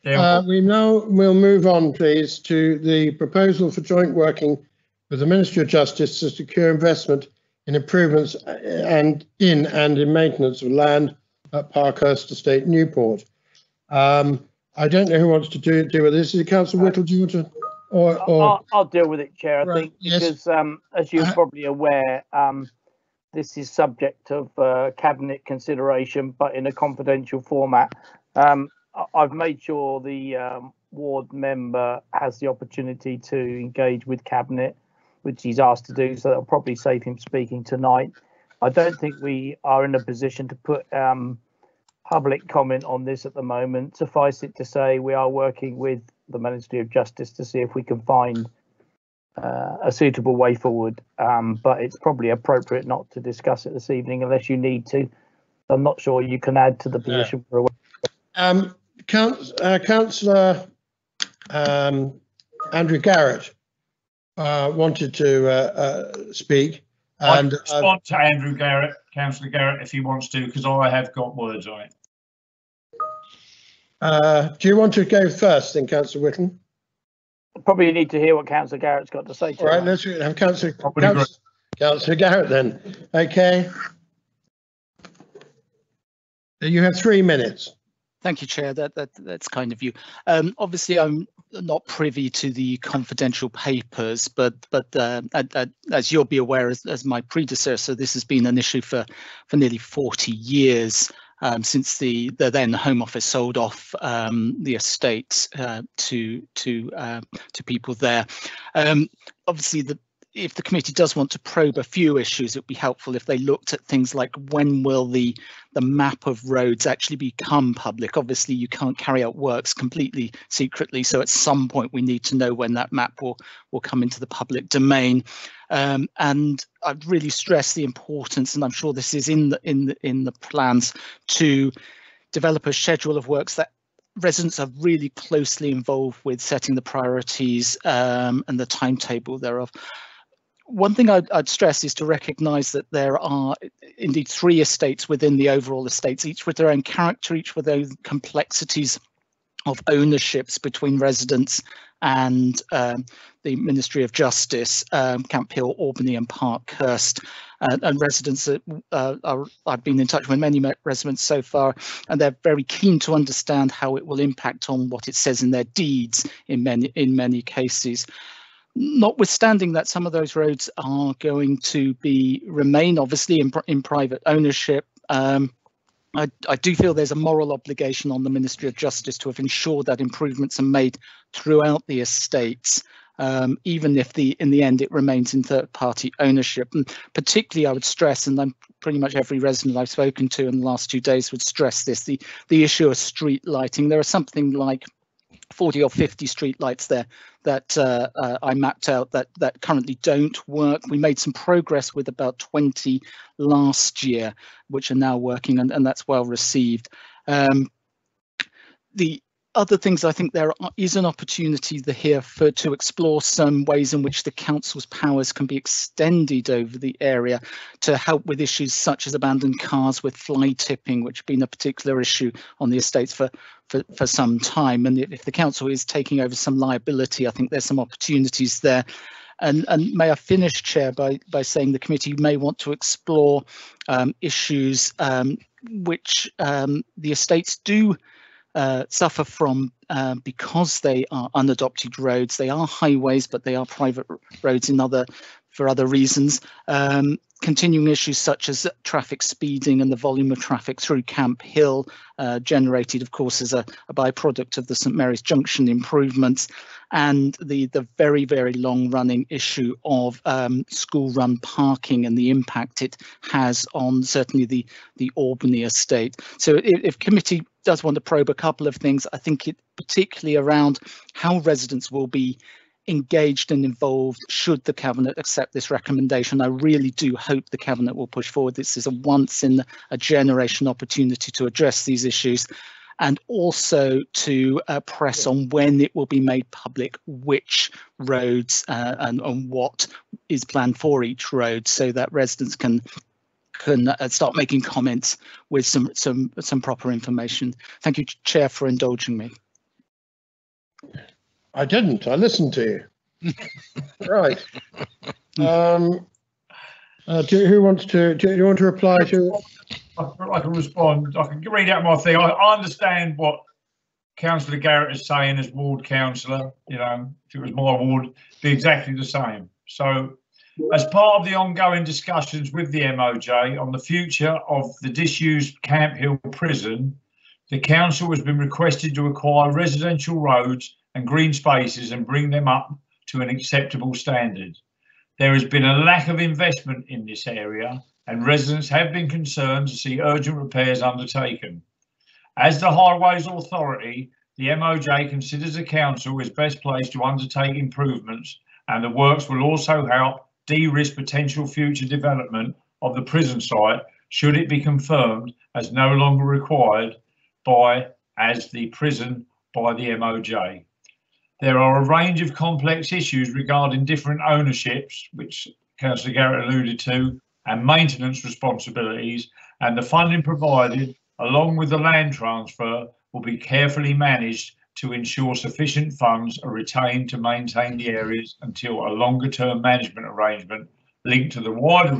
We'll move on, please, to the proposal for joint working with the Ministry of Justice to secure investment in improvements and in maintenance of land at Parkhurst Estate, Newport. I don't know who wants to deal with this. Is it Councillor Whittle? Do you want to? or I'll deal with it, Chair. I Right, think yes. because, as you're probably aware, this is subject of cabinet consideration, but in a confidential format. I've made sure the ward member has the opportunity to engage with cabinet, which he's asked to do, so that'll probably save him speaking tonight. I don't think we are in a position to put public comment on this at the moment. Suffice it to say, we are working with the Ministry of Justice to see if we can find a suitable way forward, but it's probably appropriate not to discuss it this evening unless you need to. I'm not sure you can add to the position. Councillor Andrew Garrett wanted to speak. I And can respond to Andrew Garrett, Councillor Garrett, if he wants to, because I have got words on it. Do you want to go first then, Councillor Whittle? Probably need to hear what Councillor Garrett's got to say. All right, let's have Councillor Garrett then. Okay. You have 3 minutes. Thank you, Chair. That's kind of you. Obviously, I'm not privy to the confidential papers, but as you'll be aware, as my predecessor, this has been an issue for nearly 40 years. Since the then Home Office sold off the estates to people there. Obviously, if the committee does want to probe a few issues, it would be helpful if they looked at things like when will the map of roads actually become public. Obviously, you can't carry out works completely secretly, so at some point we need to know when that map will come into the public domain. And I'd really stress the importance, and I'm sure this is in the plans, to develop a schedule of works that residents are really closely involved with setting the priorities and the timetable thereof. One thing I'd stress is to recognise that there are indeed 3 estates within the overall estates, each with their own character, each with their own complexities of ownerships between residents and the Ministry of Justice, Camp Hill, Albany and Parkhurst, and residents that I've been in touch with many residents so far, and they're very keen to understand how it will impact on what it says in their deeds in many cases. Notwithstanding that some of those roads are going to remain obviously in private ownership, I do feel there's a moral obligation on the Ministry of Justice to have ensured that improvements are made throughout the estates, even if in the end it remains in third-party ownership. And particularly, I would stress, and I'm pretty much every resident I've spoken to in the last 2 days would stress this, the issue of street lighting. There are something like 40 or 50 street lights there that I mapped out that currently don't work. We made some progress with about 20 last year, which are now working, and that's well received. The other things, I think there is an opportunity here to explore some ways in which the council's powers can be extended over the area to help with issues such as abandoned cars with fly tipping, which have been a particular issue on the estates for some time. And if the council is taking over some liability, I think there's some opportunities there. And may I finish, Chair, by saying the committee may want to explore issues which the estates do suffer from because they are unadopted roads. They are highways, but they are private roads for other reasons. Continuing issues such as traffic speeding and the volume of traffic through Camp Hill, generated, of course, as a byproduct of the St Mary's Junction improvements, and the very, very long-running issue of school-run parking and the impact it has on certainly the Albany estate. So if committee does want to probe a couple of things, I think it particularly around how residents will be engaged and involved should the Cabinet accept this recommendation. I really do hope the Cabinet will push forward. This is a once in a generation opportunity to address these issues, and also to press on when it will be made public which roads and what is planned for each road, so that residents can start making comments with some proper information. Thank you, Chair, for indulging me. I didn't. I listened to you. Right. Do you want to reply to? I can respond. I can read out my thing. I understand what Councillor Garrett is saying as ward councillor, you know, if it was my ward, it'd be exactly the same. So as part of the ongoing discussions with the MOJ on the future of the disused Camp Hill prison, the council has been requested to acquire residential roads and green spaces and bring them up to an acceptable standard. There has been a lack of investment in this area and residents have been concerned to see urgent repairs undertaken. As the Highways Authority, the MOJ considers the council is best placed to undertake improvements, and the works will also help de-risk potential future development of the prison site should it be confirmed as no longer required as the prison by the MOJ. There are a range of complex issues regarding different ownerships, which Councillor Garrett alluded to, and maintenance responsibilities, and the funding provided along with the land transfer will be carefully managed to ensure sufficient funds are retained to maintain the areas until a longer term management arrangement linked to the wider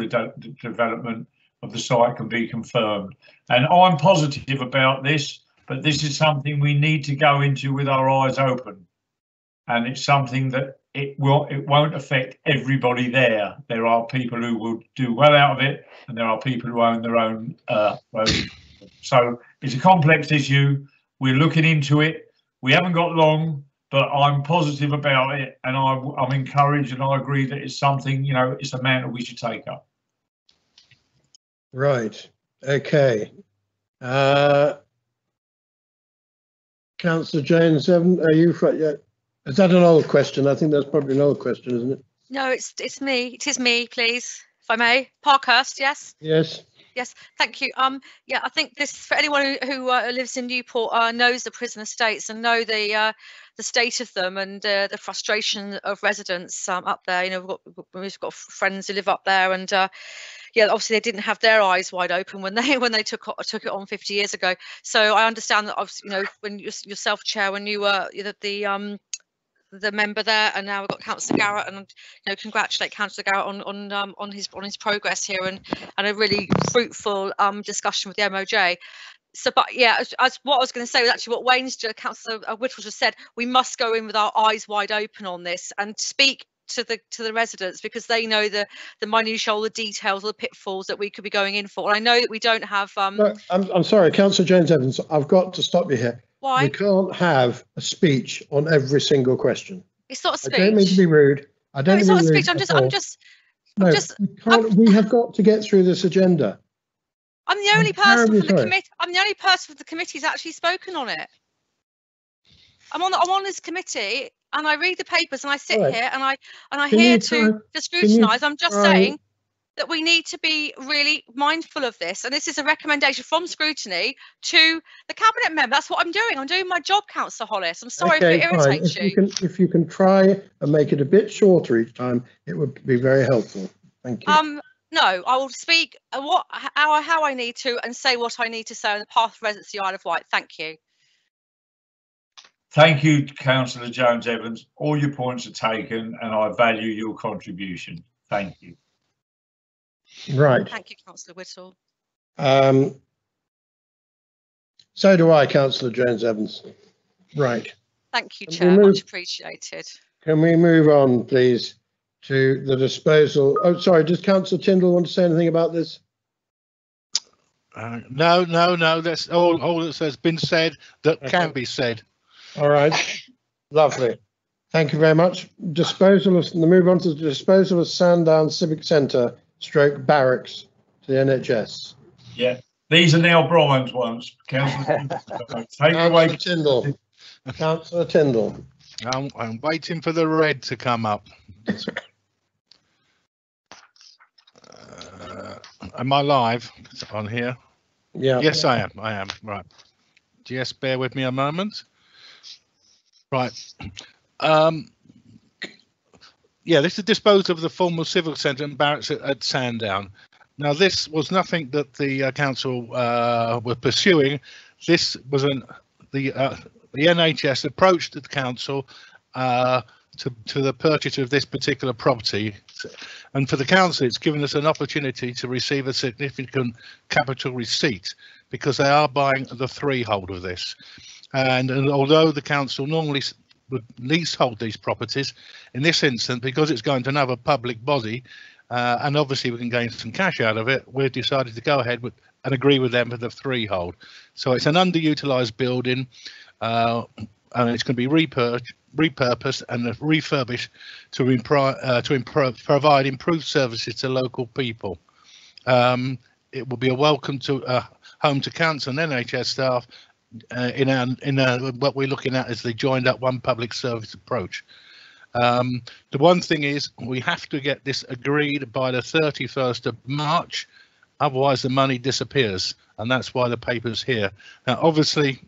development of the site can be confirmed. And I'm positive about this, but this is something we need to go into with our eyes open. And it's something that it won't affect everybody there. There are people who will do well out of it, and there are people who own their own roads. So it's a complex issue. We're looking into it. We haven't got long, but I'm positive about it, and I'm encouraged, and I agree that it's something, you know, it's a matter we should take up. Right. Okay. Councillor James, are you yet? Is that an old question? I think that's probably an old question, isn't it? No, it's me. It is me, please, if I may. Parkhurst, yes. Yes. Yes, thank you. Yeah, I think this, for anyone who lives in Newport, knows the prison estates and know the state of them and the frustration of residents up there. You know, we've got friends who live up there, and yeah, obviously they didn't have their eyes wide open when they took it on 50 years ago. So I understand that, obviously, you know, when yourself, Chair, when you were the member there, and now we've got Councillor Garrett, and, you know, congratulate Councillor Garrett on his progress here, and a really fruitful discussion with the MOJ. So, but yeah, as what I was going to say was actually what Councillor Whittle just said. We must go in with our eyes wide open on this and speak to the residents, because they know the minutiae, all the details, all the pitfalls that we could be going in for. And I know that we don't have. No, I'm sorry, Councillor James Evans. I've got to stop you here. Why? We can't have a speech on every single question. It's not a speech. I don't mean to be rude. I don't. No, it's not a speech. We have got to get through this agenda. I'm the only person from the committee. I'm the only person from the committee who's actually spoken on it. I'm on this committee, and I read the papers, and I sit here, and I hear to scrutinise. I'm just saying that we need to be really mindful of this, and this is a recommendation from Scrutiny to the cabinet member. That's what I'm doing. I'm doing my job, Councillor Hollis. I'm sorry if it irritates you. If you can try and make it a bit shorter each time, it would be very helpful. Thank you. No, I will speak how I need to and say what I need to say on the path of residency Isle of Wight. Thank you. Thank you, Councillor Jones Evans. All your points are taken, and I value your contribution. Thank you. Right. Thank you, Councillor Whittle. So do I, Councillor Jones Evans. Right. Thank you, Chair. Much appreciated. Can we move on, please, to the disposal? Oh, sorry. Does Councillor Tyndall want to say anything about this? No. That's all that has been said that can be said. All right. Lovely. Thank you very much. Move on to the disposal of Sandown Civic Centre / Barracks to the NHS. Yeah, these are now Brian's ones. Councillor Tyndall. Councillor Tyndall. I'm waiting for the red to come up. Am I live on here? Yeah. Yes, I am. Right. Just bear with me a moment. Right. Yeah, this is disposal of the former civil centre and barracks at Sandown. Now, this was nothing that the council were pursuing. This was the NHS approached the council to the purchase of this particular property, and for the council, it's given us an opportunity to receive a significant capital receipt because they are buying the freehold of this. and although the council normally would leasehold these properties, in this instance, because it's going to another public body, and obviously we can gain some cash out of it, we've decided to go ahead with and agree with them for the freehold. So it's an underutilised building, and it's going to be repurposed and refurbished to provide improved services to local people. It will be a welcome to home to council and NHS staff in what we're looking at as the joined up one public service approach. The one thing is we have to get this agreed by the 31st of March, otherwise the money disappears, and that's why the paper's here. Now, obviously,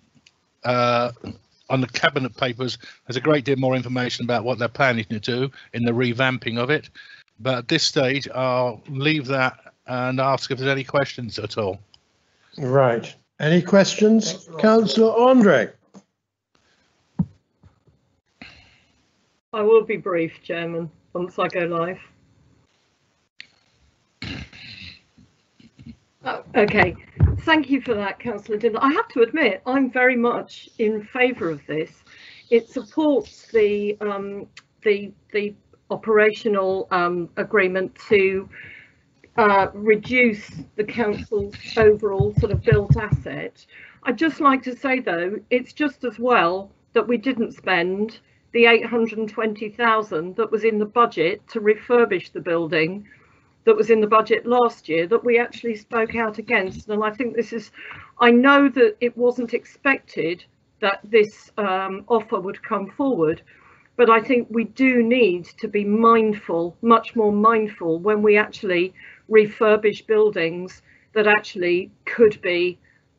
on the cabinet papers, there's a great deal more information about what they're planning to do in the revamping of it. But at this stage, I'll leave that and ask if there's any questions at all. Right. Any questions? Councillor Andre. I will be brief, Chairman, once I go live. Okay, thank you for that, Councillor Dillon. I have to admit, I'm very much in favour of this. It supports the operational agreement to reduce the council's overall sort of built asset. I'd just like to say, though, it's just as well that we didn't spend the 820,000 that was in the budget to refurbish the building that was in the budget last year that we actually spoke out against. And I think this is, I know that it wasn't expected that this offer would come forward, but I think we do need to be mindful, much more mindful, when we actually refurbish buildings that actually could be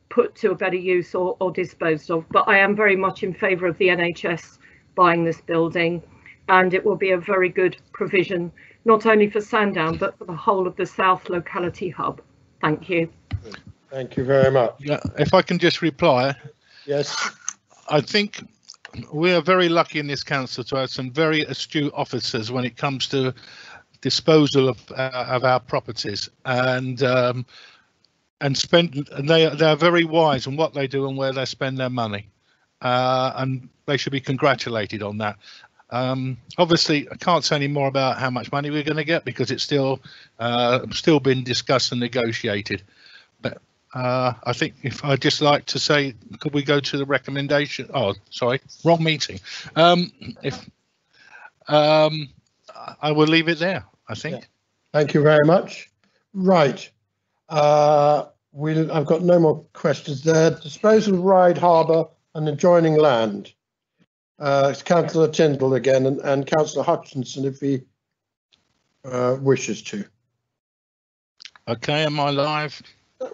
put to a better use or disposed of. But I am very much in favour of the NHS buying this building, and it will be a very good provision, not only for Sandown, but for the whole of the South locality hub. Thank you. Thank you very much. Yeah, if I can just reply. Yes. I think we are very lucky in this council to have some very astute officers when it comes to disposal of our properties, and they are very wise in what they do and where they spend their money, and they should be congratulated on that. Obviously, I can't say any more about how much money we're going to get because it's still being discussed and negotiated. But I think if I'd just like to say, could we go to the recommendation? Oh, sorry, wrong meeting. I will leave it there, I think. Yeah. Thank you very much. Right. I've got no more questions there. Disposal of Ryde Harbour and adjoining land. It's Councillor Tyndall again, and Councillor Hutchinson if he wishes to. Okay, am I live?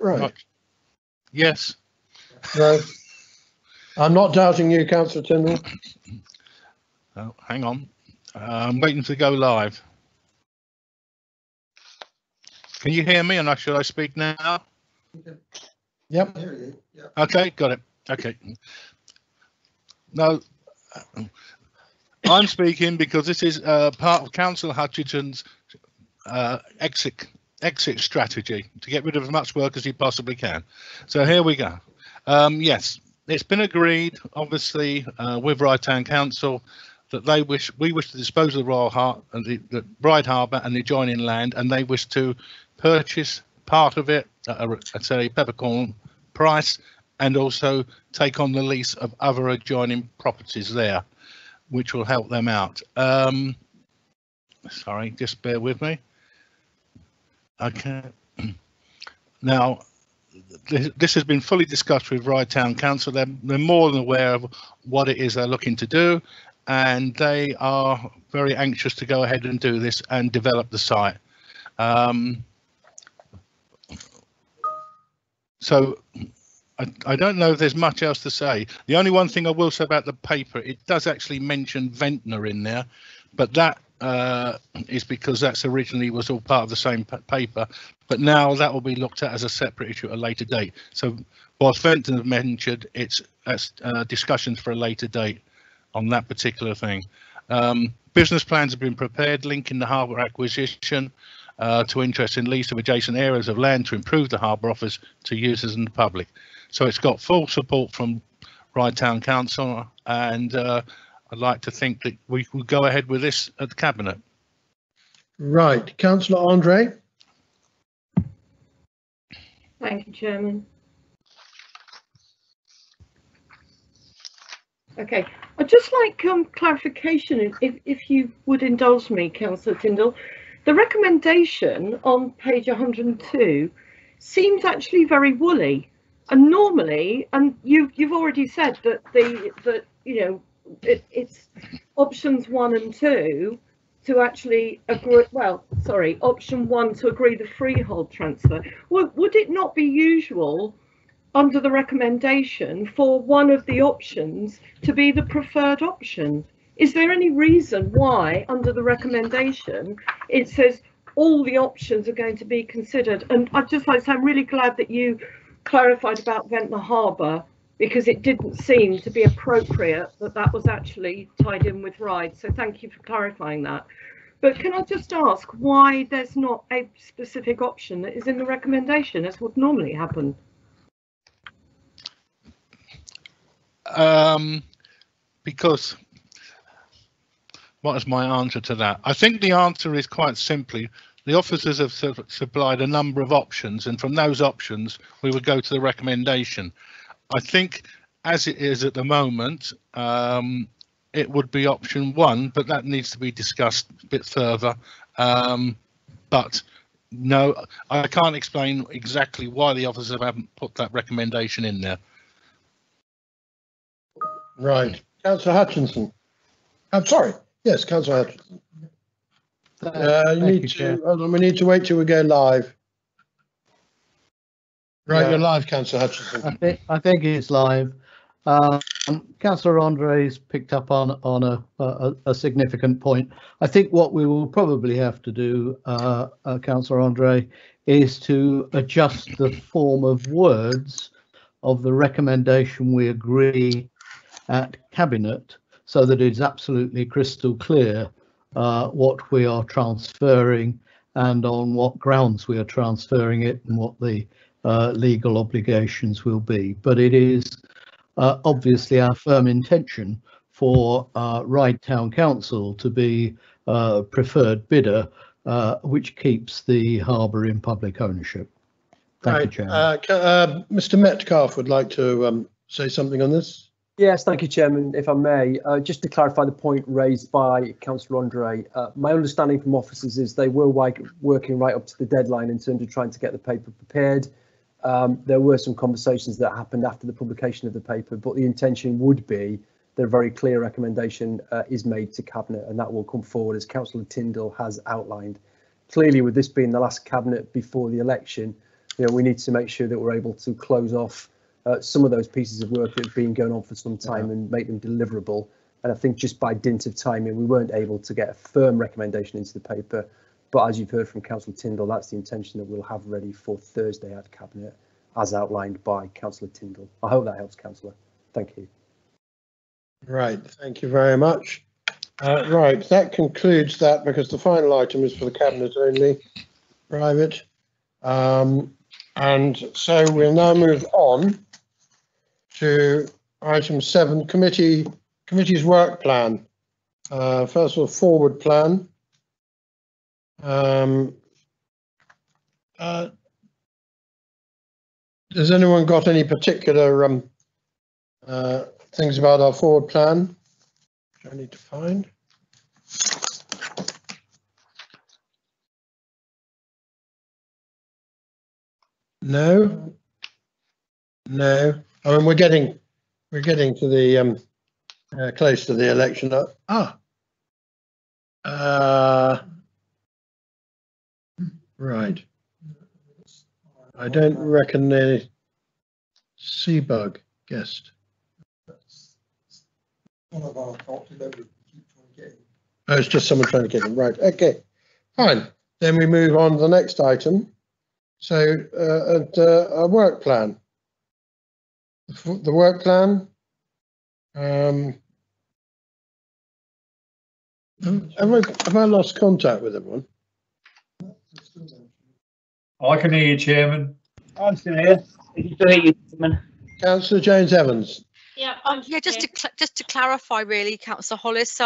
Right. Yes. No. I'm not doubting you, Councillor Tyndall. Oh, hang on. I'm waiting to go live. Can you hear me, and should I speak now? Yep. Okay, got it. Okay. No, I'm speaking because this is part of Councillor Hutchinson's exit strategy to get rid of as much work as he possibly can. So here we go. Yes, it's been agreed, obviously, with Ryde Town Council that we wish to dispose of the the Ryde Harbour and the adjoining land, and they wish to purchase part of it at a peppercorn price, and also take on the lease of other adjoining properties there, which will help them out. Sorry, just bear with me. Okay. Now, this has been fully discussed with Ryde Town Council. They're more than aware of what it is they're looking to do, and they are very anxious to go ahead and do this and develop the site. So I don't know if there's much else to say. The only one thing I will say about the paper, it does actually mention Ventnor in there, but that is because that's originally was all part of the same paper, but now that will be looked at as a separate issue at a later date. So whilst Ventnor mentioned, that's discussions for a later date on that particular thing. Business plans have been prepared linking the harbour acquisition to interest in lease of adjacent areas of land to improve the harbour offers to users and the public. So it's got full support from Ryde Town Council, and I'd like to think that we will go ahead with this at the Cabinet. Right, Councillor Andre. Thank you, Chairman. Okay, I'd just like clarification, if you would indulge me, Councillor Tyndall. The recommendation on page 102 seems actually very woolly, and normally, and you've already said that it's options 1 and 2 to actually agree. Well, sorry, option 1 to agree the freehold transfer. Would it not be usual under the recommendation for one of the options to be the preferred option? Is there any reason why under the recommendation it says all the options are going to be considered? And I'd just like to say I'm really glad that you clarified about Ventnor Harbour, because it didn't seem to be appropriate that was actually tied in with Ryde. So thank you for clarifying that. But can I just ask why there's not a specific option that is in the recommendation, as would normally happen? Because what is my answer to that? I think the answer is quite simply the officers have supplied a number of options, and from those options we would go to the recommendation. I think as it is at the moment, it would be option 1, but that needs to be discussed a bit further. But no, I can't explain exactly why the officers haven't put that recommendation in there. Right, Councillor Hutchinson. I'm sorry. Yes, Councillor Hutchinson. We need to wait till we go live. Right, Yeah. you're live, Councillor Hutchinson. I think it's live. Councillor Andre's picked up on a significant point. I think what we will probably have to do, Councillor Andre, is to adjust the form of words of the recommendation we agree at Cabinet, so that it's absolutely crystal clear what we are transferring and on what grounds we are transferring it and what the legal obligations will be. But it is obviously our firm intention for Ryde Town Council to be preferred bidder, which keeps the harbour in public ownership. Thank you, Chairman. Mr. Metcalfe would like to say something on this. Yes, thank you, Chairman. If I may, just to clarify the point raised by Councillor Andre, my understanding from officers is they were working right up to the deadline in terms of trying to get the paper prepared. There were some conversations that happened after the publication of the paper, but the intention would be that a very clear recommendation is made to Cabinet, and that will come forward as Councillor Tyndall has outlined. Clearly, with this being the last Cabinet before the election, we need to make sure that we're able to close off some of those pieces of work that have been going on for some time and make them deliverable. And I think just by dint of timing, we weren't able to get a firm recommendation into the paper. But as you've heard from Councillor Tyndall, that's the intention that we'll have ready for Thursday at Cabinet, as outlined by Councillor Tyndall. I hope that helps, Councillor. Thank you. Right, thank you very much. Right, that concludes that, because the final item is for the Cabinet only, private. And so we'll now move on to item 7, committee's work plan. First of all, forward plan. Has anyone got any particular things about our forward plan, which I need to find? No. I mean, we're getting to the close to the election. Right. I don't reckon the Seabug guest. One of our thoughts that we keep trying to get in. Oh, it's just someone trying to get them. Right. Okay. Fine. Then we move on to the next item. So, a work plan. The work plan. Have I lost contact with everyone? I can hear you, Chairman. I'm still here. You can still hear you, Chairman. Councillor James Evans. Yeah, yeah, just to clarify, really, Councillor Hollis.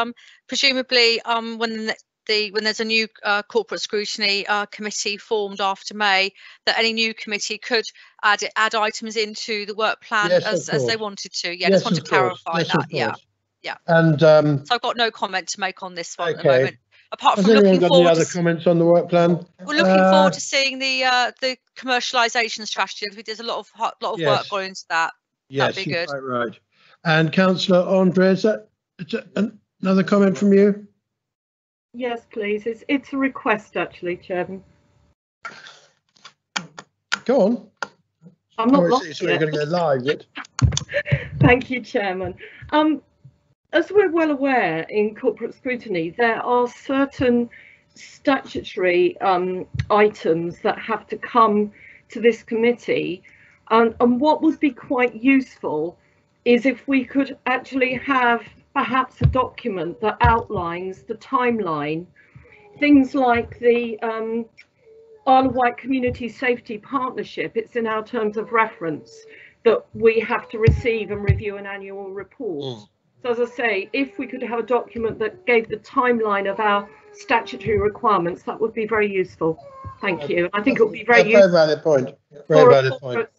Presumably, when there's a new corporate scrutiny committee formed after May, that any new committee could add items into the work plan Yes, as they wanted to. Yeah, Yes, just want to of course. clarify Yes, that. of Yeah, course. yeah. And So I've got no comment to make on this one at the okay. moment, apart Has from anyone looking got any forward other to comments on the work plan? we're looking forward to seeing the commercialisation strategy. I think there's a lot of Yes. work going into that. Yes, That'd be you're good. quite right. And Councillor Andre, is that another comment from you? Yes, please. It's a request, actually, Chairman. Go on. I'm not it's lost you're yet. going to go live, is it? Thank you, Chairman. As we're well aware, in corporate scrutiny, there are certain statutory items that have to come to this committee. And what would be quite useful is if we could actually have perhaps a document that outlines the timeline, things like the Isle of Wight Community Safety Partnership. It's in our terms of reference that we have to receive and review an annual report. So as I say, if we could have a document that gave the timeline of our statutory requirements, that would be very useful. Thank you. I think it would be very useful. Very valid point. Very valid point.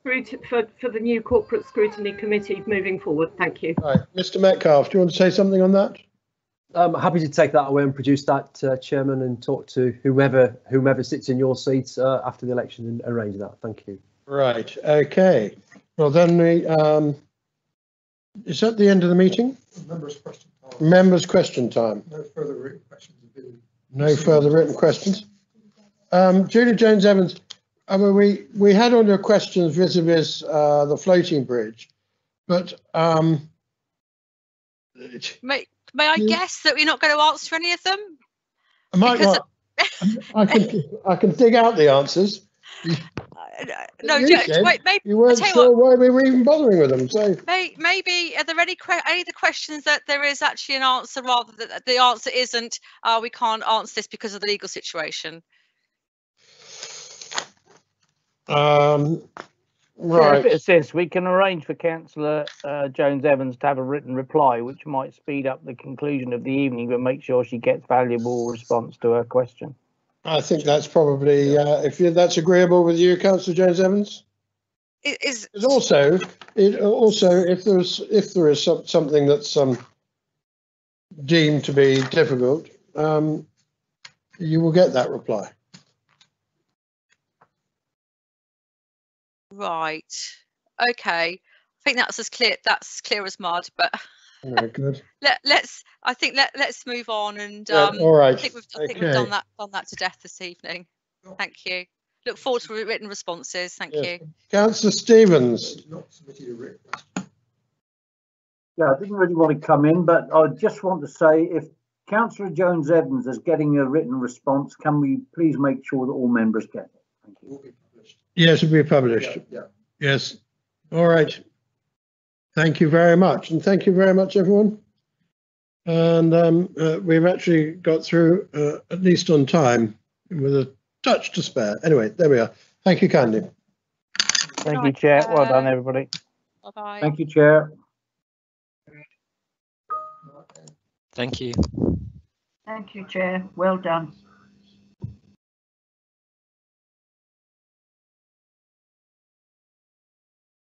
For the new corporate scrutiny committee moving forward. Thank you. Right, Mr. Metcalfe, do you want to say something on that? I'm happy to take that away and produce that, Chairman, and talk to whomever sits in your seat after the election and arrange that. Thank you. Right. Okay. Well, then we is that the end of the meeting? Members' question time. Members' question time. No further written questions have been. No further written questions. Julie Jones Evans, I mean, we had on your questions vis-a-vis the floating bridge, but may I guess that we're not going to answer any of them? I might not. I can dig out the answers. No, wait, maybe you weren't sure why we were even bothering with them. So maybe are there any of the questions that there is actually an answer, rather than the answer isn't we can't answer this because of the legal situation? Right. It says we can arrange for Councillor Jones Evans to have a written reply, which might speed up the conclusion of the evening, but make sure she gets valuable response to her question. I think that's probably if that's agreeable with you, Councillor Jones Evans. It's also if there is something that's deemed to be difficult, you will get that reply. Right. Okay. I think that's as clear as mud. But very good. let's move on and all right. I think we've done that to death this evening. Thank you. Look forward to written responses. Thank you. Councillor Stevens. Yeah, I didn't really want to come in, but I just want to say, if Councillor Jones Evans is getting a written response, can we please make sure that all members get it? Thank you. Yes, it'll be published. Yeah. Yes. All right. Thank you very much, and thank you very much, everyone. And we've actually got through at least on time with a touch to spare. Anyway, there we are. Thank you kindly. Thank you, Chair. Well done, everybody. Bye-bye. Thank you, Chair. Thank you. Thank you, Chair. Well done.